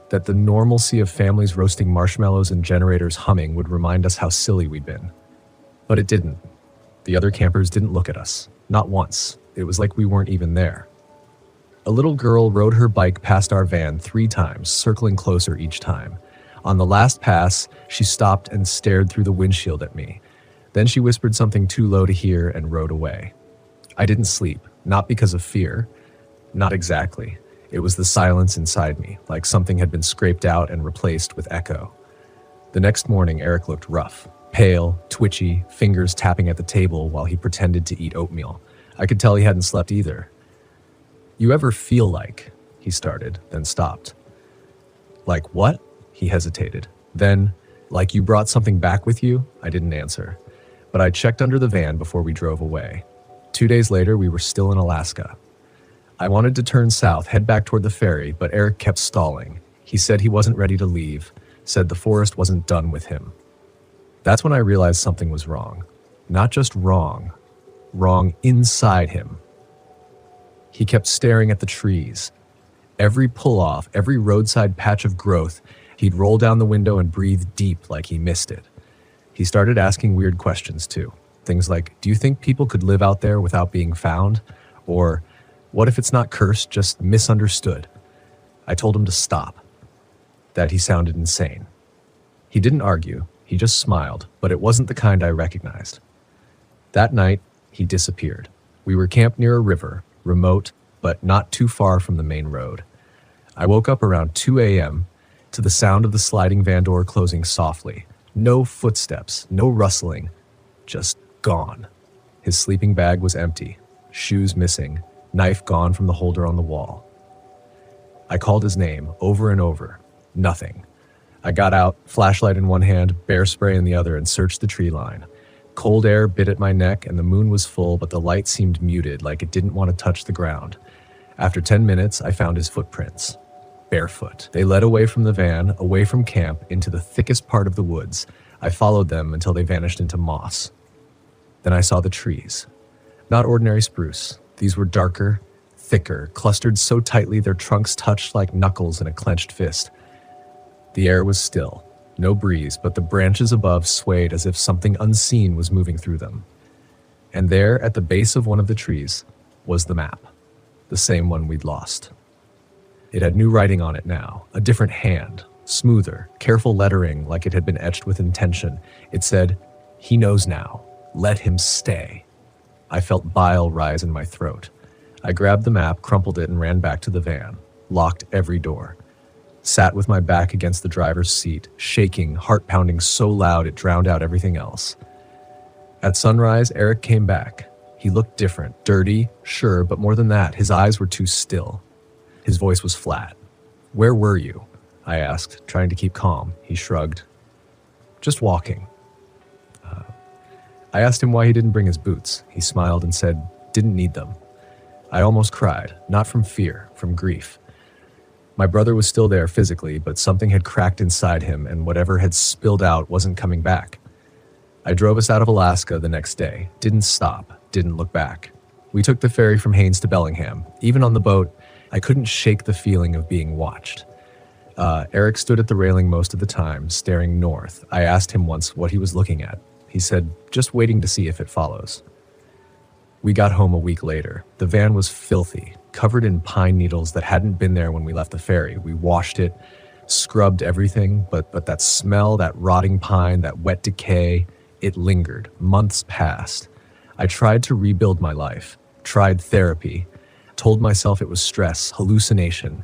that the normalcy of families roasting marshmallows and generators humming would remind us how silly we'd been. But it didn't. The other campers didn't look at us. Not once. It was like we weren't even there. A little girl rode her bike past our van 3 times, circling closer each time. On the last pass, she stopped and stared through the windshield at me. Then she whispered something too low to hear and rode away. I didn't sleep, not because of fear. Not exactly. It was the silence inside me, like something had been scraped out and replaced with echo. The next morning, Eric looked rough, pale, twitchy, fingers tapping at the table while he pretended to eat oatmeal. I could tell he hadn't slept either. "You ever feel like," he started, then stopped. "Like what?" He hesitated. Then, "Like you brought something back with you?" I didn't answer. But I checked under the van before we drove away. 2 days later, we were still in Alaska. I wanted to turn south, head back toward the ferry, but Eric kept stalling. He said he wasn't ready to leave, said the forest wasn't done with him. That's when I realized something was wrong. Not just wrong, wrong inside him. He kept staring at the trees. Every pull-off, every roadside patch of growth, he'd roll down the window and breathe deep like he missed it. He started asking weird questions too. Things like, do you think people could live out there without being found? Or, what if it's not cursed, just misunderstood? I told him to stop. That he sounded insane. He didn't argue, he just smiled, but it wasn't the kind I recognized. That night, he disappeared. We were camped near a river, remote, but not too far from the main road. I woke up around 2 a.m. to the sound of the sliding van door closing softly. No footsteps, no rustling, just gone. His sleeping bag was empty, shoes missing, knife gone from the holder on the wall. I called his name over and over. Nothing. I got out, flashlight in one hand, bear spray in the other, and searched the tree line. Cold air bit at my neck, and the moon was full, but the light seemed muted, like it didn't want to touch the ground. After 10 minutes, I found his footprints. Barefoot. They led away from the van, away from camp, into the thickest part of the woods. I followed them until they vanished into moss. Then I saw the trees. Not ordinary spruce. These were darker, thicker, clustered so tightly their trunks touched like knuckles in a clenched fist. The air was still. No breeze, but the branches above swayed as if something unseen was moving through them. And there, at the base of one of the trees, was the map. The same one we'd lost. It had new writing on it now, a different hand, smoother, careful lettering like it had been etched with intention. It said, "He knows now. Let him stay." I felt bile rise in my throat. I grabbed the map, crumpled it, and ran back to the van, locked every door. Sat with my back against the driver's seat, shaking, heart pounding so loud it drowned out everything else. At sunrise, Eric came back. He looked different, dirty, sure, but more than that, his eyes were too still. His voice was flat. "Where were you?" I asked, trying to keep calm. He shrugged. "Just walking." I asked him why he didn't bring his boots. He smiled and said, "Didn't need them." I almost cried, not from fear, from grief. My brother was still there physically, but something had cracked inside him, and whatever had spilled out wasn't coming back. I drove us out of Alaska the next day, didn't stop, didn't look back. We took the ferry from Haines to Bellingham. Even on the boat, I couldn't shake the feeling of being watched. Eric stood at the railing most of the time, staring north. I asked him once what he was looking at. He said, "Just waiting to see if it follows." We got home a week later. The van was filthy, covered in pine needles that hadn't been there when we left the ferry. We washed it, scrubbed everything, but that smell, that rotting pine, that wet decay, it lingered. Months passed. I tried to rebuild my life, tried therapy, told myself it was stress, hallucination,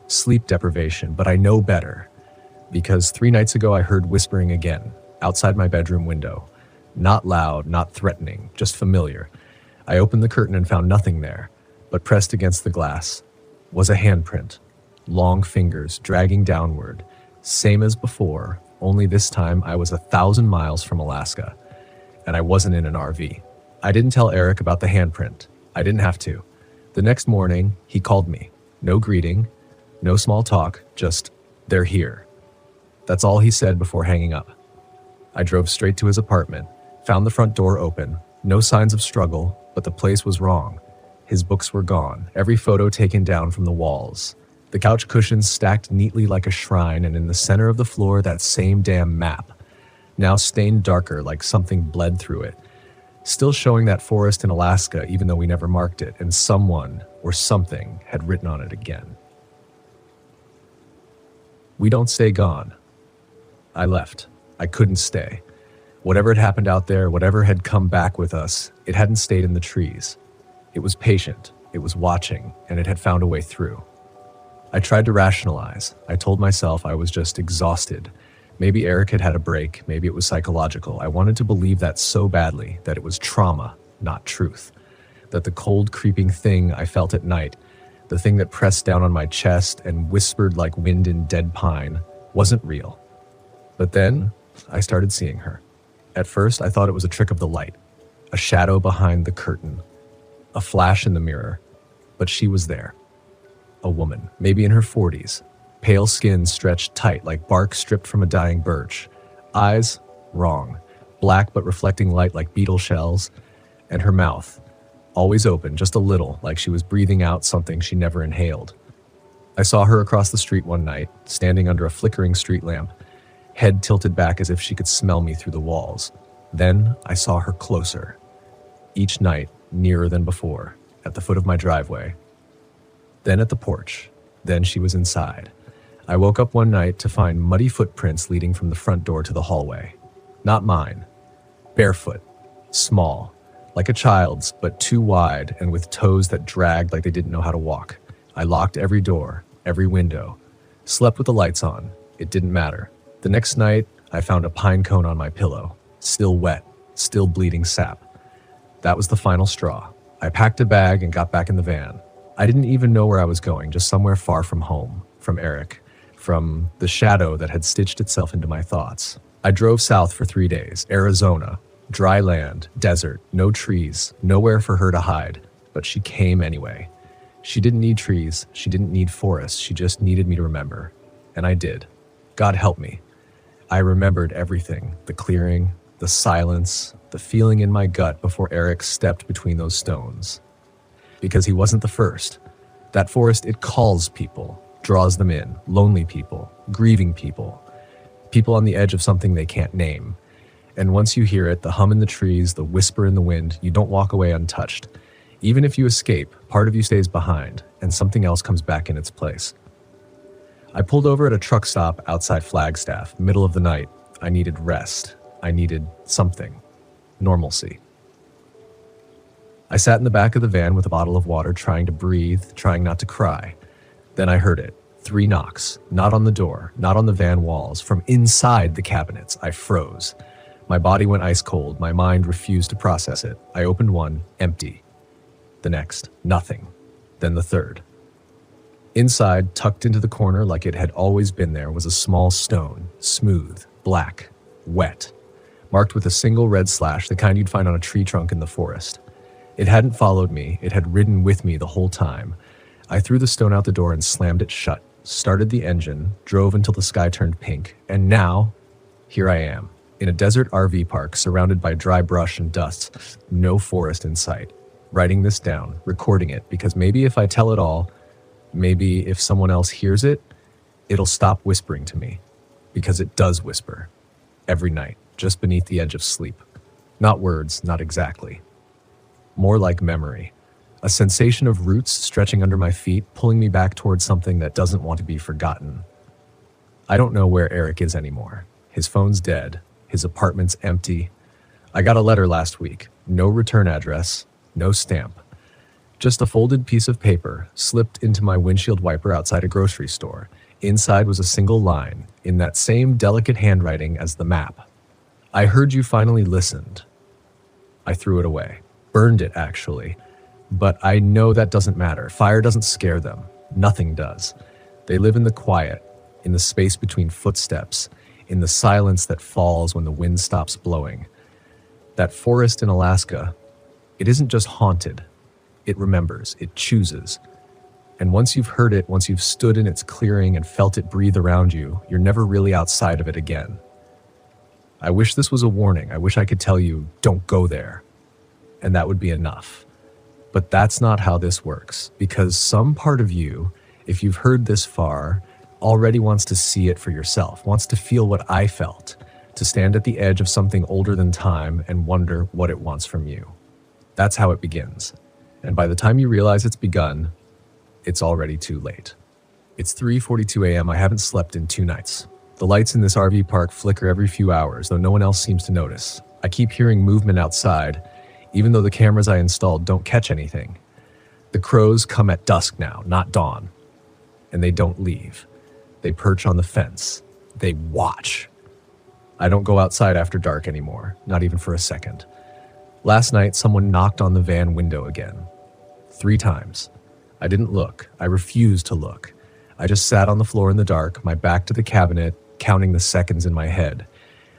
sleep deprivation, but I know better. Because 3 nights ago I heard whispering again, outside my bedroom window. Not loud, not threatening, just familiar. I opened the curtain and found nothing there, but pressed against the glass was a handprint, long fingers dragging downward, same as before, only this time I was 1,000 miles from Alaska, and I wasn't in an RV. I didn't tell Eric about the handprint. I didn't have to. The next morning, he called me. No greeting, no small talk, just, "They're here." That's all he said before hanging up. I drove straight to his apartment, found the front door open, no signs of struggle, but the place was wrong. His books were gone, every photo taken down from the walls. The couch cushions stacked neatly like a shrine, and in the center of the floor, that same damn map, now stained darker like something bled through it. Still showing that forest in Alaska, even though we never marked it, and someone or something had written on it again. We don't stay gone. I left. I couldn't stay. Whatever had happened out there, whatever had come back with us, it hadn't stayed in the trees. It was patient, it was watching, and it had found a way through. I tried to rationalize. I told myself I was just exhausted. Maybe Eric had had a break, maybe it was psychological. I wanted to believe that so badly, that it was trauma, not truth. That the cold, creeping thing I felt at night, the thing that pressed down on my chest and whispered like wind in dead pine, wasn't real. But then, I started seeing her. At first, I thought it was a trick of the light, a shadow behind the curtain, a flash in the mirror, but she was there. A woman, maybe in her 40s, pale skin stretched tight like bark stripped from a dying birch, eyes Wrong. Black but reflecting light like beetle shells, and her mouth, always open, just a little, like she was breathing out something she never inhaled. I saw her across the street one night, standing under a flickering street lamp, head tilted back as if she could smell me through the walls. Then I saw her closer, each night nearer than before, at the foot of my driveway. Then at the porch. Then she was inside. I woke up one night to find muddy footprints leading from the front door to the hallway. Not mine. Barefoot. Small. Like a child's, but too wide and with toes that dragged like they didn't know how to walk. I locked every door, every window. Slept with the lights on. It didn't matter. The next night, I found a pine cone on my pillow. Still wet. Still bleeding sap. That was the final straw. I packed a bag and got back in the van. I didn't even know where I was going, just somewhere far from home, from Eric, from the shadow that had stitched itself into my thoughts. I drove south for 3 days, Arizona, dry land, desert, no trees, nowhere for her to hide, but she came anyway. She didn't need trees, she didn't need forests, she just needed me to remember. And I did. God help me. I remembered everything, the clearing, the silence, the feeling in my gut before Eric stepped between those stones. Because he wasn't the first. That forest, it calls people, draws them in, lonely people, grieving people, people on the edge of something they can't name. And once you hear it, the hum in the trees, the whisper in the wind, you don't walk away untouched. Even if you escape, part of you stays behind, and something else comes back in its place. I pulled over at a truck stop outside Flagstaff, middle of the night. I needed rest. I needed something. Normalcy. I sat in the back of the van with a bottle of water, trying to breathe, trying not to cry. Then I heard it. 3 knocks. Not on the door, not on the van walls. From inside the cabinets, I froze. My body went ice cold. My mind refused to process it. I opened one, empty. The next, nothing. Then the third. Inside, tucked into the corner like it had always been there, was a small stone, smooth, black, wet, marked with a single red slash, the kind you'd find on a tree trunk in the forest. It hadn't followed me. It had ridden with me the whole time. I threw the stone out the door and slammed it shut, started the engine, drove until the sky turned pink, and now, here I am, in a desert RV park surrounded by dry brush and dust, no forest in sight, writing this down, recording it, because maybe if I tell it all, maybe if someone else hears it, it'll stop whispering to me, because it does whisper, every night, just beneath the edge of sleep. Not words, not exactly. More like memory. A sensation of roots stretching under my feet, pulling me back towards something that doesn't want to be forgotten. I don't know where Eric is anymore. His phone's dead. His apartment's empty. I got a letter last week. No return address. No stamp. Just a folded piece of paper slipped into my windshield wiper outside a grocery store. Inside was a single line, in that same delicate handwriting as the map. I heard you finally listened. I threw it away. Burned it, actually. But I know that doesn't matter. Fire doesn't scare them. Nothing does. They live in the quiet, in the space between footsteps, in the silence that falls when the wind stops blowing. That forest in Alaska, it isn't just haunted. It remembers. It chooses. And once you've heard it, once you've stood in its clearing and felt it breathe around you, you're never really outside of it again. I wish this was a warning. I wish I could tell you, don't go there. And that would be enough. But that's not how this works, because some part of you, if you've heard this far, already wants to see it for yourself, wants to feel what I felt, to stand at the edge of something older than time and wonder what it wants from you. That's how it begins. And by the time you realize it's begun, it's already too late. It's 3:42 a.m. I haven't slept in 2 nights. The lights in this RV park flicker every few hours, though no one else seems to notice. I keep hearing movement outside, even though the cameras I installed don't catch anything. The crows come at dusk now, not dawn. And they don't leave. They perch on the fence. They watch. I don't go outside after dark anymore, not even for a second. Last night, someone knocked on the van window again. 3 times. I didn't look. I refused to look. I just sat on the floor in the dark, my back to the cabinet, counting the seconds in my head.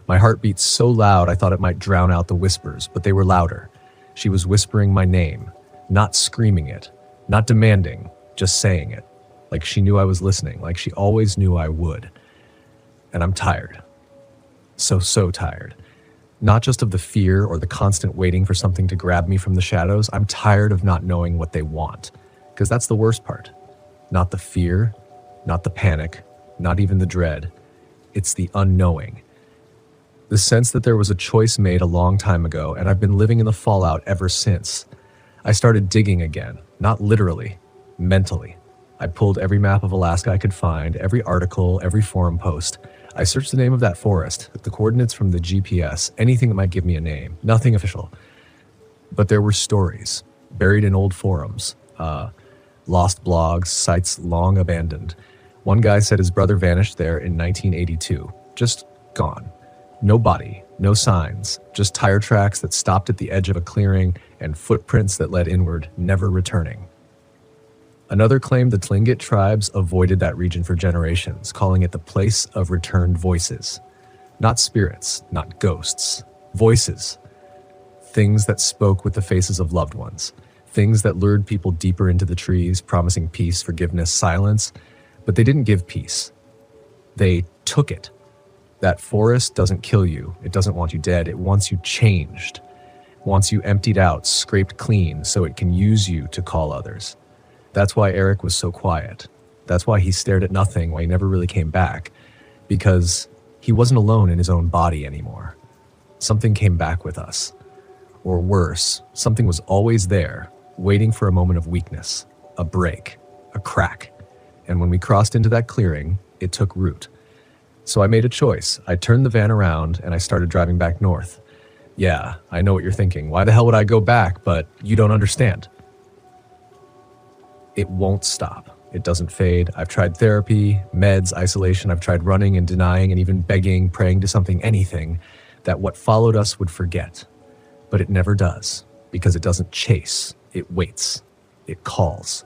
My heart beat so loud I thought it might drown out the whispers, but they were louder. She was whispering my name, not screaming it, not demanding, just saying it, like she knew I was listening, like she always knew I would. And I'm tired. So tired. Not just of the fear or the constant waiting for something to grab me from the shadows. I'm tired of not knowing what they want. Because that's the worst part. Not the fear, not the panic, not even the dread. It's the unknowing. The sense that there was a choice made a long time ago, and I've been living in the fallout ever since. I started digging again, not literally, mentally. I pulled every map of Alaska I could find, every article, every forum post. I searched the name of that forest, the coordinates from the GPS, anything that might give me a name, nothing official. But there were stories, buried in old forums, lost blogs, sites long abandoned. One guy said his brother vanished there in 1982, just gone. No body, no signs, just tire tracks that stopped at the edge of a clearing and footprints that led inward, never returning. Another claimed the Tlingit tribes avoided that region for generations, calling it the place of returned voices. Not spirits, not ghosts. Voices. Things that spoke with the faces of loved ones. Things that lured people deeper into the trees, promising peace, forgiveness, silence. But they didn't give peace. They took it. That forest doesn't kill you. It doesn't want you dead. It wants you changed. It wants you emptied out, scraped clean, so it can use you to call others. That's why Eric was so quiet. That's why he stared at nothing, why he never really came back. Because he wasn't alone in his own body anymore. Something came back with us. Or worse, something was always there, waiting for a moment of weakness, a break, a crack. And when we crossed into that clearing, it took root. So I made a choice. I turned the van around and I started driving back north. Yeah, I know what you're thinking. Why the hell would I go back? But you don't understand. It won't stop. It doesn't fade. I've tried therapy, meds, isolation. I've tried running and denying and even begging, praying to something, anything, that what followed us would forget. But it never does, because it doesn't chase. It waits. It calls.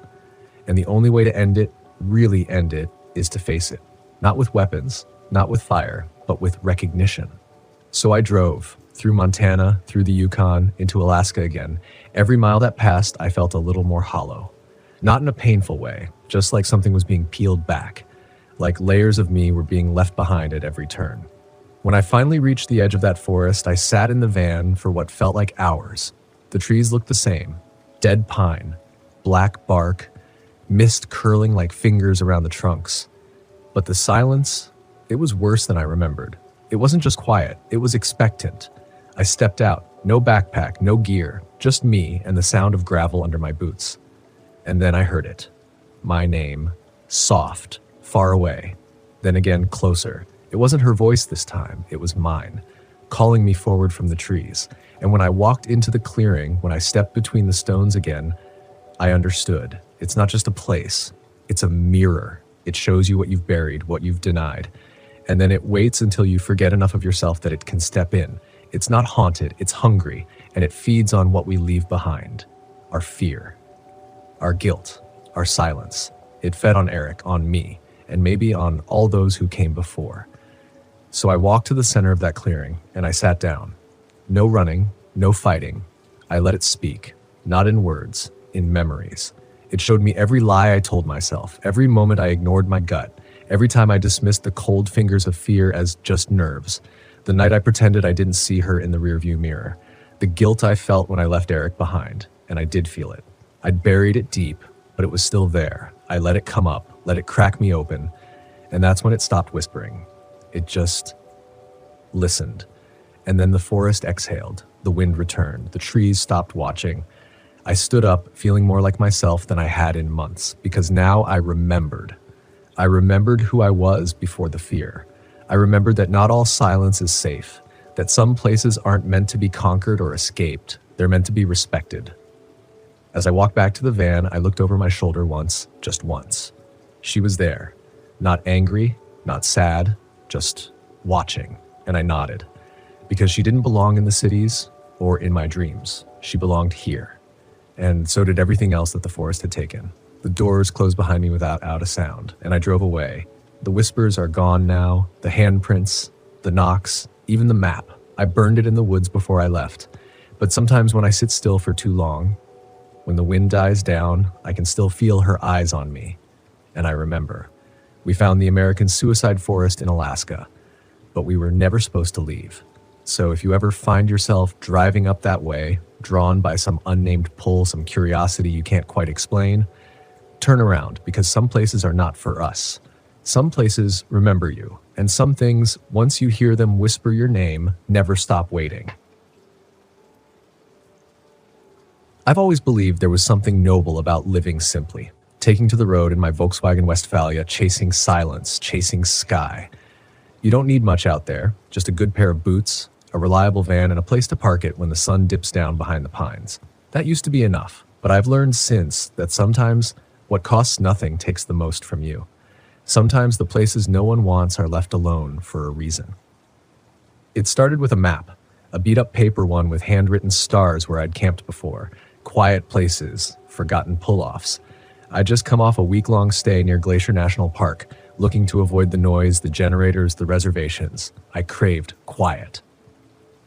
And the only way to end it, really end it, is to face it. Not with weapons, not with fire, but with recognition. So I drove through Montana, through the Yukon, into Alaska again. Every mile that passed, I felt a little more hollow. Not in a painful way, just like something was being peeled back, like layers of me were being left behind at every turn. When I finally reached the edge of that forest, I sat in the van for what felt like hours. The trees looked the same, dead pine, black bark, mist curling like fingers around the trunks. But the silence, it was worse than I remembered. It wasn't just quiet, it was expectant. I stepped out, no backpack, no gear, just me and the sound of gravel under my boots. And then I heard it. My name, soft, far away, then again closer. It wasn't her voice this time, it was mine, calling me forward from the trees. And when I walked into the clearing, when I stepped between the stones again, I understood. It's not just a place, it's a mirror. It shows you what you've buried, what you've denied. And then it waits until you forget enough of yourself that it can step in. It's not haunted, it's hungry, and it feeds on what we leave behind. Our fear, our guilt, our silence. It fed on Eric, on me, and maybe on all those who came before. So I walked to the center of that clearing, and I sat down. No running, no fighting. I let it speak, not in words, in memories. It showed me every lie I told myself, every moment I ignored my gut, every time I dismissed the cold fingers of fear as just nerves, the night I pretended I didn't see her in the rearview mirror, the guilt I felt when I left Eric behind, and I did feel it. I'd buried it deep, but it was still there. I let it come up, let it crack me open, and that's when it stopped whispering. It just listened. And then the forest exhaled, the wind returned, the trees stopped watching. I stood up, feeling more like myself than I had in months, because now I remembered. I remembered who I was before the fear. I remembered that not all silence is safe, that some places aren't meant to be conquered or escaped. They're meant to be respected. As I walked back to the van, I looked over my shoulder once, just once. She was there, not angry, not sad, just watching, and I nodded. Because she didn't belong in the cities or in my dreams. She belonged here. And so did everything else that the forest had taken. The doors closed behind me without a sound, and I drove away. The whispers are gone now, the handprints, the knocks, even the map. I burned it in the woods before I left. But sometimes when I sit still for too long, when the wind dies down, I can still feel her eyes on me. And I remember. We found the American suicide forest in Alaska. but we were never supposed to leave. So if you ever find yourself driving up that way, drawn by some unnamed pull, some curiosity you can't quite explain, turn around, because some places are not for us. Some places remember you, and some things, once you hear them whisper your name, never stop waiting. I've always believed there was something noble about living simply, taking to the road in my Volkswagen Westphalia, chasing silence, chasing sky. You don't need much out there, just a good pair of boots, a reliable van, and a place to park it when the sun dips down behind the pines. That used to be enough, but I've learned since that sometimes what costs nothing takes the most from you. Sometimes the places no one wants are left alone for a reason. It started with a map, a beat-up paper one with handwritten stars where I'd camped before, quiet places, forgotten pull-offs. I'd just come off a week-long stay near Glacier National Park, looking to avoid the noise, the generators, the reservations. I craved quiet.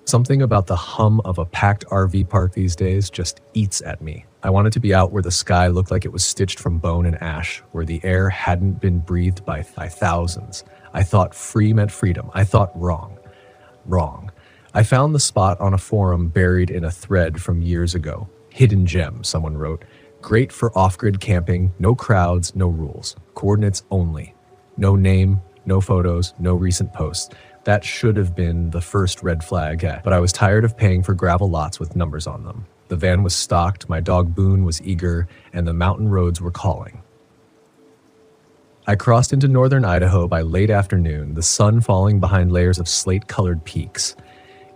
Something about the hum of a packed RV park these days just eats at me. I wanted to be out where the sky looked like it was stitched from bone and ash, where the air hadn't been breathed by thousands. I thought free meant freedom. I thought wrong. Wrong. I found the spot on a forum buried in a thread from years ago. Hidden gem, someone wrote. Great for off-grid camping, no crowds, no rules. Coordinates only. No name, no photos, no recent posts. That should have been the first red flag, but I was tired of paying for gravel lots with numbers on them. The van was stocked, my dog Boone was eager, and the mountain roads were calling. I crossed into northern Idaho by late afternoon, the sun falling behind layers of slate-colored peaks.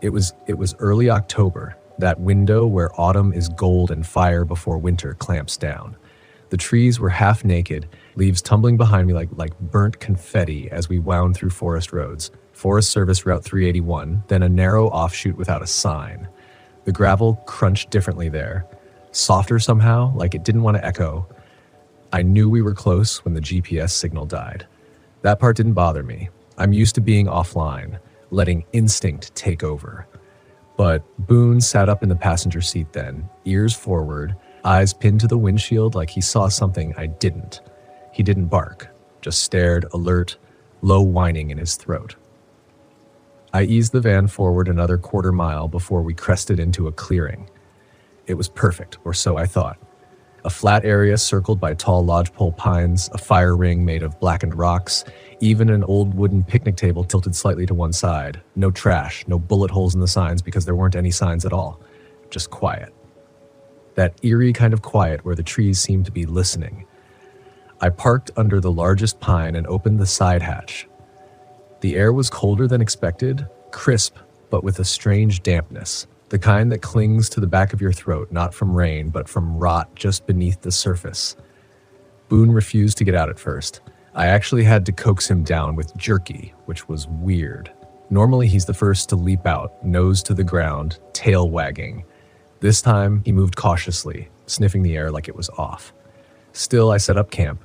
It was early October, that window where autumn is gold and fire before winter clamps down. The trees were half naked, leaves tumbling behind me like burnt confetti as we wound through forest roads. Forest Service Route 381, then a narrow offshoot without a sign. The gravel crunched differently there, softer somehow, like it didn't want to echo. I knew we were close when the GPS signal died. That part didn't bother me. I'm used to being offline, letting instinct take over. But Boone sat up in the passenger seat then, ears forward, eyes pinned to the windshield like he saw something I didn't. He didn't bark, just stared, alert, low whining in his throat. I eased the van forward another quarter mile before we crested into a clearing. It was perfect, or so I thought. A flat area circled by tall lodgepole pines, a fire ring made of blackened rocks, even an old wooden picnic table tilted slightly to one side. No trash, no bullet holes in the signs because there weren't any signs at all. Just quiet. That eerie kind of quiet where the trees seemed to be listening. I parked under the largest pine and opened the side hatch. The air was colder than expected, crisp, but with a strange dampness. The kind that clings to the back of your throat, not from rain, but from rot just beneath the surface. Boone refused to get out at first. I actually had to coax him down with jerky, which was weird. Normally he's the first to leap out, nose to the ground, tail wagging. This time he moved cautiously, sniffing the air like it was off. Still, I set up camp,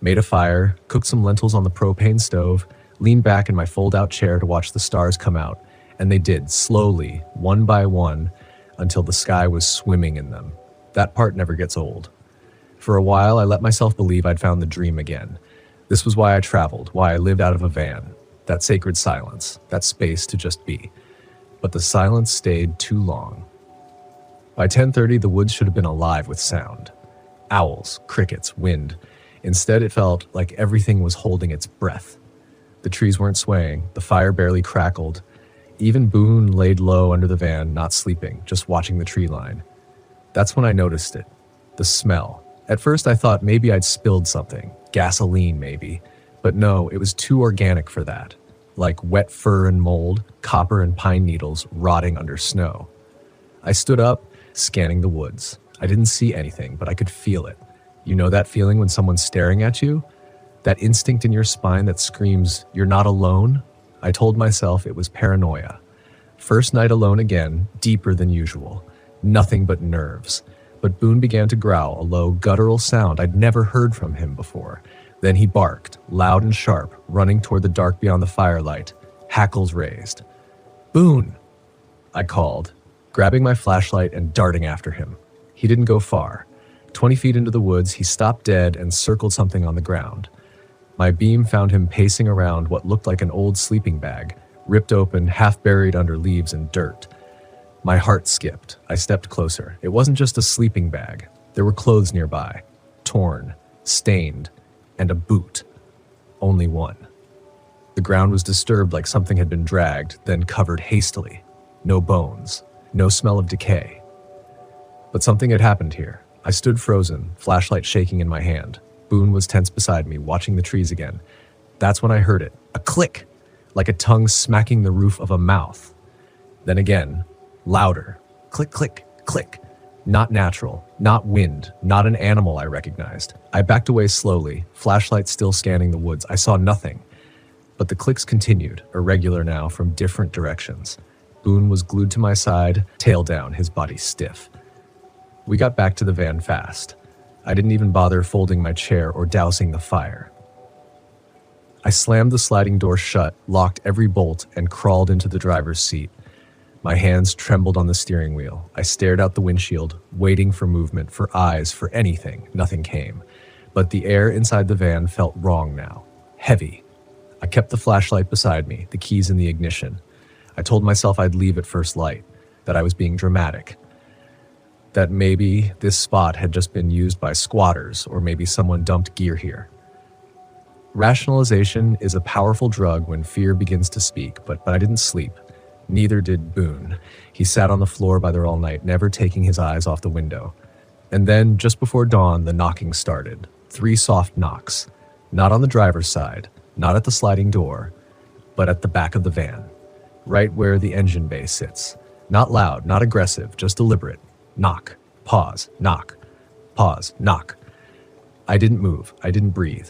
made a fire, cooked some lentils on the propane stove, leaned back in my fold-out chair to watch the stars come out, and they did, slowly, one by one, until the sky was swimming in them. That part never gets old. For a while, I let myself believe I'd found the dream again. This was why I traveled, why I lived out of a van. That sacred silence, that space to just be. But the silence stayed too long. By 10:30, the woods should have been alive with sound. Owls, crickets, wind. Instead, it felt like everything was holding its breath. The trees weren't swaying, the fire barely crackled. Even Boone laid low under the van, not sleeping, just watching the tree line. That's when I noticed it. The smell. At first I thought maybe I'd spilled something. Gasoline, maybe. But no, it was too organic for that. Like wet fur and mold, copper and pine needles rotting under snow. I stood up, scanning the woods. I didn't see anything, but I could feel it. You know that feeling when someone's staring at you? That instinct in your spine that screams, "You're not alone"? I told myself it was paranoia. First night alone again, deeper than usual. Nothing but nerves. But Boone began to growl, a low, guttural sound I'd never heard from him before. Then he barked, loud and sharp, running toward the dark beyond the firelight, hackles raised. "Boone!" I called, grabbing my flashlight and darting after him. He didn't go far. 20 feet into the woods, he stopped dead and circled something on the ground. My beam found him pacing around what looked like an old sleeping bag, ripped open, half buried under leaves and dirt. My heart skipped. I stepped closer. It wasn't just a sleeping bag. There were clothes nearby, torn, stained, and a boot. Only one. The ground was disturbed like something had been dragged, then covered hastily. No bones, no smell of decay. But something had happened here. I stood frozen, flashlight shaking in my hand. Boone was tense beside me, watching the trees again. That's when I heard it. A click, like a tongue smacking the roof of a mouth. Then again, louder. Click, click, click. Not natural, not wind, not an animal I recognized. I backed away slowly, flashlight still scanning the woods. I saw nothing. But the clicks continued, irregular now, from different directions. Boone was glued to my side, tail down, his body stiff. We got back to the van fast. I didn't even bother folding my chair or dousing the fire. I slammed the sliding door shut, locked every bolt, and crawled into the driver's seat. My hands trembled on the steering wheel. I stared out the windshield, waiting for movement, for eyes, for anything. Nothing came. But the air inside the van felt wrong now. Heavy. I kept the flashlight beside me, the keys in the ignition. I told myself I'd leave at first light, that I was being dramatic. That maybe this spot had just been used by squatters, or maybe someone dumped gear here. Rationalization is a powerful drug when fear begins to speak, but I didn't sleep. Neither did Boone. He sat on the floor by there all night, never taking his eyes off the window. And then, just before dawn, the knocking started. 3 soft knocks. Not on the driver's side, not at the sliding door, but at the back of the van, right where the engine bay sits. Not loud, not aggressive, just deliberate. Knock, pause, knock, pause, knock. I didn't move. I didn't breathe.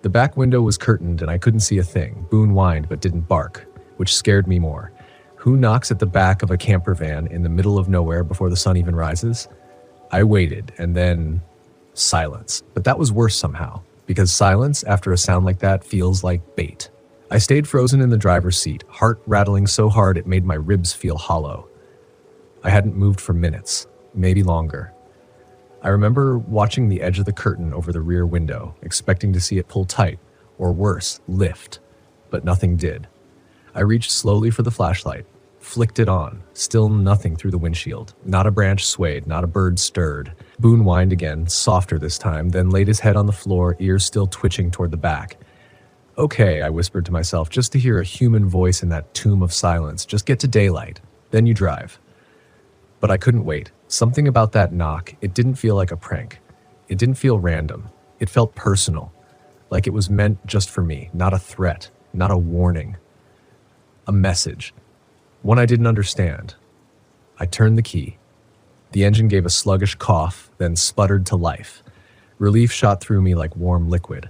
The back window was curtained and I couldn't see a thing. Boone whined but didn't bark, which scared me more. Who knocks at the back of a camper van in the middle of nowhere before the sun even rises? I waited, and then silence. But that was worse somehow, because silence after a sound like that feels like bait. I stayed frozen in the driver's seat, heart rattling so hard it made my ribs feel hollow. I hadn't moved for minutes, maybe longer. I remember watching the edge of the curtain over the rear window, expecting to see it pull tight, or worse, lift, but nothing did. I reached slowly for the flashlight, flicked it on, still nothing through the windshield. Not a branch swayed, not a bird stirred. Boone whined again, softer this time, then laid his head on the floor, ears still twitching toward the back. Okay, I whispered to myself, just to hear a human voice in that tomb of silence. Just get to daylight, then you drive. But I couldn't wait. Something about that knock, it didn't feel like a prank. It didn't feel random. It felt personal, like it was meant just for me, not a threat, not a warning. A message. One I didn't understand. I turned the key. The engine gave a sluggish cough, then sputtered to life. Relief shot through me like warm liquid.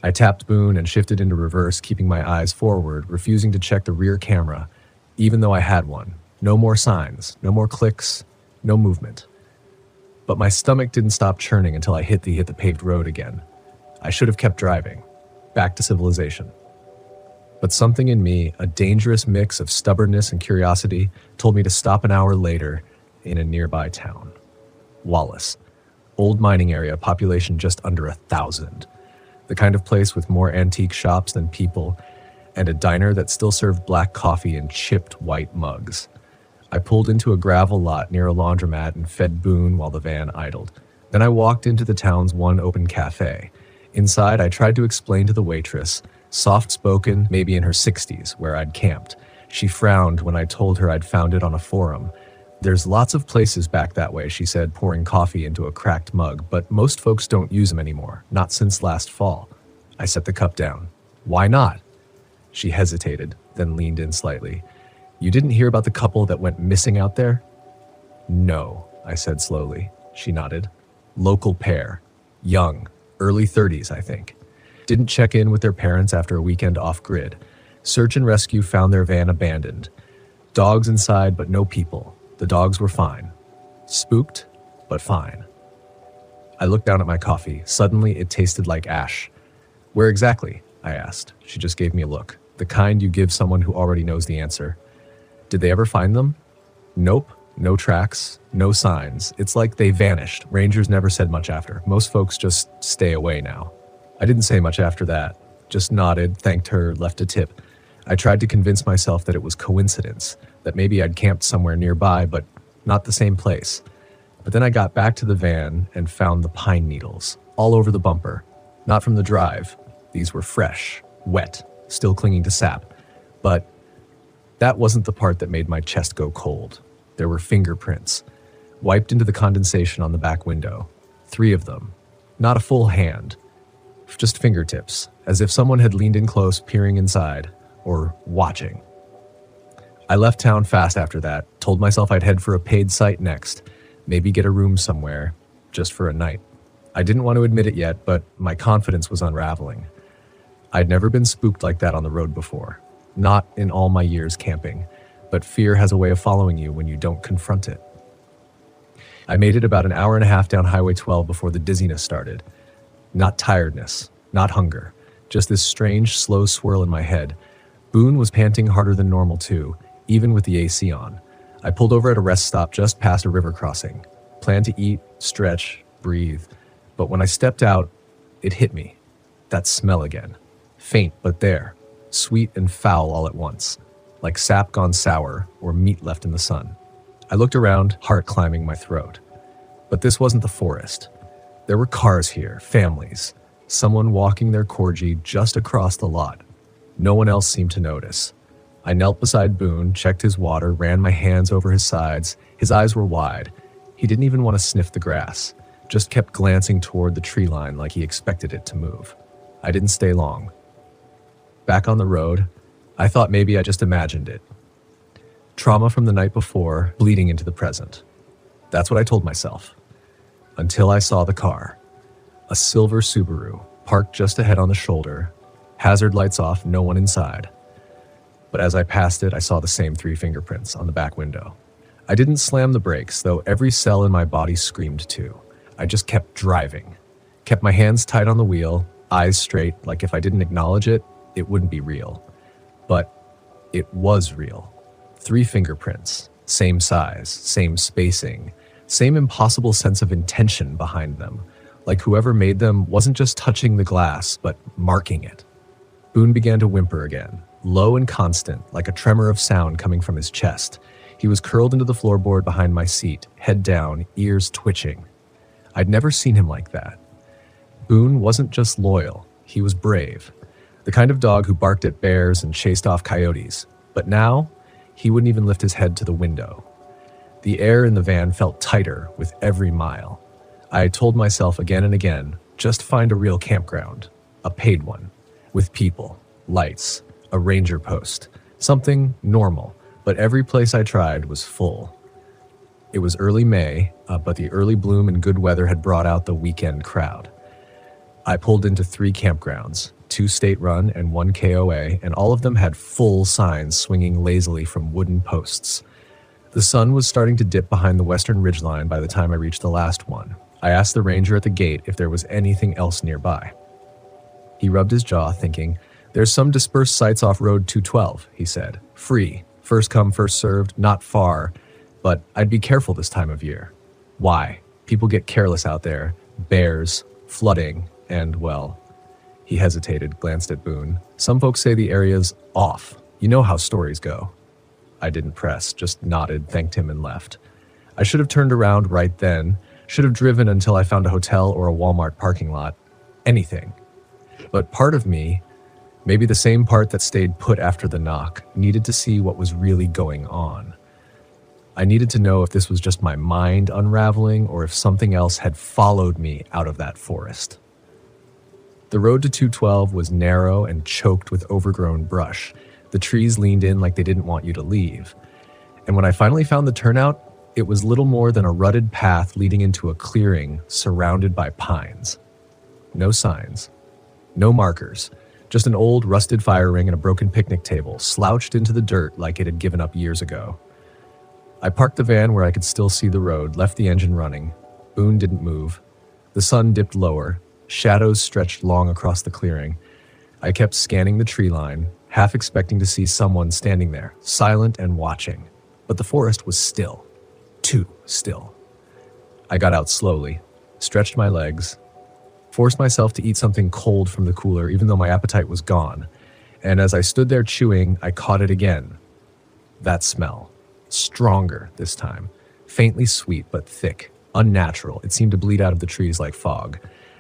I tapped Boone and shifted into reverse, keeping my eyes forward, refusing to check the rear camera, even though I had one. No more signs, no more clicks, no movement. But my stomach didn't stop churning until I hit the paved road again. I should have kept driving, back to civilization. But something in me, a dangerous mix of stubbornness and curiosity, told me to stop an hour later in a nearby town. Wallace. Old mining area, population just under 1,000. The kind of place with more antique shops than people, and a diner that still served black coffee in chipped white mugs. I pulled into a gravel lot near a laundromat and fed Boone while the van idled. Then I walked into the town's one open cafe. Inside, I tried to explain to the waitress, soft-spoken, maybe in her 60s, where I'd camped. She frowned when I told her I'd found it on a forum. There's lots of places back that way, she said, pouring coffee into a cracked mug, but most folks don't use them anymore, not since last fall. I set the cup down. Why not? She hesitated, then leaned in slightly. You didn't hear about the couple that went missing out there? No, I said slowly. She nodded. Local pair. Young. Early 30s, I think. Didn't check in with their parents after a weekend off-grid. Search and rescue found their van abandoned. Dogs inside, but no people. The dogs were fine. Spooked, but fine. I looked down at my coffee. Suddenly, it tasted like ash. Where exactly? I asked. She just gave me a look. The kind you give someone who already knows the answer. Did they ever find them? Nope. No tracks. No signs. It's like they vanished. Rangers never said much after. Most folks just stay away now. I didn't say much after that. Just nodded, thanked her, left a tip. I tried to convince myself that it was coincidence, that maybe I'd camped somewhere nearby, but not the same place. But then I got back to the van and found the pine needles all over the bumper. Not from the drive. These were fresh, wet, still clinging to sap. But that wasn't the part that made my chest go cold. There were fingerprints, wiped into the condensation on the back window. 3 of them. Not a full hand. Just fingertips, as if someone had leaned in close, peering inside, or watching. I left town fast after that, told myself I'd head for a paid site next, maybe get a room somewhere, just for a night. I didn't want to admit it yet, but my confidence was unraveling. I'd never been spooked like that on the road before. Not in all my years camping, but fear has a way of following you when you don't confront it. I made it about an hour and a half down Highway 12 before the dizziness started. Not tiredness, not hunger, just this strange, slow swirl in my head. Boone was panting harder than normal too, even with the AC on. I pulled over at a rest stop just past a river crossing. Planned to eat, stretch, breathe. But when I stepped out, it hit me. That smell again. Faint, but there. Sweet and foul all at once. Like sap gone sour or meat left in the sun. I looked around, heart climbing my throat. But this wasn't the forest. There were cars here, families. Someone walking their corgi just across the lot. No one else seemed to notice. I knelt beside Boone, checked his water, ran my hands over his sides. His eyes were wide. He didn't even want to sniff the grass, just kept glancing toward the tree line like he expected it to move. I didn't stay long. Back on the road, I thought maybe I just imagined it. Trauma from the night before, bleeding into the present. That's what I told myself. Until I saw the car. A silver Subaru, parked just ahead on the shoulder. Hazard lights off, no one inside. But as I passed it, I saw the same 3 fingerprints on the back window. I didn't slam the brakes, though every cell in my body screamed to. I just kept driving. Kept my hands tight on the wheel, eyes straight, like if I didn't acknowledge it, it wouldn't be real. But it was real. 3 fingerprints, same size, same spacing, same impossible sense of intention behind them, like whoever made them wasn't just touching the glass, but marking it. Boone began to whimper again, low and constant, like a tremor of sound coming from his chest. He was curled into the floorboard behind my seat, head down, ears twitching. I'd never seen him like that. Boone wasn't just loyal, he was brave. The kind of dog who barked at bears and chased off coyotes. But now, he wouldn't even lift his head to the window. The air in the van felt tighter with every mile. I had told myself again and again, just find a real campground, a paid one, with people, lights, a ranger post, something normal, but every place I tried was full. It was early May, but the early bloom and good weather had brought out the weekend crowd. I pulled into 3 campgrounds, 2 state-run and 1 KOA, and all of them had full signs swinging lazily from wooden posts. The sun was starting to dip behind the western ridgeline by the time I reached the last one. I asked the ranger at the gate if there was anything else nearby. He rubbed his jaw, thinking, "There's some dispersed sites off Road 212, he said. Free, first come, first served, not far, but I'd be careful this time of year." Why? People get careless out there. Bears, flooding, and, well... He hesitated, glanced at Boone. "Some folks say the area's off. You know how stories go." I didn't press, just nodded, thanked him, and left. I should have turned around right then, should have driven until I found a hotel or a Walmart parking lot. Anything. But part of me, maybe the same part that stayed put after the knock, needed to see what was really going on. I needed to know if this was just my mind unraveling or if something else had followed me out of that forest. The road to 212 was narrow and choked with overgrown brush. The trees leaned in like they didn't want you to leave. And when I finally found the turnout, it was little more than a rutted path leading into a clearing surrounded by pines. No signs. No markers. Just an old rusted fire ring and a broken picnic table slouched into the dirt like it had given up years ago. I parked the van where I could still see the road, left the engine running. Boone didn't move. The sun dipped lower. Shadows stretched long across the clearing. I kept scanning the tree line, half expecting to see someone standing there, silent and watching. But the forest was still. Too still. I got out slowly, stretched my legs, forced myself to eat something cold from the cooler even though my appetite was gone, And as I stood there chewing, I caught it again. That smell. Stronger this time. Faintly sweet, but thick. Unnatural. It seemed to bleed out of the trees like fog.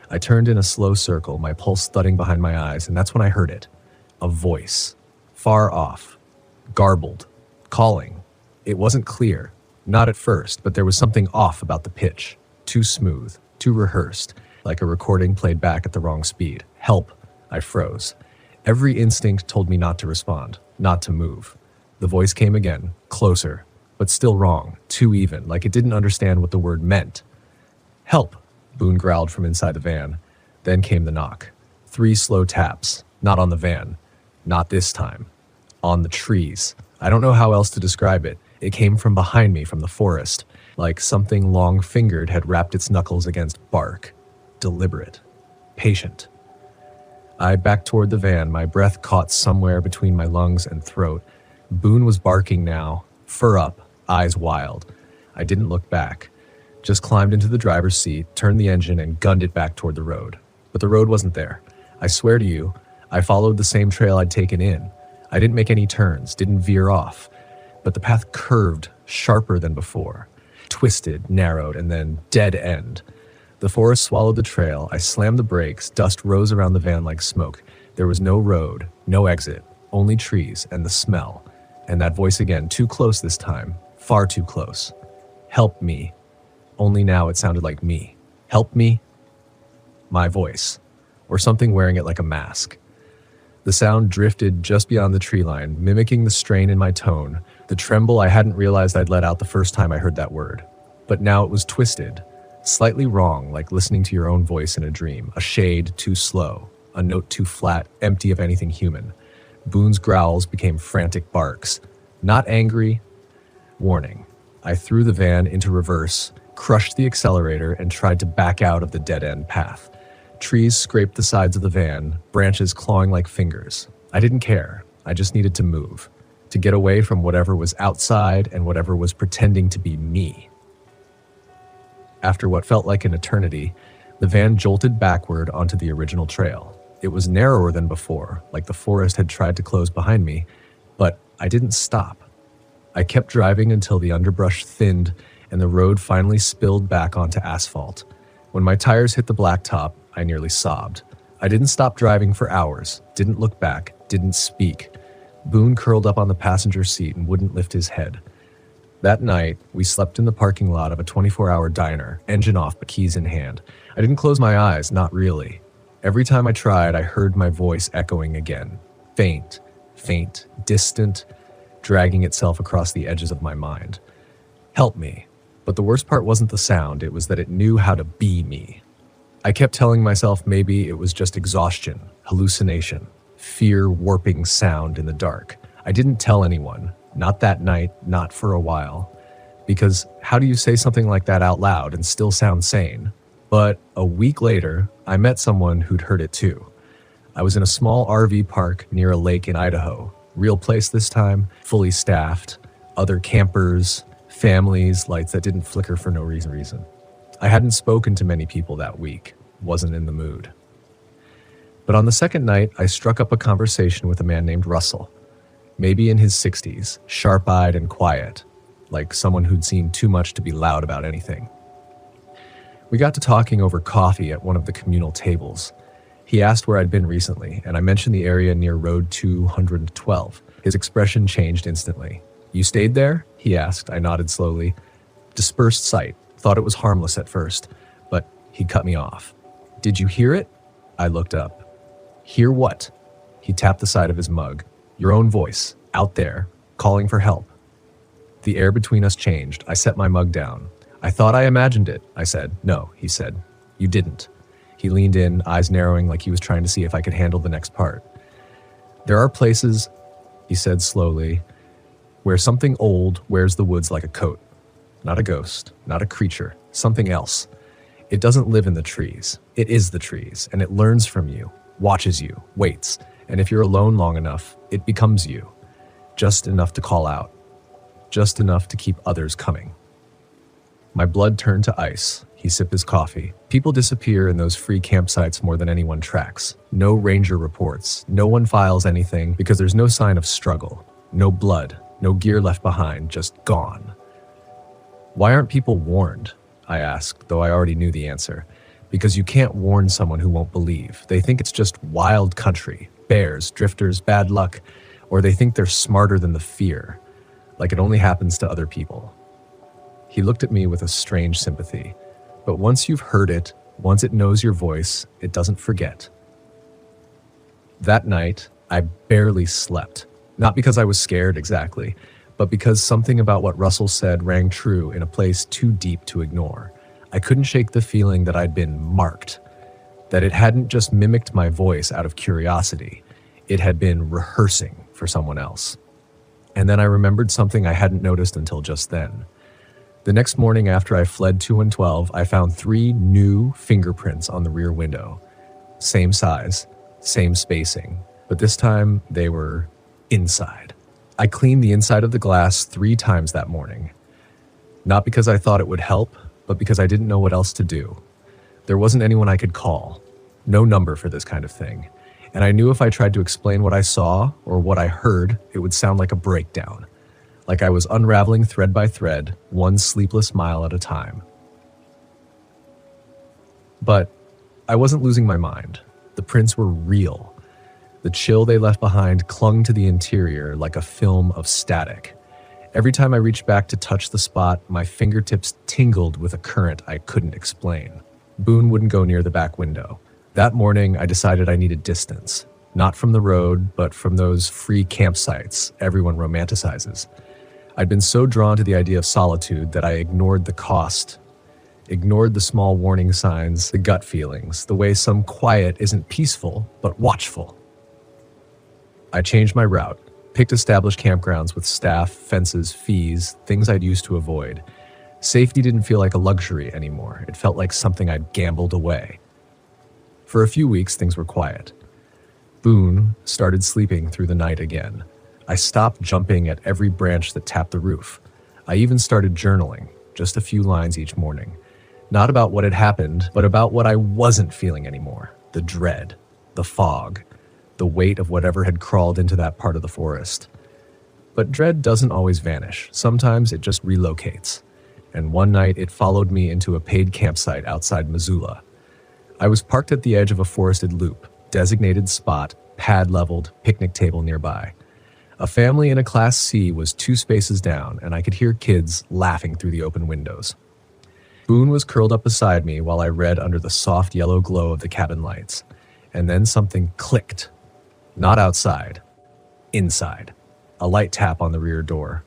I turned in a slow circle, my pulse thudding behind my eyes, and that's when I heard it. A voice. Far off. Garbled. Calling. It wasn't clear. Not at first, but there was something off about the pitch. Too smooth. Too rehearsed. Like a recording played back at the wrong speed. Help. I froze. Every instinct told me not to respond. Not to move. The voice came again. Closer. But still wrong. Too even. Like it didn't understand what the word meant. Help. Boone growled from inside the van. Then came the knock. 3 slow taps. Not on the van. Not this time. On the trees. I don't know how else to describe it. It came from behind me, from the forest, like something long-fingered had wrapped its knuckles against bark. Deliberate. Patient. I backed toward the van, my breath caught somewhere between my lungs and throat. Boone was barking now, fur up, eyes wild. I didn't look back. Just climbed into the driver's seat, turned the engine, and gunned it back toward the road. But the road wasn't there. I swear to you, I followed the same trail I'd taken in. I didn't make any turns, didn't veer off. But the path curved, sharper than before. Twisted, narrowed, and then dead end. The forest swallowed the trail. I slammed the brakes. Dust rose around the van like smoke. There was no road, no exit, only trees and the smell. And that voice again, too close this time, far too close. Help me. Only now it sounded like me. Help me. My voice. Or something wearing it like a mask. The sound drifted just beyond the tree line, mimicking the strain in my tone, the tremble I hadn't realized I'd let out the first time I heard that word. But now it was twisted. Slightly wrong, like listening to your own voice in a dream, a shade too slow, a note too flat, empty of anything human. Boone's growls became frantic barks. Not angry, warning. I threw the van into reverse, crushed the accelerator, and tried to back out of the dead-end path. Trees scraped the sides of the van, branches clawing like fingers. I didn't care. I just needed to move, to get away from whatever was outside and whatever was pretending to be me. After what felt like an eternity, the van jolted backward onto the original trail. It was narrower than before, like the forest had tried to close behind me, but I didn't stop. I kept driving until the underbrush thinned and the road finally spilled back onto asphalt. When my tires hit the blacktop, I nearly sobbed. I didn't stop driving for hours, didn't look back, didn't speak. Boone curled up on the passenger seat and wouldn't lift his head. That night, we slept in the parking lot of a 24-hour diner, engine off but keys in hand. I didn't close my eyes, not really. Every time I tried, I heard my voice echoing again. Faint, distant, dragging itself across the edges of my mind. Help me. But the worst part wasn't the sound, it was that it knew how to be me. I kept telling myself maybe it was just exhaustion, hallucination, fear warping sound in the dark. I didn't tell anyone. Not that night, not for a while. Because how do you say something like that out loud and still sound sane? But a week later, I met someone who'd heard it too. I was in a small RV park near a lake in Idaho. Real place this time, fully staffed. Other campers, families, lights that didn't flicker for no reason. I hadn't spoken to many people that week. Wasn't in the mood. But on the second night, I struck up a conversation with a man named Russell. Maybe in his 60s, sharp-eyed and quiet, like someone who'd seen too much to be loud about anything. We got to talking over coffee at one of the communal tables. He asked where I'd been recently, and I mentioned the area near Road 212. His expression changed instantly. You stayed there? He asked. I nodded slowly. Dispersed sight. Thought it was harmless at first, but he cut me off. Did you hear it? I looked up. Hear what? He tapped the side of his mug. Your own voice, out there, calling for help. The air between us changed. I set my mug down. I thought I imagined it, I said. No, he said. You didn't. He leaned in, eyes narrowing like he was trying to see if I could handle the next part. There are places, he said slowly, where something old wears the woods like a coat. Not a ghost, not a creature, something else. It doesn't live in the trees. It is the trees, and it learns from you, watches you, waits. And if you're alone long enough, it becomes you. Just enough to call out. Just enough to keep others coming. My blood turned to ice. He He sipped his coffee. People disappear in those free campsites more than anyone tracks. No ranger reports. No one files anything because there's no sign of struggle. No blood. No gear left behind. Just gone. Why aren't people warned? I asked, though I already knew the answer. Because you can't warn someone who won't believe. They think it's just wild country, bears, drifters, bad luck, or they think they're smarter than the fear, like it only happens to other people. He looked at me with a strange sympathy. But once you've heard it, once it knows your voice, it doesn't forget. That night, I barely slept. Not because I was scared exactly, but because something about what Russell said rang true in a place too deep to ignore. I couldn't shake the feeling that I'd been marked, that it hadn't just mimicked my voice out of curiosity, it had been rehearsing for someone else. And then I remembered something I hadn't noticed until just then. The next morning after I fled 212, I found 3 new fingerprints on the rear window. Same size, same spacing, but this time they were inside. I cleaned the inside of the glass 3 times that morning. Not because I thought it would help, but because I didn't know what else to do. There wasn't anyone I could call. No number for this kind of thing. And I knew if I tried to explain what I saw or what I heard, it would sound like a breakdown. Like I was unraveling thread by thread, one sleepless mile at a time. But I wasn't losing my mind. The prints were real. The chill they left behind clung to the interior like a film of static. Every time I reached back to touch the spot, my fingertips tingled with a current I couldn't explain. Boone wouldn't go near the back window. That morning, I decided I needed distance. Not from the road, but from those free campsites everyone romanticizes. I'd been so drawn to the idea of solitude that I ignored the cost, ignored the small warning signs, the gut feelings, the way some quiet isn't peaceful, but watchful. I changed my route, picked established campgrounds with staff, fences, fees, things I'd used to avoid. Safety didn't feel like a luxury anymore. It felt like something I'd gambled away. For a few weeks, things were quiet. Boone started sleeping through the night again. I stopped jumping at every branch that tapped the roof. I even started journaling, just a few lines each morning. Not about what had happened, but about what I wasn't feeling anymore. The dread, the fog, the weight of whatever had crawled into that part of the forest. But dread doesn't always vanish. Sometimes it just relocates. And one night it followed me into a paid campsite outside Missoula. I was parked at the edge of a forested loop, designated spot, pad leveled, picnic table nearby. A family in a Class C was 2 spaces down, and I could hear kids laughing through the open windows. Boone was curled up beside me while I read under the soft yellow glow of the cabin lights. And then something clicked. Not outside. Inside. A light tap on the rear door.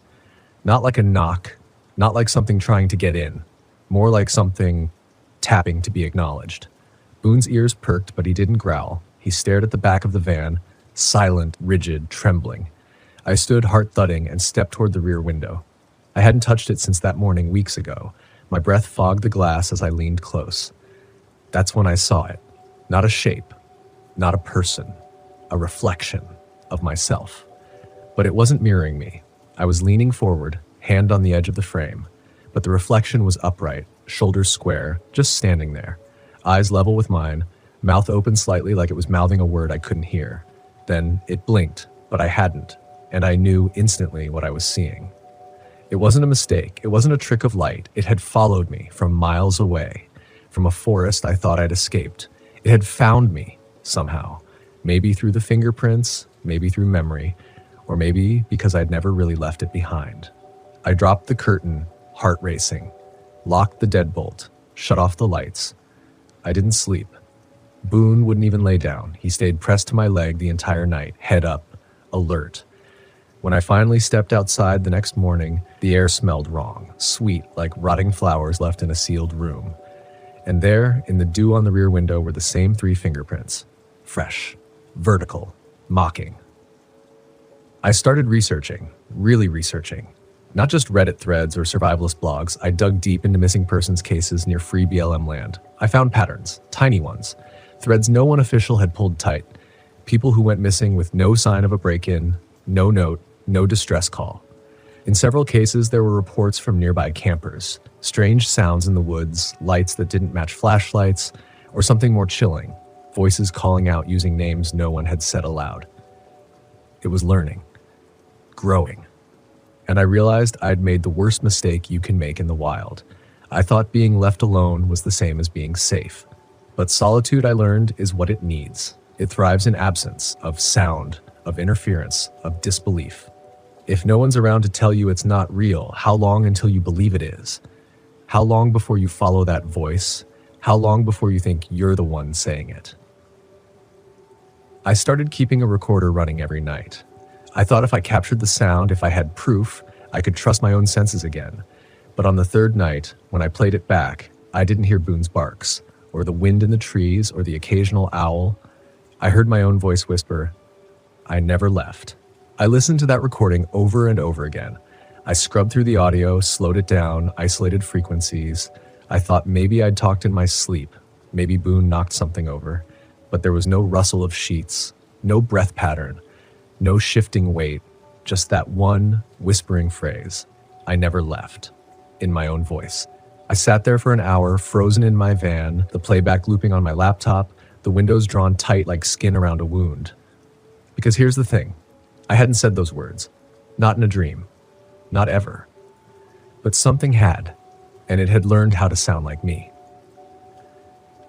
Not like a knock. Not like something trying to get in. More like something tapping to be acknowledged. Boone's ears perked, but he didn't growl. He stared at the back of the van, silent, rigid, trembling. I stood heart-thudding and stepped toward the rear window. I hadn't touched it since that morning weeks ago. My breath fogged the glass as I leaned close. That's when I saw it. Not a shape, not a person, a reflection of myself. But it wasn't mirroring me. I was leaning forward, hand on the edge of the frame. But the reflection was upright, shoulders square, just standing there. Eyes level with mine, mouth open slightly like it was mouthing a word I couldn't hear. Then it blinked, but I hadn't. And I knew instantly what I was seeing. It wasn't a mistake. It wasn't a trick of light. It had followed me from miles away, from a forest I thought I'd escaped. It had found me somehow, maybe through the fingerprints, maybe through memory, or maybe because I'd never really left it behind. I dropped the curtain, heart racing, locked the deadbolt, shut off the lights. I didn't sleep. Boone wouldn't even lay down. He stayed pressed to my leg the entire night, head up, alert. When I finally stepped outside the next morning, the air smelled wrong, sweet like rotting flowers left in a sealed room. And there, in the dew on the rear window, were the same 3 fingerprints. Fresh, vertical, mocking. I started researching, really researching. Not just Reddit threads or survivalist blogs, I dug deep into missing persons cases near free BLM land. I found patterns, tiny ones. Threads no one official had pulled tight. People who went missing with no sign of a break-in, no note, no distress call. In several cases, there were reports from nearby campers, strange sounds in the woods, lights that didn't match flashlights, or something more chilling, voices calling out using names no one had said aloud. It was learning, growing. And I realized I'd made the worst mistake you can make in the wild. I thought being left alone was the same as being safe. But solitude, I learned, is what it needs. It thrives in absence of sound, of interference, of disbelief. If no one's around to tell you it's not real, how long until you believe it is? How long before you follow that voice? How long before you think you're the one saying it? I started keeping a recorder running every night. I thought if I captured the sound, if I had proof, I could trust my own senses again. But on the third night, when I played it back, I didn't hear Boone's barks, or the wind in the trees, or the occasional owl. I heard my own voice whisper, "I never left." I listened to that recording over and over again. I scrubbed through the audio, slowed it down, isolated frequencies. I thought maybe I'd talked in my sleep. Maybe Boone knocked something over. But there was no rustle of sheets, no breath pattern, no shifting weight, just that one whispering phrase, "I never left," in my own voice. I sat there for an hour, frozen in my van, the playback looping on my laptop, the windows drawn tight like skin around a wound. Because here's the thing, I hadn't said those words, not in a dream, not ever. But something had, and it had learned how to sound like me.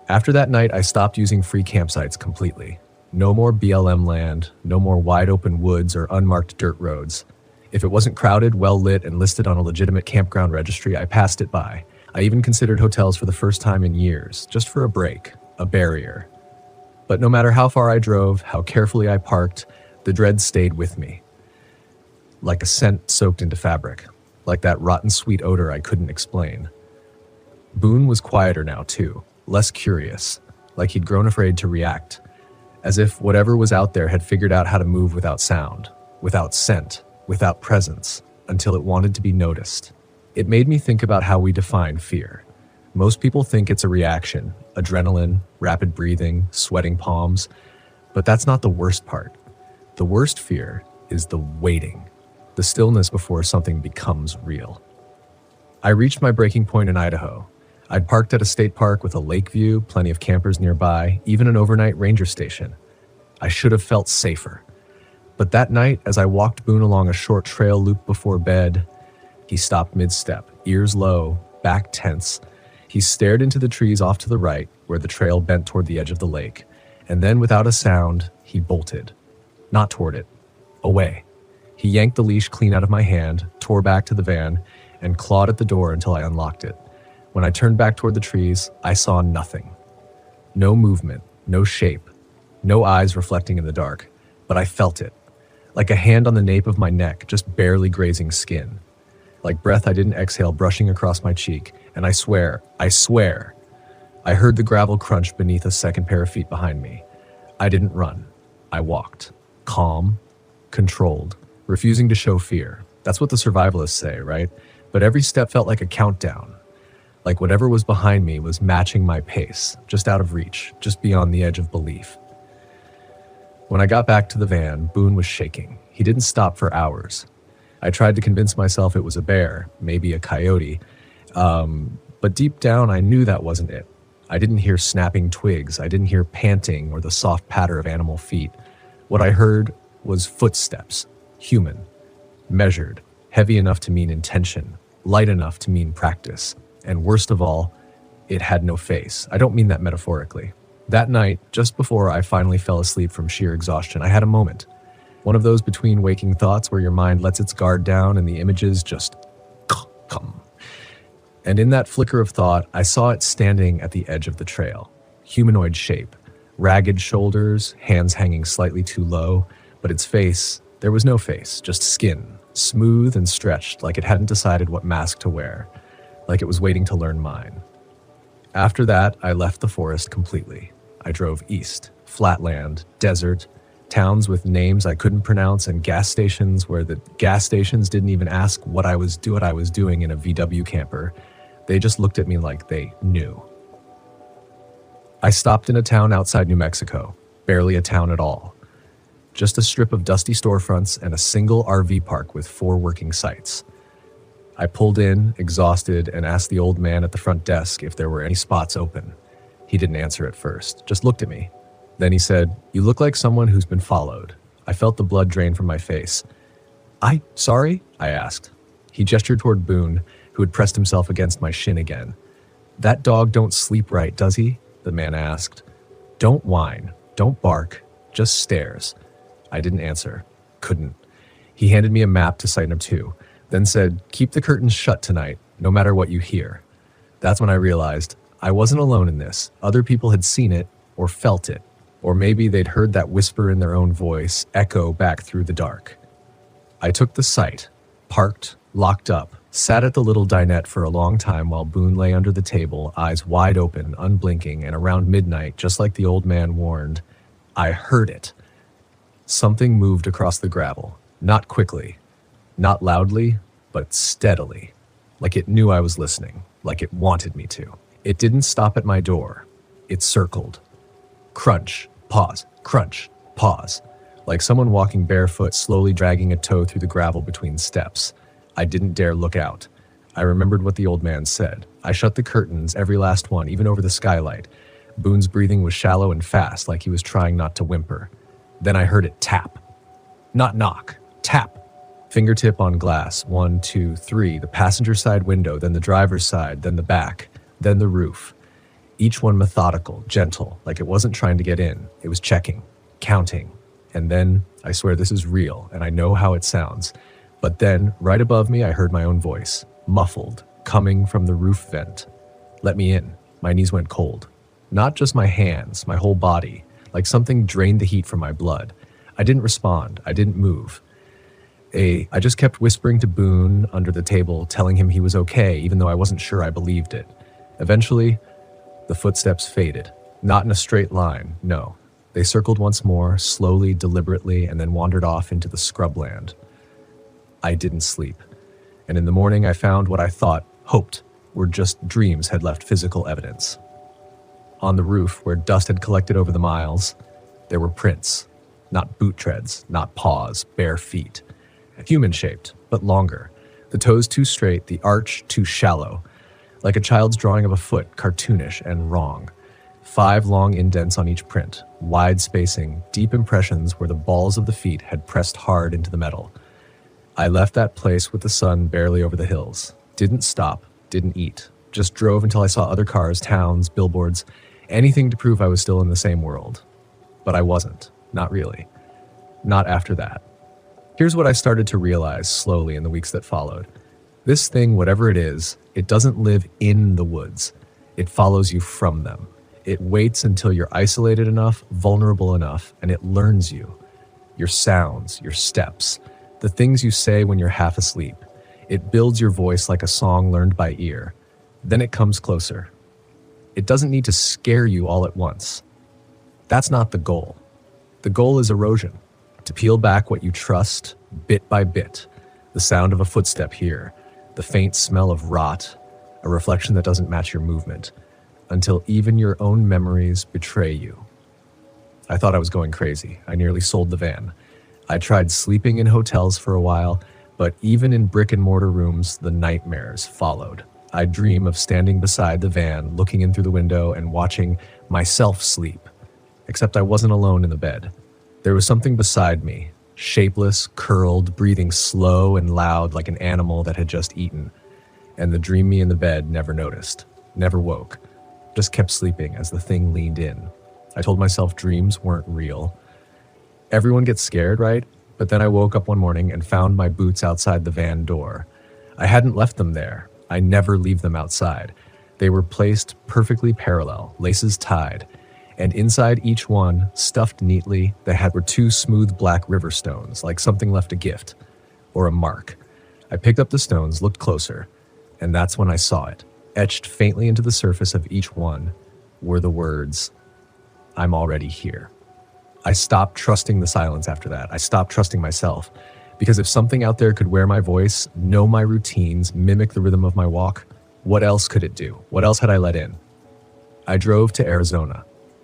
After that night, I stopped using free campsites completely. No more BLM land, no more wide open woods or unmarked dirt roads. If it wasn't crowded, well lit, and listed on a legitimate campground registry, I passed it by. I even considered hotels for the first time in years, just for a break, a barrier. But no matter how far I drove, how carefully I parked, the dread stayed with me. Like a scent soaked into fabric, like that rotten sweet odor I couldn't explain. Boone was quieter now too, less curious, like he'd grown afraid to react. As if whatever was out there had figured out how to move without sound, without scent, without presence, until it wanted to be noticed. It made me think about how we define fear. Most people think it's a reaction, adrenaline, rapid breathing, sweating palms, but that's not the worst part. The worst fear is the waiting, the stillness before something becomes real. I reached my breaking point in Idaho. I'd parked at a state park with a lake view, plenty of campers nearby, even an overnight ranger station. I should have felt safer. But that night, as I walked Boone along a short trail loop before bed, he stopped mid-step, ears low, back tense. He stared into the trees off to the right, where the trail bent toward the edge of the lake. And then, without a sound, he bolted. Not toward it. Away. He yanked the leash clean out of my hand, tore back to the van, and clawed at the door until I unlocked it. When I turned back toward the trees, I saw nothing. No movement, no shape, no eyes reflecting in the dark, but I felt it. Like a hand on the nape of my neck, just barely grazing skin. Like breath I didn't exhale brushing across my cheek, and I swear, I heard the gravel crunch beneath a second pair of feet behind me. I didn't run. I walked. Calm, controlled, refusing to show fear. That's what the survivalists say, right? But every step felt like a countdown. Like whatever was behind me was matching my pace, just out of reach, just beyond the edge of belief. When I got back to the van, Boone was shaking. He didn't stop for hours. I tried to convince myself it was a bear, maybe a coyote, but deep down I knew that wasn't it. I didn't hear snapping twigs, I didn't hear panting or the soft patter of animal feet. What I heard was footsteps, human, measured, heavy enough to mean intention, light enough to mean practice. And worst of all, it had no face. I don't mean that metaphorically. That night, just before I finally fell asleep from sheer exhaustion, I had a moment. One of those between waking thoughts where your mind lets its guard down and the images just come. And in that flicker of thought, I saw it standing at the edge of the trail. Humanoid shape, ragged shoulders, hands hanging slightly too low, but its face, there was no face, just skin, smooth and stretched like it hadn't decided what mask to wear. Like it was waiting to learn mine. After that, I left the forest completely. I drove east, flatland, desert, towns with names I couldn't pronounce, and gas stations where the gas stations didn't even ask what I was doing in a VW camper. They just looked at me like they knew. I stopped in a town outside New Mexico, barely a town at all. Just a strip of dusty storefronts and a single RV park with 4 working sites. I pulled in, exhausted, and asked the old man at the front desk if there were any spots open. He didn't answer at first, just looked at me. Then he said, "You look like someone who's been followed." I felt the blood drain from my face. Sorry?" I asked. He gestured toward Boone, who had pressed himself against my shin again. "That dog don't sleep right, does he?" the man asked. "Don't whine, don't bark, just stares." I didn't answer. Couldn't. He handed me a map to site number 2, then said, "Keep the curtains shut tonight, no matter what you hear." That's when I realized I wasn't alone in this. Other people had seen it or felt it, or maybe they'd heard that whisper in their own voice echo back through the dark. I took the site, parked, locked up, sat at the little dinette for a long time while Boone lay under the table, eyes wide open, unblinking, and around midnight, just like the old man warned, I heard it. Something moved across the gravel, not quickly, not loudly, but steadily, like it knew I was listening, like it wanted me to. It didn't stop at my door. It circled. Crunch, pause, crunch, pause, like someone walking barefoot, slowly dragging a toe through the gravel between steps. I didn't dare look out. I remembered what the old man said. I shut the curtains, every last one, even over the skylight. Boone's breathing was shallow and fast, like he was trying not to whimper. Then I heard it tap. Not knock, tap. Fingertip on glass, 1, 2, 3, the passenger side window, then the driver's side, then the back, then the roof. Each one methodical, gentle, like it wasn't trying to get in. It was checking, counting. And then, I swear this is real, and I know how it sounds. But then, right above me, I heard my own voice, muffled, coming from the roof vent. Let me in. My knees went cold. Not just my hands, my whole body, like something drained the heat from my blood. I didn't respond. I didn't move. I just kept whispering to Boone under the table, telling him he was okay, even though I wasn't sure I believed it. Eventually, the footsteps faded. Not in a straight line, no. They circled once more, slowly, deliberately, and then wandered off into the scrubland. I didn't sleep. And in the morning, I found what I hoped, were just dreams had left physical evidence. On the roof, where dust had collected over the miles, there were prints. Not boot treads, not paws, bare feet. Human-shaped, but longer. The toes too straight, the arch too shallow. Like a child's drawing of a foot, cartoonish and wrong. 5 long indents on each print, wide spacing, deep impressions where the balls of the feet had pressed hard into the metal. I left that place with the sun barely over the hills. Didn't stop, didn't eat. Just drove until I saw other cars, towns, billboards, anything to prove I was still in the same world. But I wasn't. Not really. Not after that. Here's what I started to realize slowly in the weeks that followed. This thing, whatever it is, it doesn't live in the woods. It follows you from them. It waits until you're isolated enough, vulnerable enough, and it learns you. Your sounds, your steps, the things you say when you're half asleep. It builds your voice like a song learned by ear. Then it comes closer. It doesn't need to scare you all at once. That's not the goal. The goal is erosion. To peel back what you trust, bit by bit. The sound of a footstep here, the faint smell of rot, a reflection that doesn't match your movement, until even your own memories betray you. I thought I was going crazy. I nearly sold the van. I tried sleeping in hotels for a while, but even in brick-and-mortar rooms, the nightmares followed. I'd dream of standing beside the van, looking in through the window and watching myself sleep. Except I wasn't alone in the bed. There was something beside me, shapeless, curled, breathing slow and loud like an animal that had just eaten. And the dream me in the bed never noticed, never woke, just kept sleeping as the thing leaned in. I told myself dreams weren't real. Everyone gets scared, right? But then I woke up one morning and found my boots outside the van door. I hadn't left them there. I never leave them outside. They were placed perfectly parallel, laces tied. And inside each one, stuffed neatly, were 2 smooth black river stones, like something left a gift, or a mark. I picked up the stones, looked closer, and that's when I saw it. Etched faintly into the surface of each one were the words, "I'm already here." I stopped trusting the silence after that. I stopped trusting myself, because if something out there could wear my voice, know my routines, mimic the rhythm of my walk, what else could it do? What else had I let in? I drove to Arizona.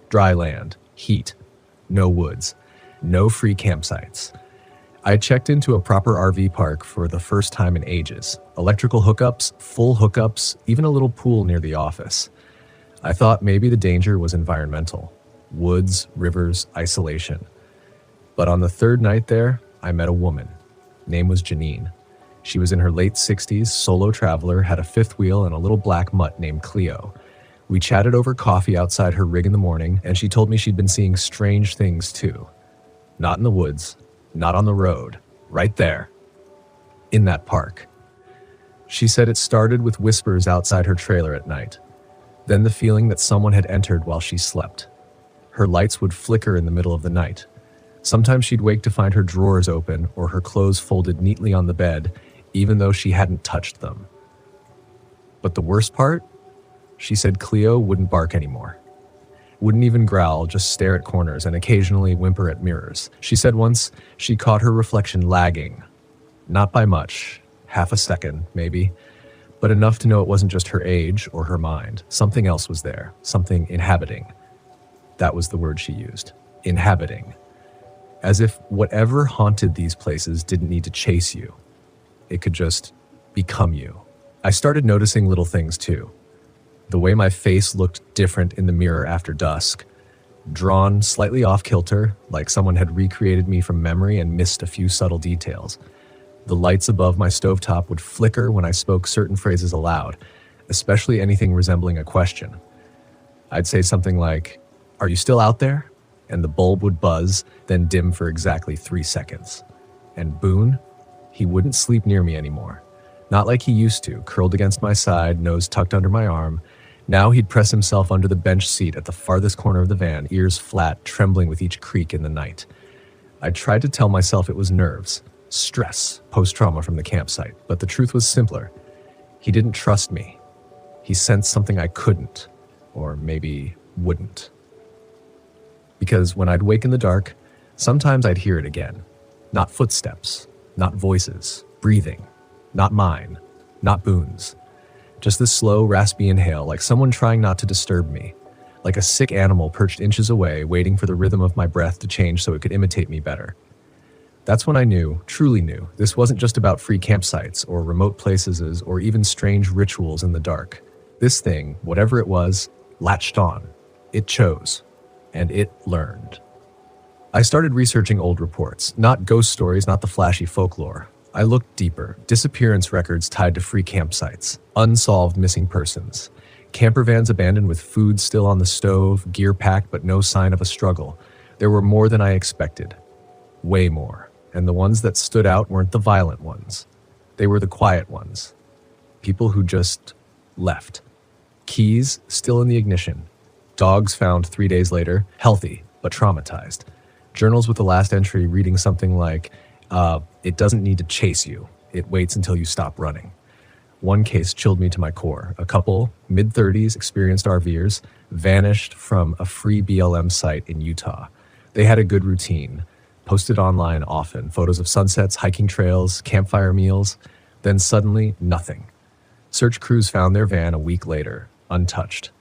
Dry land, heat, no woods. No free campsites. I checked into a proper RV park for the first time in ages. Electrical hookups, full hookups, even a little pool near the office. I thought maybe the danger was environmental. Woods, rivers, isolation. But on the third night there, I met a woman. Name was Janine. She was in her late 60s, solo traveler, had a fifth wheel and a little black mutt named Cleo. We chatted over coffee outside her rig in the morning, and she told me she'd been seeing strange things too. Not in the woods, not on the road, right there, in that park. She said it started with whispers outside her trailer at night, then the feeling that someone had entered while she slept. Her lights would flicker in the middle of the night. Sometimes she'd wake to find her drawers open or her clothes folded neatly on the bed, even though she hadn't touched them. But the worst part? She said Cleo wouldn't bark anymore. Wouldn't even growl, just stare at corners and occasionally whimper at mirrors. She said once she caught her reflection lagging. Not by much, half a second, maybe, but enough to know it wasn't just her age or her mind. Something else was there, something inhabiting. That was the word she used, inhabiting. As if whatever haunted these places didn't need to chase you. It could just become you. I started noticing little things too. The way my face looked different in the mirror after dusk. Drawn slightly off kilter, like someone had recreated me from memory and missed a few subtle details. The lights above my stovetop would flicker when I spoke certain phrases aloud, especially anything resembling a question. I'd say something like, "Are you still out there?" And the bulb would buzz, then dim for exactly 3 seconds. And Boone, he wouldn't sleep near me anymore. Not like he used to, curled against my side, nose tucked under my arm. Now he'd press himself under the bench seat at the farthest corner of the van, ears flat, trembling with each creak in the night. I tried to tell myself it was nerves, stress, post-trauma from the campsite, but the truth was simpler. He didn't trust me. He sensed something I couldn't, or maybe wouldn't. Because when I'd wake in the dark, sometimes I'd hear it again. Not footsteps, not voices, breathing, not mine, not Boone's. Just this slow, raspy inhale, like someone trying not to disturb me. Like a sick animal perched inches away, waiting for the rhythm of my breath to change so it could imitate me better. That's when I knew, truly knew, this wasn't just about free campsites or remote places or even strange rituals in the dark. This thing, whatever it was, latched on. It chose. And it learned. I started researching old reports, not ghost stories, not the flashy folklore. I looked deeper, disappearance records tied to free campsites, unsolved missing persons, camper vans abandoned with food still on the stove, gear packed but no sign of a struggle. There were more than I expected. Way more. And the ones that stood out weren't the violent ones. They were the quiet ones. People who just left. Keys still in the ignition. Dogs found 3 days later, healthy, but traumatized. Journals with the last entry reading something like, it doesn't need to chase you. It waits until you stop running. One case chilled me to my core. A couple, mid-30s, experienced RVers, vanished from a free BLM site in Utah. They had a good routine, posted online often, photos of sunsets, hiking trails, campfire meals. Then suddenly, nothing. Search crews found their van a week later, untouched.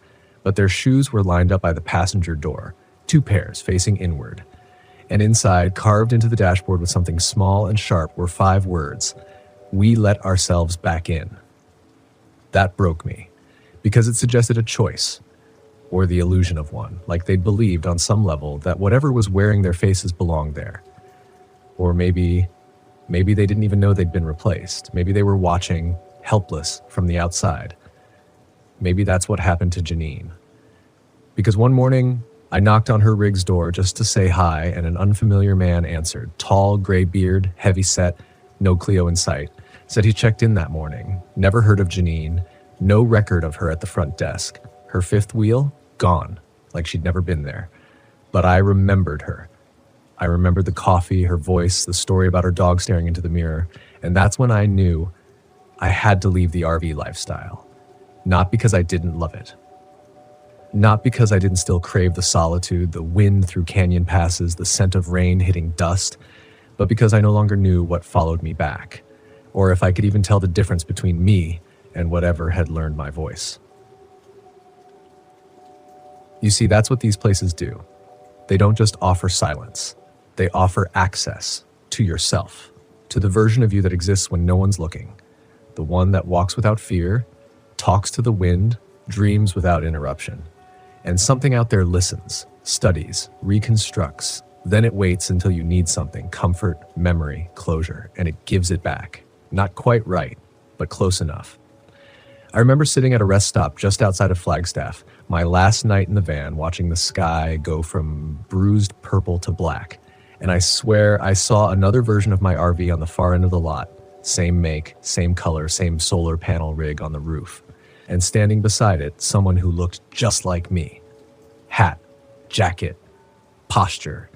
But their shoes were lined up by the passenger door, 2 pairs facing inward. And inside, carved into the dashboard with something small and sharp, were 5 words. "We let ourselves back in." That broke me, because it suggested a choice, or the illusion of one, like they'd believed on some level that whatever was wearing their faces belonged there. Or maybe they didn't even know they'd been replaced. Maybe they were watching, helpless, from the outside. Maybe that's what happened to Janine. Because one morning, I knocked on her rig's door just to say hi, and an unfamiliar man answered. Tall, gray beard, heavy set, no Cleo in sight. Said he checked in that morning. Never heard of Janine. No record of her at the front desk. Her fifth wheel, gone, like she'd never been there. But I remembered her. I remembered the coffee, her voice, the story about her dog staring into the mirror. And that's when I knew I had to leave the RV lifestyle. Not because I didn't love it. Not because I didn't still crave the solitude, the wind through canyon passes, the scent of rain hitting dust, but because I no longer knew what followed me back, or if I could even tell the difference between me and whatever had learned my voice. You see, that's what these places do. They don't just offer silence. They offer access to yourself, to the version of you that exists when no one's looking, the one that walks without fear, talks to the wind, dreams without interruption. And something out there listens, studies, reconstructs, then it waits until you need something, comfort, memory, closure, and it gives it back. Not quite right, but close enough. I remember sitting at a rest stop just outside of Flagstaff, my last night in the van, watching the sky go from bruised purple to black. And I swear I saw another version of my RV on the far end of the lot. Same make, same color, same solar panel rig on the roof. And standing beside it, someone who looked just like me. Hat, jacket, posture.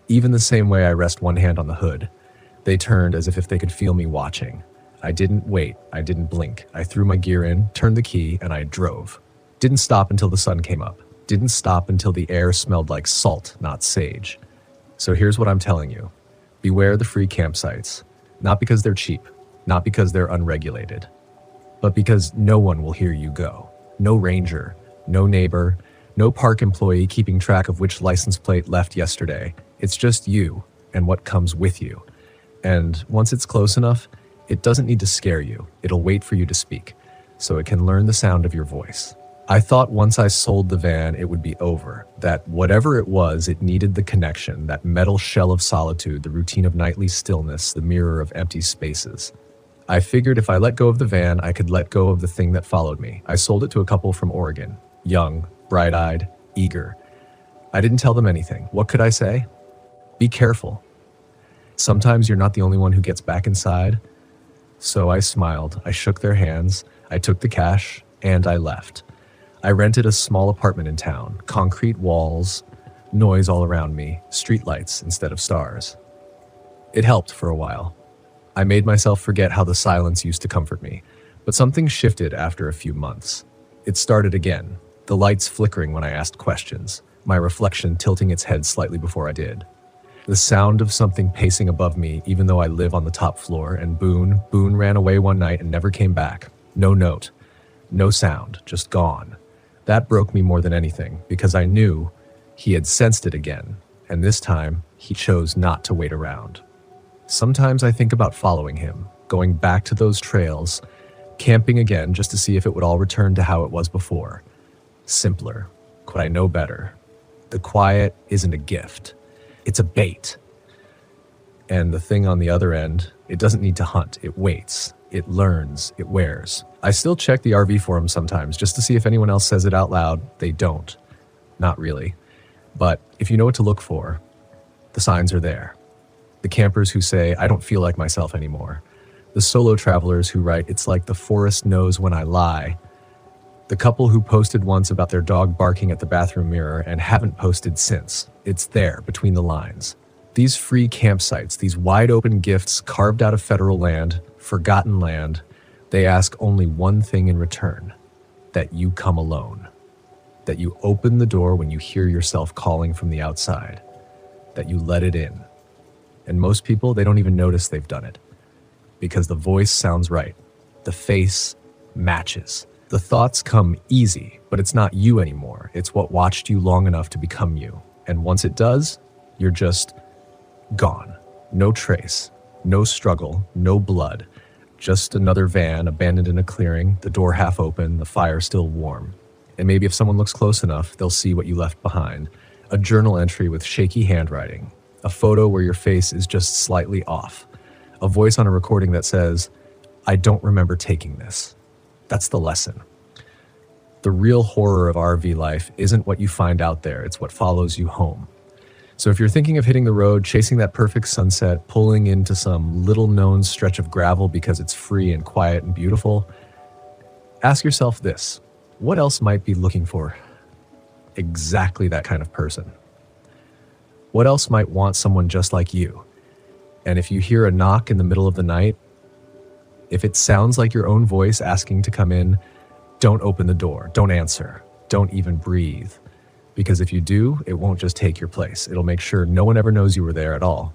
Even the same way I rest one hand on the hood. They turned as if they could feel me watching. I didn't wait. I didn't blink. I threw my gear in, turned the key, and I drove. Didn't stop until the sun came up. Didn't stop until the air smelled like salt, not sage. So here's what I'm telling you. Beware the free campsites. Not because they're cheap. Not because they're unregulated. But because no one will hear you go. No ranger, no neighbor, no park employee keeping track of which license plate left yesterday. It's just you and what comes with you. And once it's close enough, it doesn't need to scare you. It'll wait for you to speak, so it can learn the sound of your voice. I thought once I sold the van, it would be over. That whatever it was, it needed the connection, that metal shell of solitude, the routine of nightly stillness, the mirror of empty spaces. I figured if I let go of the van, I could let go of the thing that followed me. I sold it to a couple from Oregon, young, bright-eyed, eager. I didn't tell them anything. What could I say? Be careful. Sometimes you're not the only one who gets back inside. So I smiled, I shook their hands, I took the cash, and I left. I rented a small apartment in town, concrete walls, noise all around me, streetlights instead of stars. It helped for a while. I made myself forget how the silence used to comfort me, but something shifted after a few months. It started again, the lights flickering when I asked questions, my reflection tilting its head slightly before I did. The sound of something pacing above me, even though I live on the top floor, and Boone ran away one night and never came back. No note, no sound, just gone. That broke me more than anything, because I knew he had sensed it again, and this time he chose not to wait around. Sometimes I think about following him, going back to those trails, camping again just to see if it would all return to how it was before. Simpler. Could I know better? The quiet isn't a gift. It's a bait. And the thing on the other end, it doesn't need to hunt. It waits. It learns. It wears. I still check the RV forum sometimes just to see if anyone else says it out loud. They don't. Not really. But if you know what to look for, the signs are there. The campers who say, I don't feel like myself anymore. The solo travelers who write, it's like the forest knows when I lie. The couple who posted once about their dog barking at the bathroom mirror and haven't posted since. It's there, between the lines. These free campsites, these wide open gifts carved out of federal land, forgotten land, they ask only one thing in return, that you come alone. That you open the door when you hear yourself calling from the outside. That you let it in. And most people, they don't even notice they've done it. Because the voice sounds right. The face matches. The thoughts come easy, but it's not you anymore. It's what watched you long enough to become you. And once it does, you're just gone. No trace, no struggle, no blood. Just another van abandoned in a clearing, the door half open, the fire still warm. And maybe if someone looks close enough, they'll see what you left behind. A journal entry with shaky handwriting. A photo where your face is just slightly off. A voice on a recording that says, I don't remember taking this. That's the lesson. The real horror of RV life isn't what you find out there, it's what follows you home. So if you're thinking of hitting the road, chasing that perfect sunset, pulling into some little-known stretch of gravel because it's free and quiet and beautiful, ask yourself this. What else might be looking for exactly that kind of person? What else might want someone just like you? And if you hear a knock in the middle of the night, if it sounds like your own voice asking to come in, don't open the door, don't answer, don't even breathe. Because if you do, it won't just take your place. It'll make sure no one ever knows you were there at all.